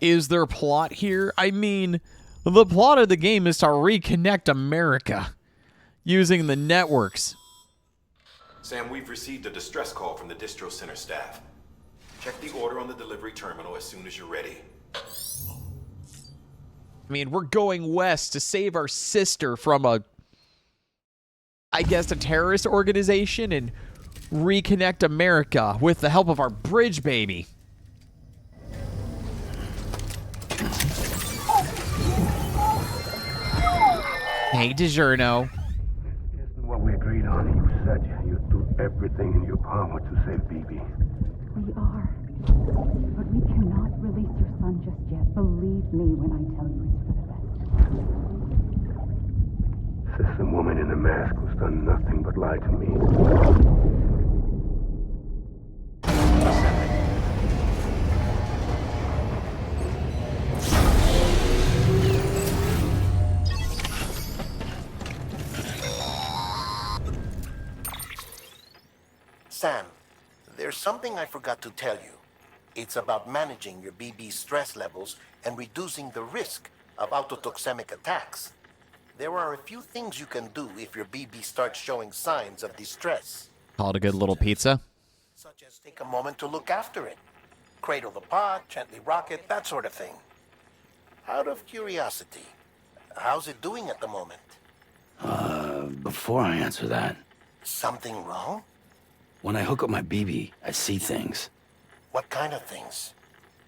Is there a plot here? I mean, the plot of the game is to reconnect America using the networks. Sam, we've received a distress call from the distro center staff. Check the order on the delivery terminal as soon as you're ready. I mean, we're going west to save our sister from a terrorist organization and reconnect America with the help of our bridge baby. Hey, DiGiorno. Isn't what we agreed on. You said you'd do everything in your power to save BB. We are. But we cannot release your son just yet. Believe me when I tell you it's for the best. Says the woman in the mask who's done nothing but lie to me. Sam, there's something I forgot to tell you. It's about managing your BB stress levels and reducing the risk of autotoxemic attacks. There are a few things you can do if your BB starts showing signs of distress. Call it a good little pizza. Such as take a moment to look after it. Cradle the pod, gently rock it, that sort of thing. Out of curiosity, how's it doing at the moment? Before I answer that, Something wrong? when I hook up my BB, I see things. What kind of things?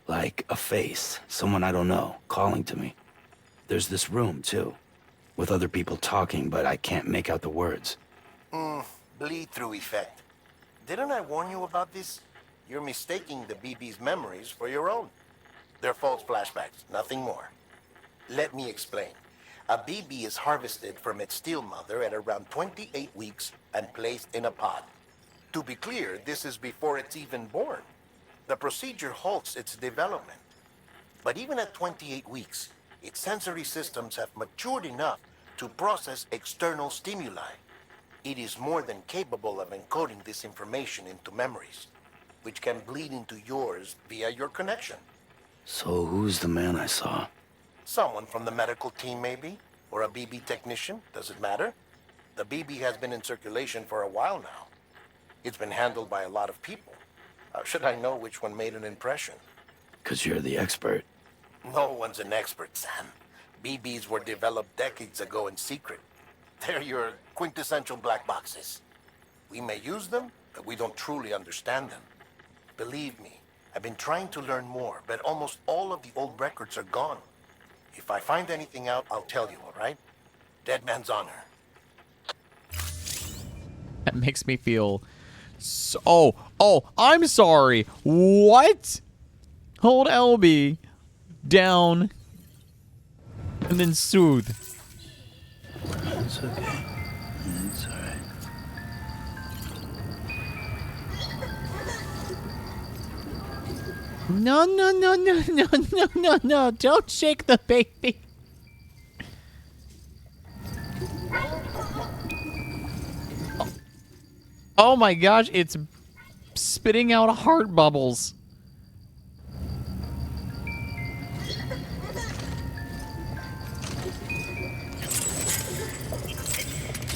Like a face, someone I don't know, calling to me. There's this room, too, with other people talking, but I can't make out the words. Bleed-through effect. Didn't I warn you about this? You're mistaking the BB's memories for your own. They're false flashbacks, nothing more. Let me explain. A BB is harvested from its steel mother at around 28 weeks and placed in a pod. To be clear, this is before it's even born. The procedure halts its development. But even at 28 weeks, its sensory systems have matured enough to process external stimuli. It is more than capable of encoding this information into memories, which can bleed into yours via your connection. So who's the man I saw? Someone from the medical team, maybe? Or a BB technician? Does it matter? The BB has been in circulation for a while now. It's been handled by a lot of people. How should I know which one made an impression? 'Cause you're the expert. No one's an expert, Sam. BBs were developed decades ago in secret. They're your quintessential black boxes. We may use them, but we don't truly understand them. Believe me, I've been trying to learn more, but almost all of the old records are gone. If I find anything out, I'll tell you, all right? Dead man's honor. That makes me feel so... Oh, I'm sorry. What? Hold LB down and then soothe. It's okay. It's alright. No, no, no, no, no, no, no, no. Don't shake the baby. Oh my gosh, it's spitting out heart bubbles.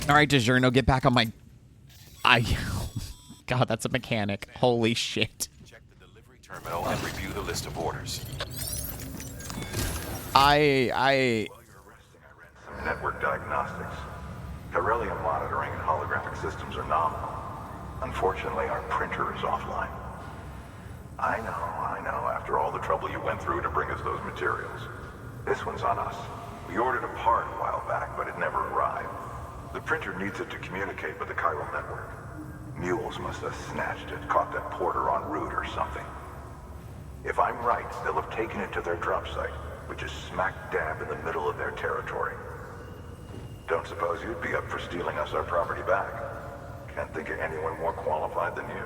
All right, DiGiorno, get back on my... God, that's a mechanic. Holy shit. Check the delivery terminal and review the list of orders. While you're resting, I ran some network diagnostics. Beryllium monitoring and holographic systems are nominal. Unfortunately, our printer is offline. I know, after all the trouble you went through to bring us those materials. This one's on us. We ordered a part a while back, but it never arrived. The printer needs it to communicate with the chiral network. Mules must have snatched it, caught that porter en route or something. If I'm right, they'll have taken it to their drop site, which is smack dab in the middle of their territory. Don't suppose you'd be up for stealing us our property back? Can't think of anyone more qualified than you.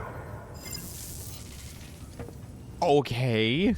Okay.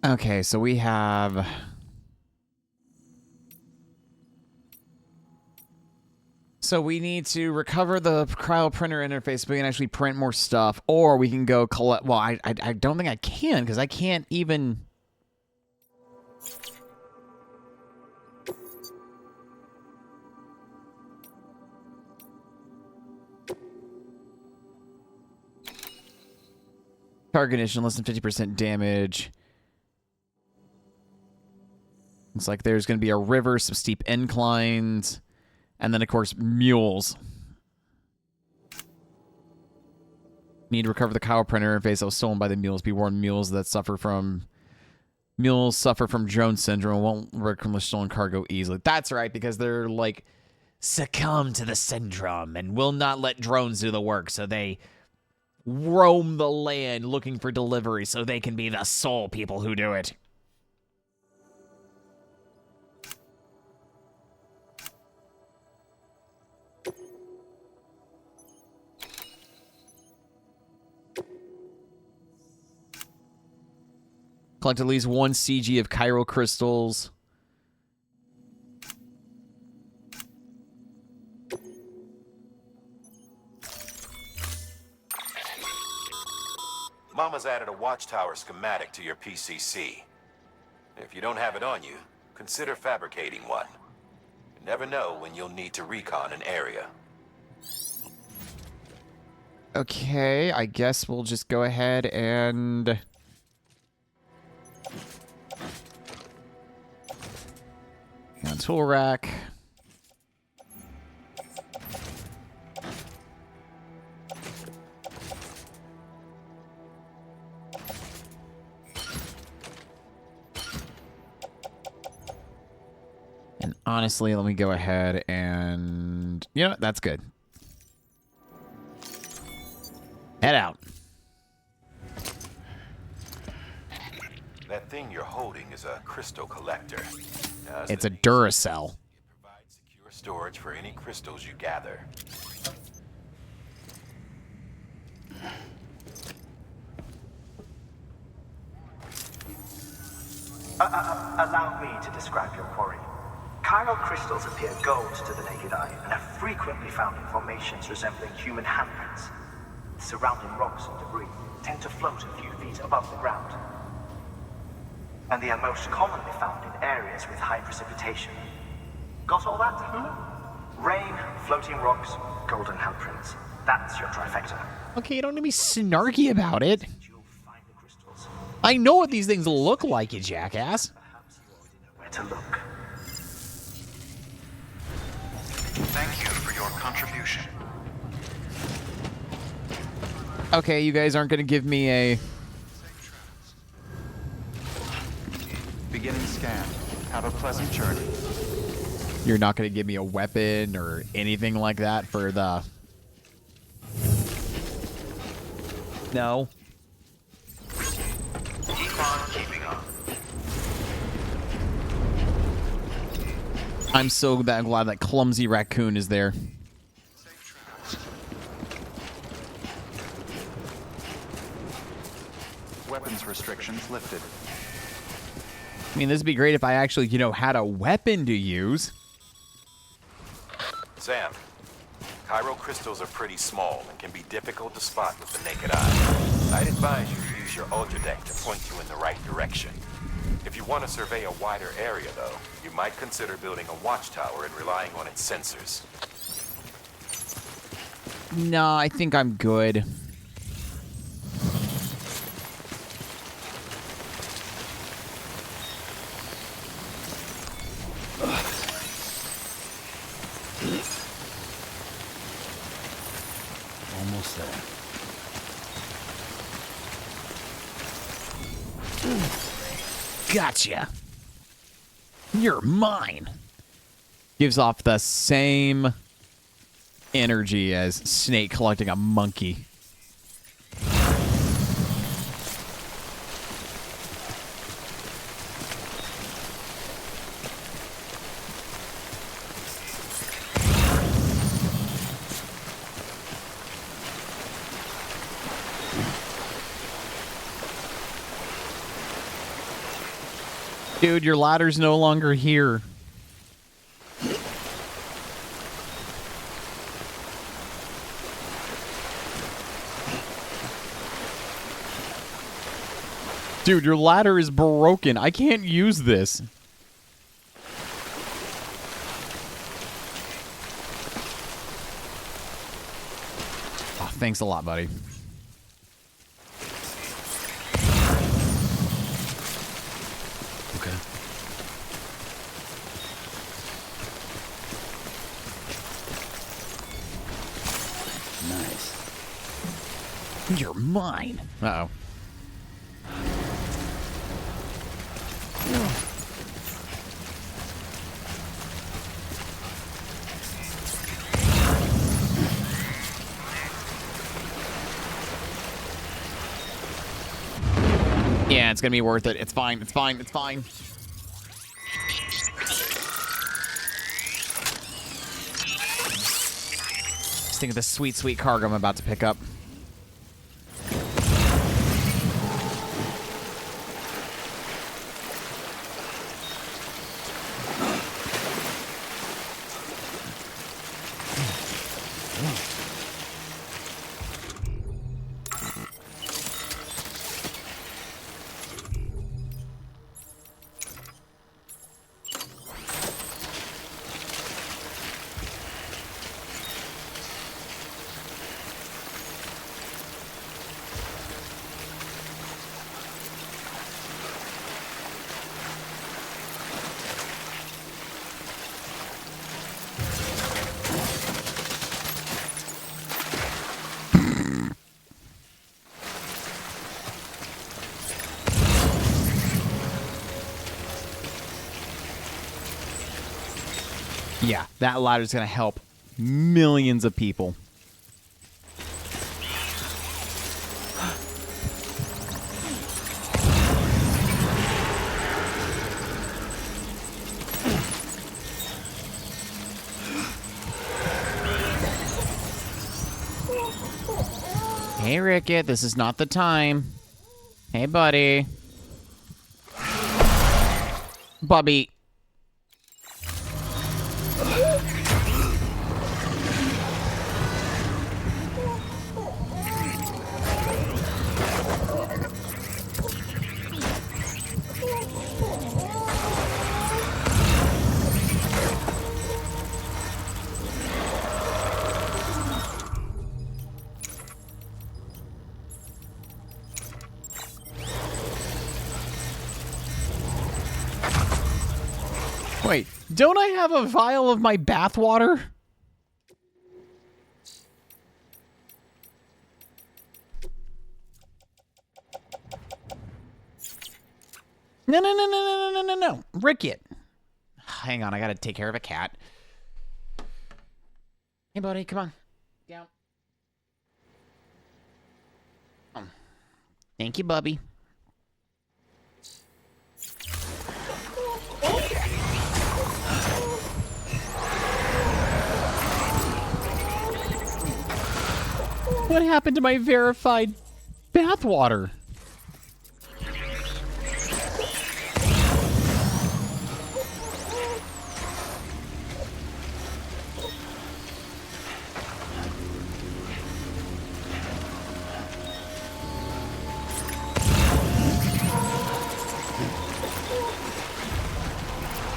Okay, so we have... So we need to recover the cryo printer interface so we can actually print more stuff, or we can go collect... Well, I don't think I can, because I can't even... Target condition, less than 50% damage. Looks like there's going to be a river, some steep inclines, and then, of course, mules. Need to recover the cow printer interface that was stolen by the mules. Be warned, mules suffer from drone syndrome, won't recover stolen cargo easily. That's right, because they're like succumb to the syndrome and will not let drones do the work, so they roam the land looking for delivery so they can be the sole people who do it. Collect at least 1 CG of chiral crystals. Mama's added a watchtower schematic to your PCC. If you don't have it on you, consider fabricating one. You never know when you'll need to recon an area. Okay, I guess we'll just go ahead and... tool rack. And honestly, let me go ahead and... You know what? That's good. Head out. That thing you're holding is a crystal collector. It's a Duracell. Secure storage for any crystals you gather. Allow me to describe your quarry. Chiral crystals appear gold to the naked eye and are frequently found in formations resembling human handprints. Surrounding rocks and debris tend to float a few feet above the ground. And they are most commonly found in areas with high precipitation. Got all that? Rain, floating rocks, golden handprints. That's your trifecta. Okay, you don't need to be snarky about it. I know what these things look like, you jackass. Where to look. Thank you for your contribution. Okay, you guys aren't going to give me a... Beginning scan. Have a pleasant journey. You're not going to give me a weapon or anything like that for the... No. Keep on keeping on. I'm so glad that clumsy raccoon is there. Weapons restrictions lifted. I mean, this would be great if I actually, you know, had a weapon to use. Sam, chiral crystals are pretty small and can be difficult to spot with the naked eye. I'd advise you to use your Ultradeck to point you in the right direction. If you want to survey a wider area, though, you might consider building a watchtower and relying on its sensors. No, I think I'm good. Almost there. Gotcha. You're mine. Gives off the same energy as Snake collecting a monkey. Dude, your ladder's no longer here. Dude, your ladder is broken. I can't use this. Oh, thanks a lot, buddy. Okay. Nice. You're mine. Uh-oh. Yeah, it's gonna be worth it. It's fine. It's fine. It's fine. Just think of the sweet, sweet cargo I'm about to pick up. Yeah, that ladder's going to help millions of people. Hey, Rickett, this is not the time. Hey, buddy. Bubby. Wait, don't I have a vial of my bathwater? No. Rickett. Hang on, I gotta take care of a cat. Hey, buddy, come on. Down. Thank you, Bubby. What happened to my verified bathwater?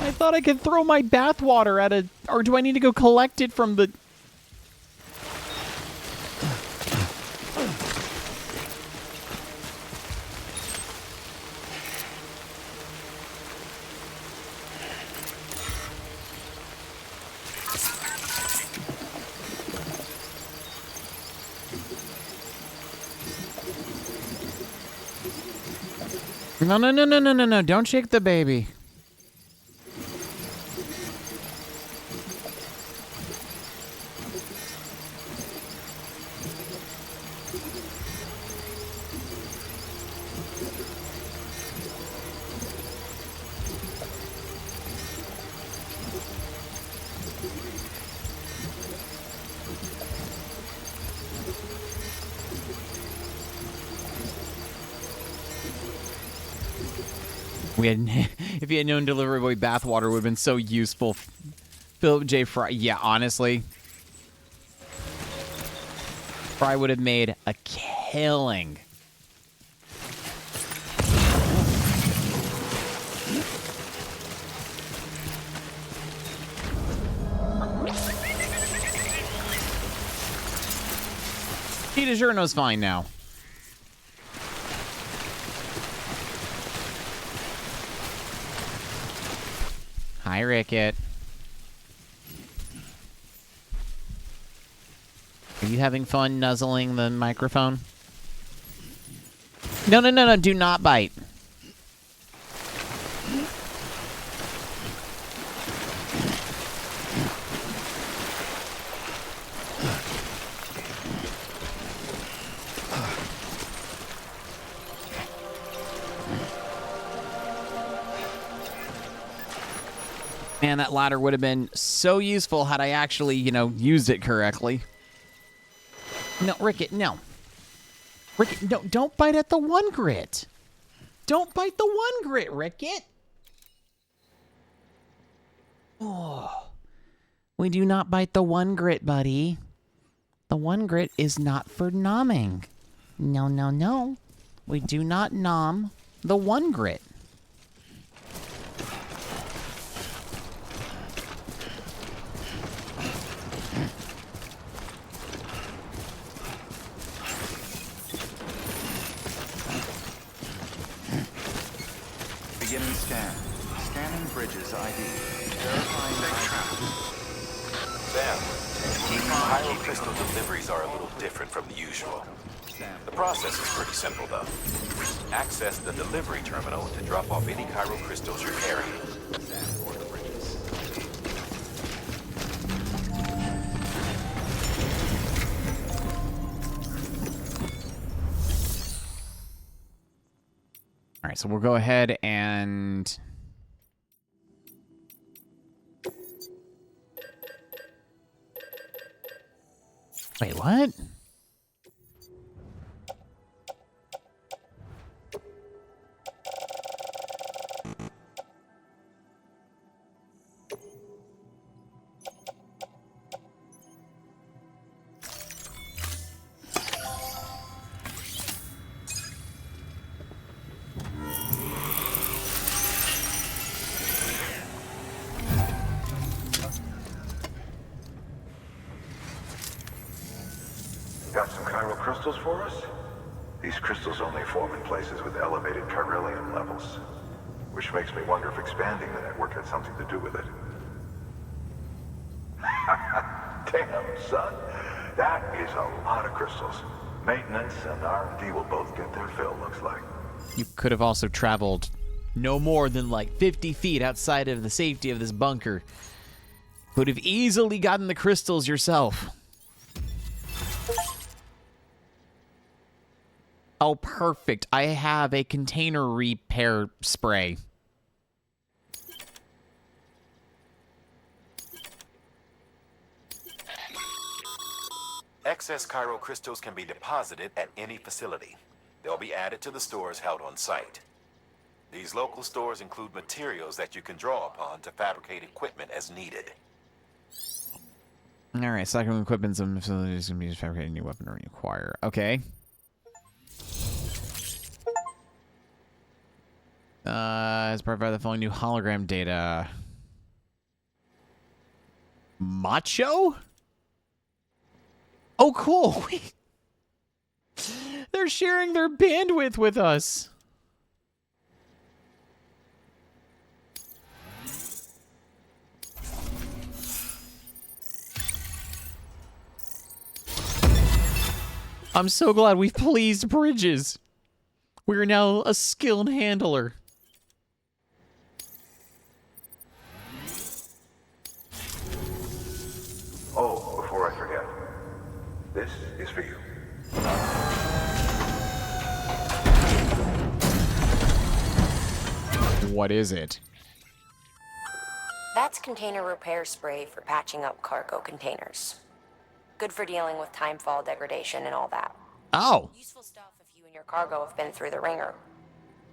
I thought I could throw my bathwater at a... Or do I need to go collect it from the... No, don't shake the baby. If he had known Delivery Boy bathwater would have been so useful. Philip J. Fry. Yeah, honestly. Fry would have made a killing. He DiGiorno's fine now. Hi, Rickett. Are you having fun nuzzling the microphone? No, do not bite. Man, that ladder would have been so useful had I actually, used it correctly. No, Rickett, no. Rickett, no, don't bite at the one grit. Don't bite the one grit, Rickett. Oh. We do not bite the one grit, buddy. The one grit is not for nomming. No. We do not nom the one grit. Beginning scan. Scanning Bridges ID. Verifying ID. Sam, Pyro crystal deliveries are a little different from the usual. The process is pretty simple, though. Access the delivery terminal to drop off any Pyro crystals you're carrying. right, so we'll go ahead and... Wait, what? Got some chiral crystals for us? These crystals only form in places with elevated chiralium levels, which makes me wonder if expanding the network had something to do with it. Damn, son. That is a lot of crystals. Maintenance and R&D will both get their fill, looks like. You could have also traveled no more than like 50 feet outside of the safety of this bunker. Could have easily gotten the crystals yourself. Oh, perfect. I have a container repair spray. Excess chiral crystals can be deposited at any facility. They'll be added to the stores held on site. These local stores include materials that you can draw upon to fabricate equipment as needed. All right, cycling equipment, some facilities can be used to fabricate new weaponry acquire. Okay. As provided by the following new hologram data. Macho? Oh, cool. They're sharing their bandwidth with us. I'm so glad we've pleased Bridges. We're now a skilled handler. Oh, before I forget, this is for you. What is it? That's container repair spray for patching up cargo containers. Good for dealing with timefall degradation and all that. Oh. Useful stuff if you and your cargo have been through the ringer.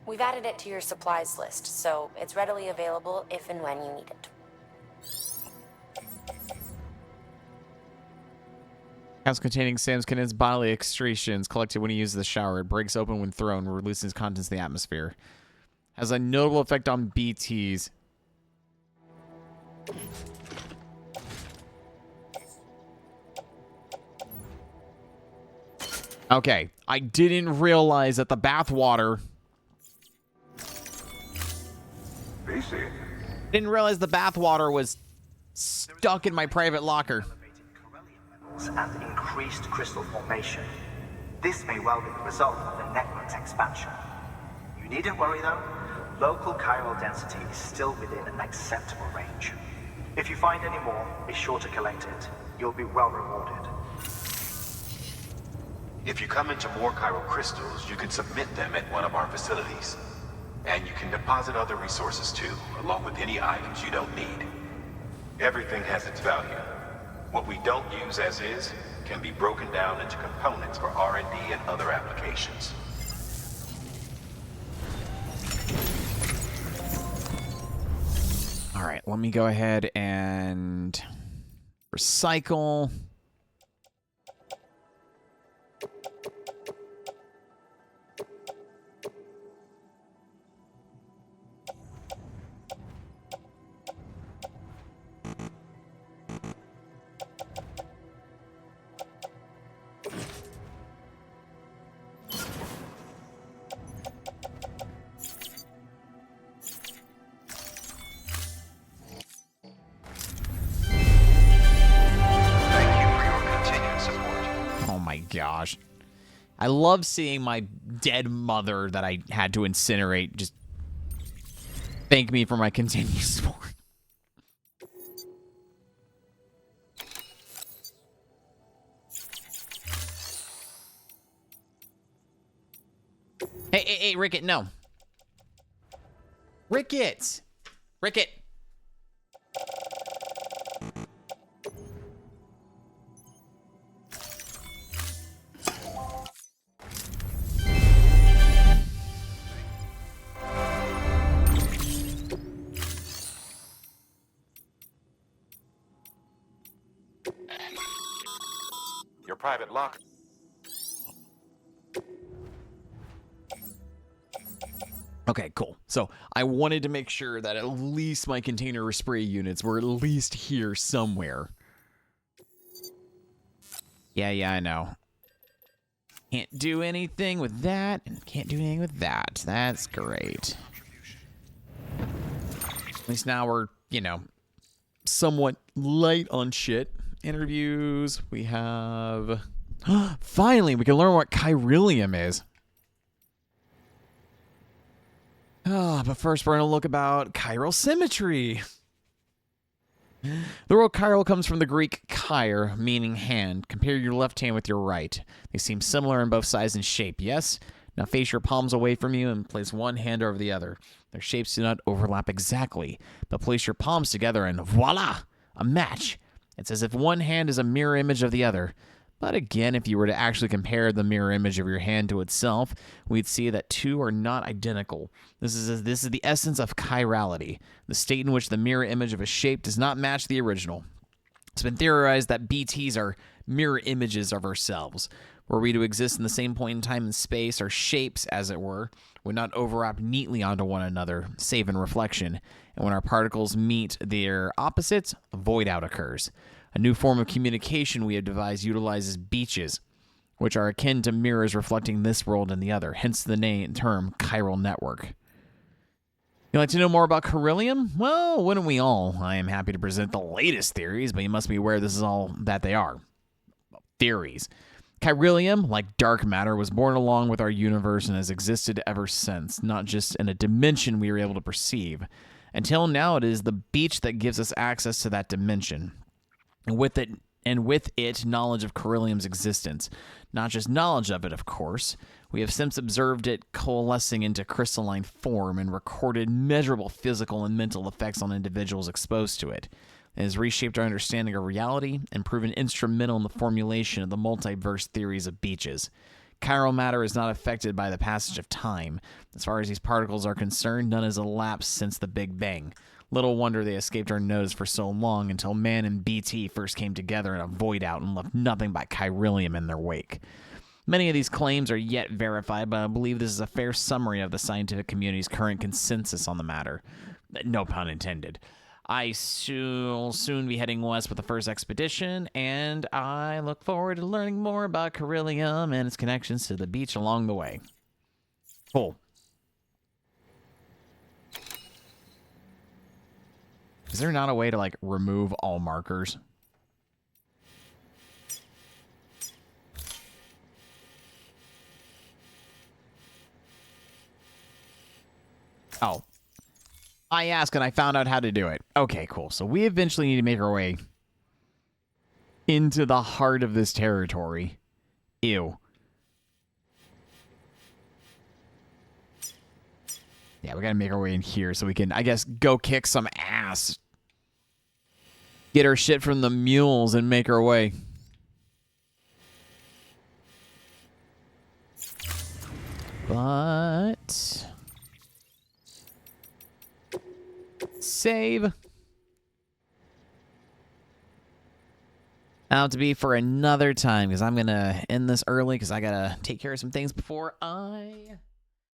We've added it to your supplies list, so it's readily available if and when you need it. House containing Sam's condensed bodily excretions collected when he uses the shower. It breaks open when thrown, releases contents in the atmosphere. Has a notable effect on BTs. Okay, I didn't realize that the bathwater... BC. Didn't realize the bathwater was stuck in my private locker. And increased crystal formation. This may well be the result of the network's expansion. You needn't worry though. Local chiral density is still within an acceptable range. If you find any more, be sure to collect it. You'll be well rewarded. If you come into more chiral crystals, you can submit them at one of our facilities. And you can deposit other resources too, along with any items you don't need. Everything has its value. What we don't use as is can be broken down into components for R&D and other applications. All right, let me go ahead and recycle. Gosh. I love seeing my dead mother that I had to incinerate just thank me for my continued support. Hey, Rickett, no. Ricket! Ricket! Your private locker. Okay, cool. So I wanted to make sure that at least my container spray units were at least here somewhere. Yeah, I know. Can't do anything with that, and can't do anything with that. That's great. At least now we're, you know, somewhat light on shit. Interviews. We have... Finally, we can learn what chiralium is. But first we're going to look about chiral symmetry. The word chiral comes from the Greek chir, meaning hand. Compare your left hand with your right. They seem similar in both size and shape, yes? Now face your palms away from you and place one hand over the other. Their shapes do not overlap exactly, but place your palms together and voila! A match. It's as if one hand is a mirror image of the other. But again, if you were to actually compare the mirror image of your hand to itself, we'd see that two are not identical. This is the essence of chirality, the state in which the mirror image of a shape does not match the original. It's been theorized that BTs are mirror images of ourselves. Were we to exist in the same point in time and space, our shapes, as it were, would not overlap neatly onto one another, save in reflection. And when our particles meet their opposites, a void out occurs. A new form of communication we have devised utilizes beaches, which are akin to mirrors reflecting this world and the other, hence the term chiral network. You'd like to know more about chiralium? Well, wouldn't we all? I am happy to present the latest theories, but you must be aware this is all that they are. Theories. Chiralium, like dark matter, was born along with our universe and has existed ever since, not just in a dimension we are able to perceive. Until now, it is the beach that gives us access to that dimension. And with it, knowledge of chiralium's existence. Not just knowledge of it, of course. We have since observed it coalescing into crystalline form and recorded measurable physical and mental effects on individuals exposed to it. It has reshaped our understanding of reality and proven instrumental in the formulation of the multiverse theories of beaches. Chiral matter is not affected by the passage of time. As far as these particles are concerned, none has elapsed since the Big Bang. Little wonder they escaped our notice for so long until man and BT first came together in a void out and left nothing but chiralium in their wake. Many of these claims are yet verified, but I believe this is a fair summary of the scientific community's current consensus on the matter. No pun intended. I will soon be heading west with the first expedition, and I look forward to learning more about chiralium and its connections to the beach along the way. Cool. Is there not a way to, like, remove all markers? Oh. I asked and I found out how to do it. Okay, cool. So we eventually need to make our way into the heart of this territory. Ew. Yeah, we gotta make our way in here so we can, I guess, go kick some ass. Get our shit from the mules and make our way. But... save. Now to be for another time, because I'm gonna end this early because I gotta take care of some things before I